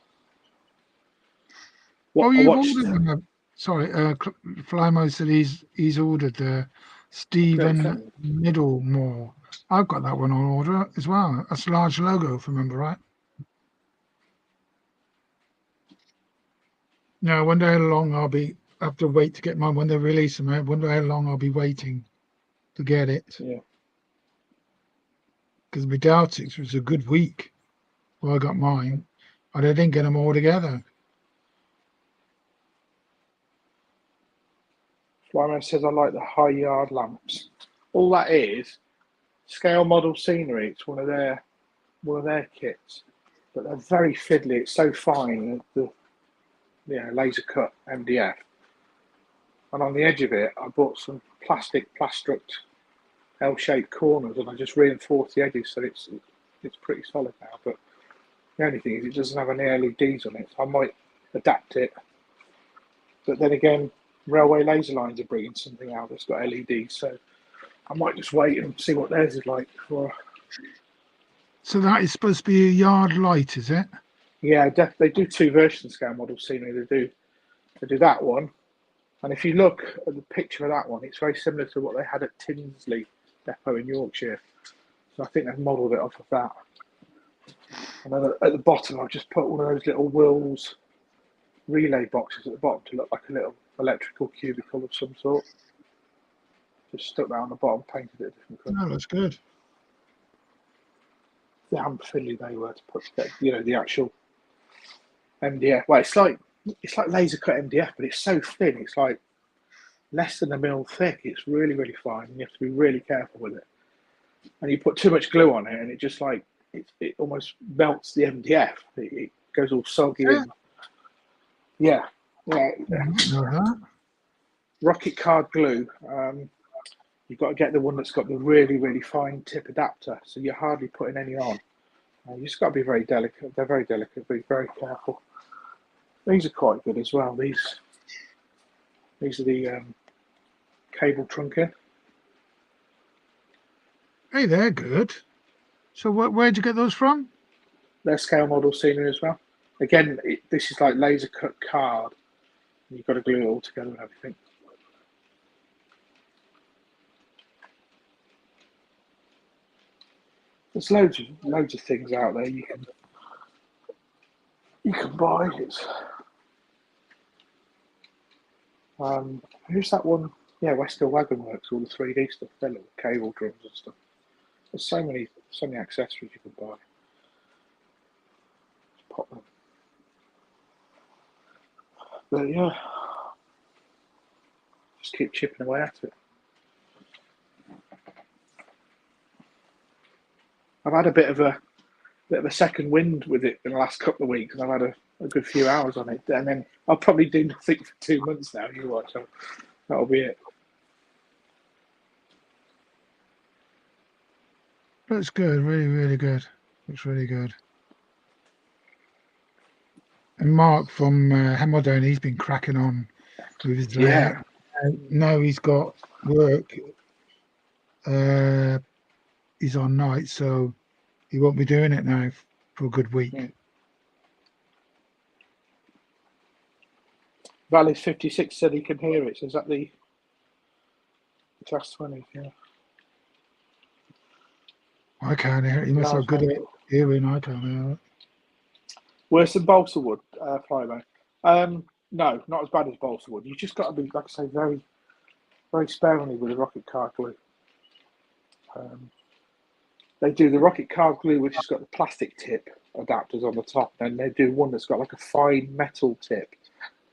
What I You've watched. ordered one. Sorry, Flymo said he's ordered the Stephen Middlemore. I've got that one on order as well. That's a large logo, if I remember right. No, I wonder how long I'll have to wait to get mine when they release them. I wonder how long I'll be waiting to get it. Yeah. Because my Daltics was a good week while I got mine, but I didn't get them all together. Flyman says I like the high yard lamps. All that is scale model scenery. It's one of their kits, but they're very fiddly. It's so fine, the laser cut MDF. And on the edge of it, I bought some plastruct L-shaped corners, and I just reinforced the edges, so it's pretty solid now. But the only thing is, it doesn't have any LEDs on it, so I might adapt it. But then again, Railway Laser Lines are bringing something out that's got LEDs, so I might just wait and see what theirs is like. So that is supposed to be a yard light, is it? Yeah, they do two versions scale model scenery. They do that one, and if you look at the picture of that one, it's very similar to what they had at Tinsley Depot in Yorkshire. So I think they've modelled it off of that. And then at the bottom, I've just put one of those little Wills relay boxes at the bottom to look like a little electrical cubicle of some sort. Just stuck that on the bottom, painted it a different colour. No, that's good. Damn fiddly they were to put together, the actual MDF. Well, it's like laser cut MDF, but it's so thin. It's like less than a mil thick. It's really, really fine. And you have to be really careful with it. And you put too much glue on it, and it just it almost melts the MDF. It goes all soggy. Yeah. Yeah. Rocket card glue. You've got to get the one that's got the really, really fine tip adapter, so you're hardly putting any on. You just got to be very delicate. They're very delicate. Be very careful. These are quite good as well. These are the cable trunking. Hey, they're good. So where'd you get those from? They're scale model scenery as well. Again, this is like laser cut card. You've got to glue it all together and everything. There's loads of things out there you can buy. It's who's that one? Yeah, Western Wagon Works, all the 3D stuff, their little cable drums and stuff. There's so many accessories you can buy. Just pop them. But yeah, just keep chipping away at it. I've had a bit of a second wind with it in the last couple of weeks, and I've had a good few hours on it. And then I'll probably do nothing for 2 months now. You watch, so that'll be it. Looks good, really, really good. Looks really good. And Mark from Hamilton, he's been cracking on with his layout. Now he's got work. He's on night, so he won't be doing it now for a good week. Valley's 56 said he can hear it. So is that the Class 20? Yeah. I can't hear it. He must have good hearing. I can't hear it. Worse than balsa wood, Flymo? No, not as bad as balsa wood. You've just got to be, like I say, very, very sparingly with the rocket card glue. They do the rocket card glue, which has got the plastic tip adapters on the top, and they do one that's got like a fine metal tip.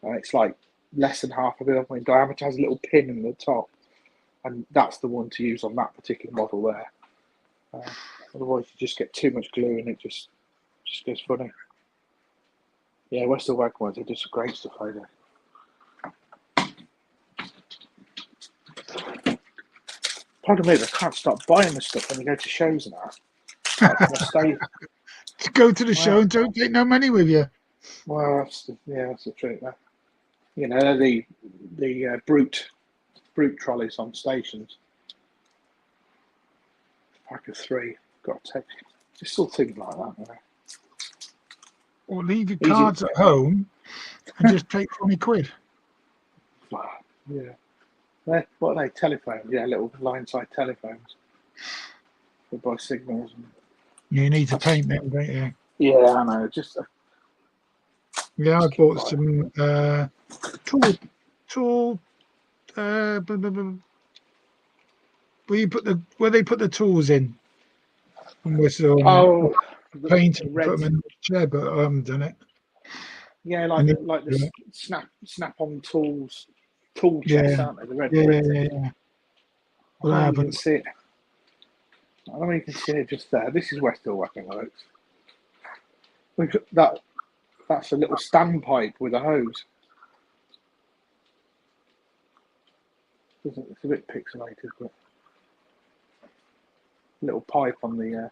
It's like less than half a millimeter in diameter, has a little pin in the top, and that's the one to use on that particular model there. Otherwise, you just get too much glue and it just goes funny. Yeah, Westall Wagmans, they do some great stuff over there. Problem is, I can't stop buying the stuff when you go to shows and that. Like for my stay. To go to the show Wow. and don't take no money with you. Well, that's the trick there. You know, the brute trolleys on stations. Pack of 3. Got to take just little things like that. You know. Or leave your Easy. cards at home and just take 20 quid. Yeah. What are they? Telephones? Yeah, little line-side telephones. They buy signals. You need to paint them, don't you? Yeah, I know. Yeah, I Just bought keep some tool where they put the tools in. And we're still Oh, painting, red. put them in the chair, but I haven't done it. Yeah, like the snap-on tool chests, aren't they? The red bricks. Yeah. Well, I You haven't. can see it. I don't know if you can see it just there. This is Westall Whacking Works. That's a little standpipe with a hose. It's a bit pixelated, but little pipe on the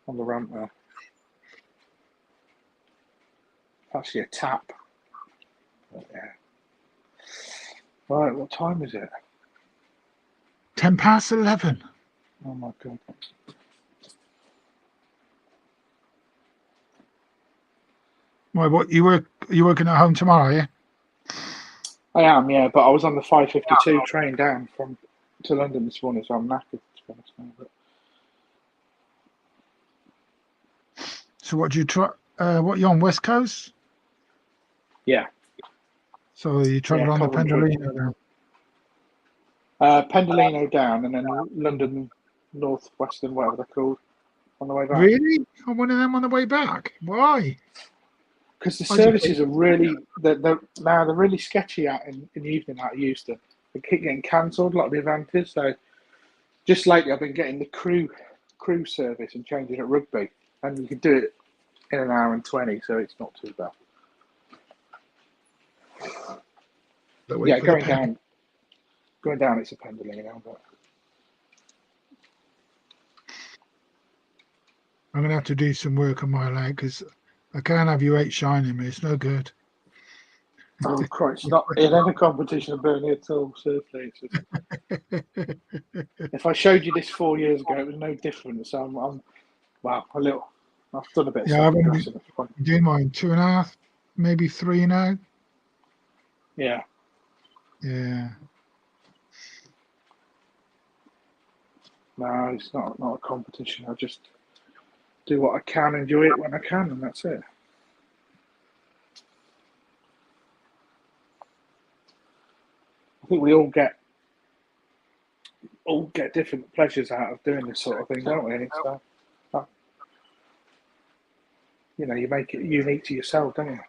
ramp there. Actually, a tap. But yeah. Right, what time is it? 11:10. Oh my god. Why? What you working at home tomorrow? Yeah. I am, yeah, but I was on the 5:52 train down to London this morning, so I'm knackered. To be honest now, but So what do you try? What you on West Coast? yeah, So you travel on the Coventry. Pendolino now. Pendolino down, and then London North Western, whatever they're called, on the way back. Really? I'm one of them on the way back. Why? Because the I just services are really they're really sketchy out in the evening out of Euston. They keep getting cancelled, a lot of the Avantis. So just lately, I've been getting the crew service and changing at Rugby, and you can do it in an hour and 20, so it's not too bad. Yeah, going down, it's a Pendolino, but I'm gonna have to do some work on my leg because I can't have you 8 shining me. It's no good. oh Christ, it's not in any competition of Burnley at all. Certainly, if I showed you this 4 years ago, it was no different. So I'm a little. I've done a bit of Yeah, I've only second guessing. been doing mine 2.5, maybe 3 now. Yeah. Yeah. No, it's not a competition. I just do what I can, enjoy it when I can, and that's it. I think we all get different pleasures out of doing this sort of thing, don't we? And it's you make it unique to yourself, don't you?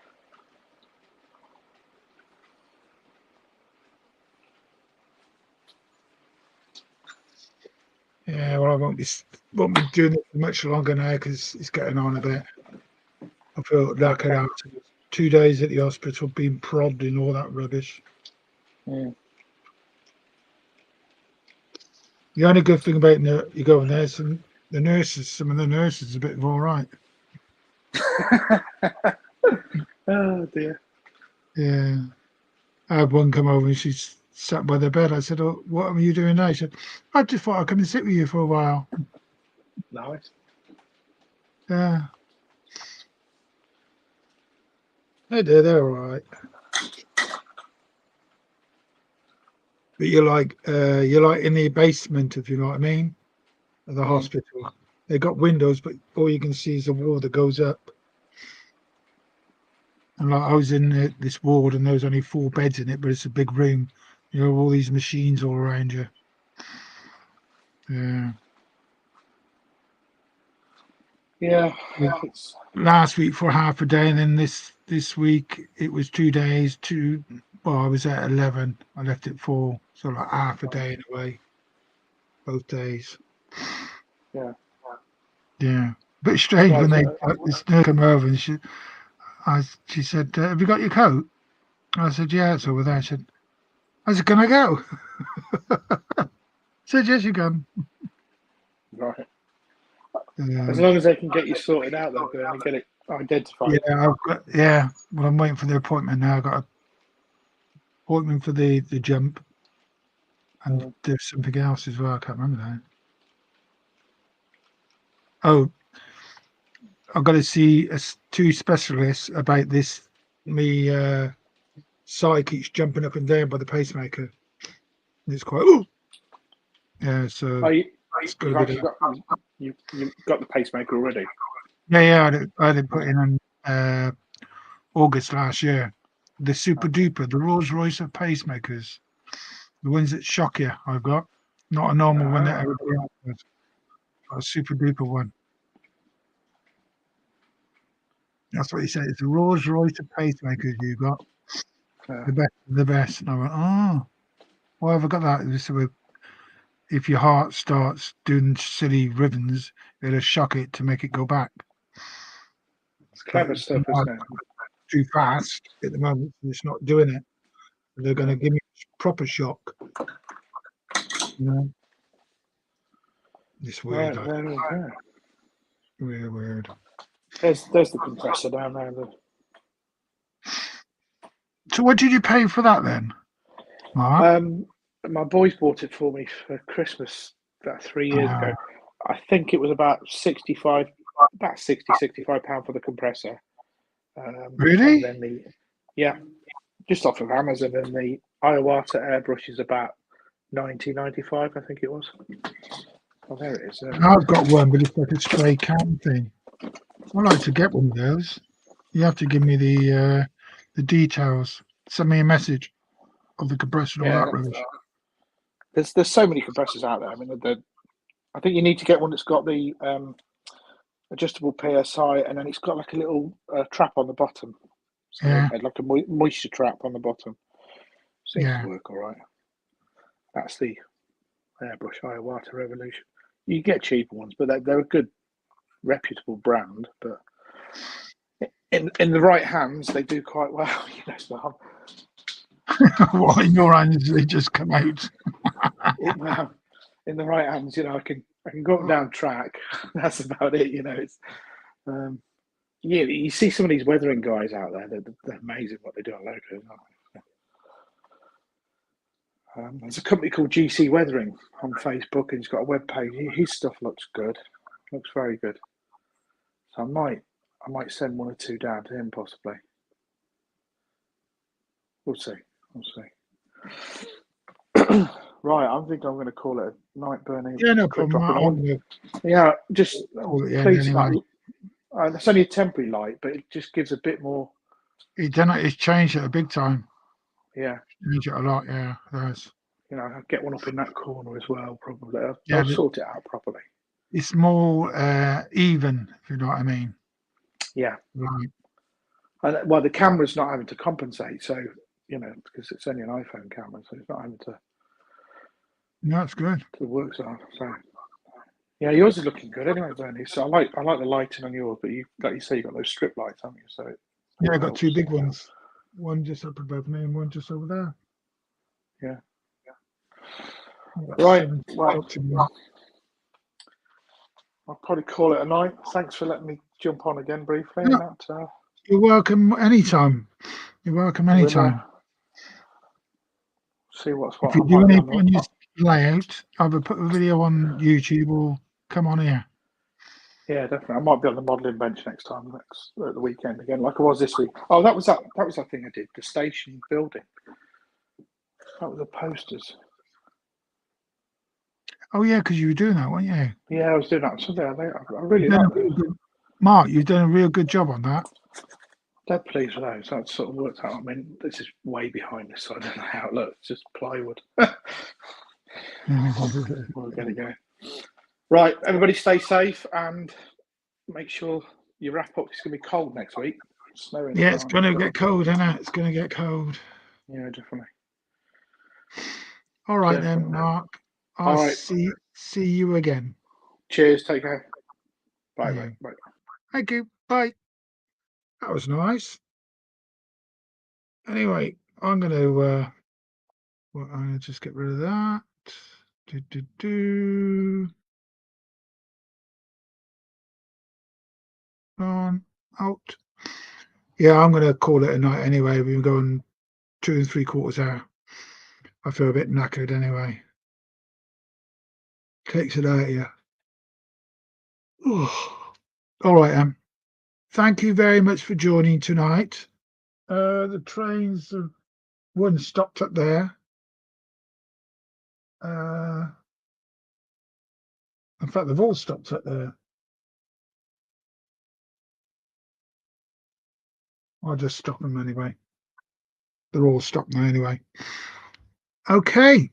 Yeah, well, I won't be doing it much longer now because it's getting on a bit. I feel knackered after 2 days at the hospital, being prodded and all that rubbish. Yeah. The only good thing about you going there is some of the nurses are a bit of all right. Oh dear. Yeah. I had one come over and she sat by the bed. I said, "Oh, what are you doing now?" She said, "I just thought I'd come and sit with you for a while." Nice. Yeah. They're all right. But you're like in the basement, if you know what I mean, of the hospital. They got windows, but all you can see is the wall that goes up. And like I was in this ward, and there was only 4 beds in it, but it's a big room. You know, all these machines all around you. Yeah. Yeah. Last week for half a day, and then this week it was 2 days. I was at 11. I left at 4, so like half a day in a way, both days. Yeah. Yeah. A bit strange when they this nurse come over and She said, "Have you got your coat?" I said, "Yeah, it's over there." She said, "I said, can I go?" I said, "Yes, you can." Right. As long as they can get you sorted out, though, Bernie, get it identified. Yeah, I've got. Yeah, well, I'm waiting for the appointment now. I've got an appointment for the jump, and there's something else as well. I can't remember now. Oh, I've got to see two specialists about this. Me side keeps jumping up and down by the pacemaker. It's quite. Ooh! Yeah, so it's got to be. You've got the pacemaker already. Yeah, I had it put in on August last year. The super duper, the Rolls Royce of pacemakers, the ones that shock you. I've got not a normal one that everybody else has. A super duper one. That's what he said. It's a Rolls Royce of pacemakers you got. The best of the best. And I went, oh, why have I got that? This with if your heart starts doing silly rhythms, it'll shock it to make it go back. It's clever stuff, isn't it? Too fast at the moment, and it's not doing it. And they're going to give me a proper shock. You know? It's weird. Right, there we go. Weird. There's the compressor down there. So what did you pay for that then, Mark? My boys bought it for me for Christmas about 3 years ago. I think it was about 65 £65 for the compressor. Really? And then just off of Amazon, and the Iwata airbrush is about 90-95, I think it was. Oh, there it is. I've got one, but it's like a spray can thing. I'd like to get one of those. You have to give me the details. Send me a message of the compressor and all that rubbish. There's so many compressors out there. I mean, I think you need to get one that's got the adjustable PSI, and then it's got like a little trap on the bottom. So like a moisture trap on the bottom. Seems to work all right. That's the airbrush Iwata Revolution. You get cheaper ones, but they're a good, reputable brand. But in the right hands, they do quite well. You know, so well, in your hands, they just come out. In the right hands, you know, I can go up and down track. That's about it. You know, it's you see some of these weathering guys out there. They're amazing what they do on locos, aren't they? There's a company called GC Weathering on Facebook, and he's got a web page. His stuff looks good, looks very good. So I might send one or two down to him possibly. We'll see. Right, I think I'm going to call it a night, Bernie. Yeah, no problem. Yeah, just please. Anyway. That's only a temporary light, but it just gives a bit more. It's changed it a big time. Yeah, changed it a lot. Yeah, there's. You know, I'll get one up in that corner as well. Probably, I'll sort it out properly. It's more even, if you know what I mean. Yeah. Right. And well, the camera's not having to compensate, so you know, because it's only an iPhone camera, so it's not having to. No, that's good. The works on. So yeah, yours is looking good anyway, Bernie. So I like the lighting on yours, but like you say, you got those strip lights, haven't you? So I got two big ones. One just up above me and one just over there. Yeah. Right. Well, I'll probably call it a night. Thanks for letting me jump on again briefly. Yeah. You're welcome anytime. See what's what. If you do anything on your layout, either put a video on YouTube or come on here. Yeah, definitely. I might be on the modelling bench next at the weekend again, like I was this week. Oh, that was that thing I did, the station building. That was the posters. Oh yeah, because you were doing that, weren't you? Yeah, I was doing that. So I really like that. Mark, you've done a real good job on that. Dead pleased with those. That sort of worked out. I mean, this is way behind this, so I don't know how it looks. It's just plywood. We're going to go. Right, everybody stay safe and make sure you wrap up. It's going to be cold next week. Snowing. Yeah, it's going to get cold, isn't it? It's going to get cold. Yeah, definitely. All right then, Mark. I'll see you again. Cheers. Take care. Bye. Bye. Thank you. Bye. That was nice. Anyway, I'm going to just get rid of that. On, out. Yeah, I'm going to call it a night anyway. We've been going 2 3/4 hour. I feel a bit knackered anyway. Takes it out of you. All right, thank you very much for joining tonight. The trains are one stopped up there. In fact, they've all stopped up there. I'll just stop them anyway. They're all stopped now anyway. Okay.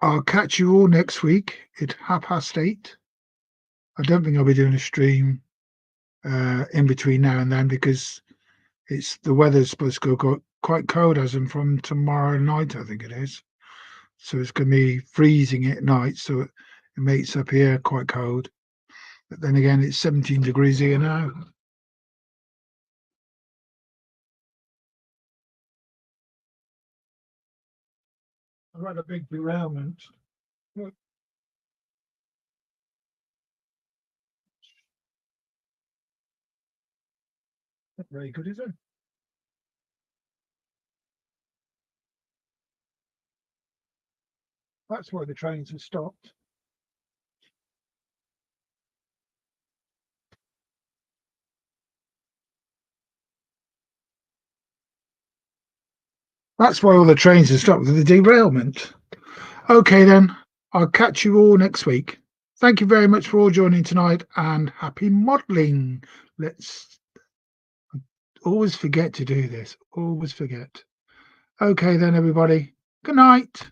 I'll catch you all next week at 8:30. I don't think I'll be doing a stream in between now and then because the weather's supposed to go quite cold as in from tomorrow night, I think it is. So it's going to be freezing at night, so it makes up here quite cold. But then again, it's 17 degrees here now. I've had a big derailment. Not very good, is it? That's why the trains have stopped. That's why all the trains have stopped, with the derailment. Okay, then. I'll catch you all next week. Thank you very much for all joining tonight, and happy modelling. Let's always forget to do this. Always forget. Okay, then, everybody. Good night.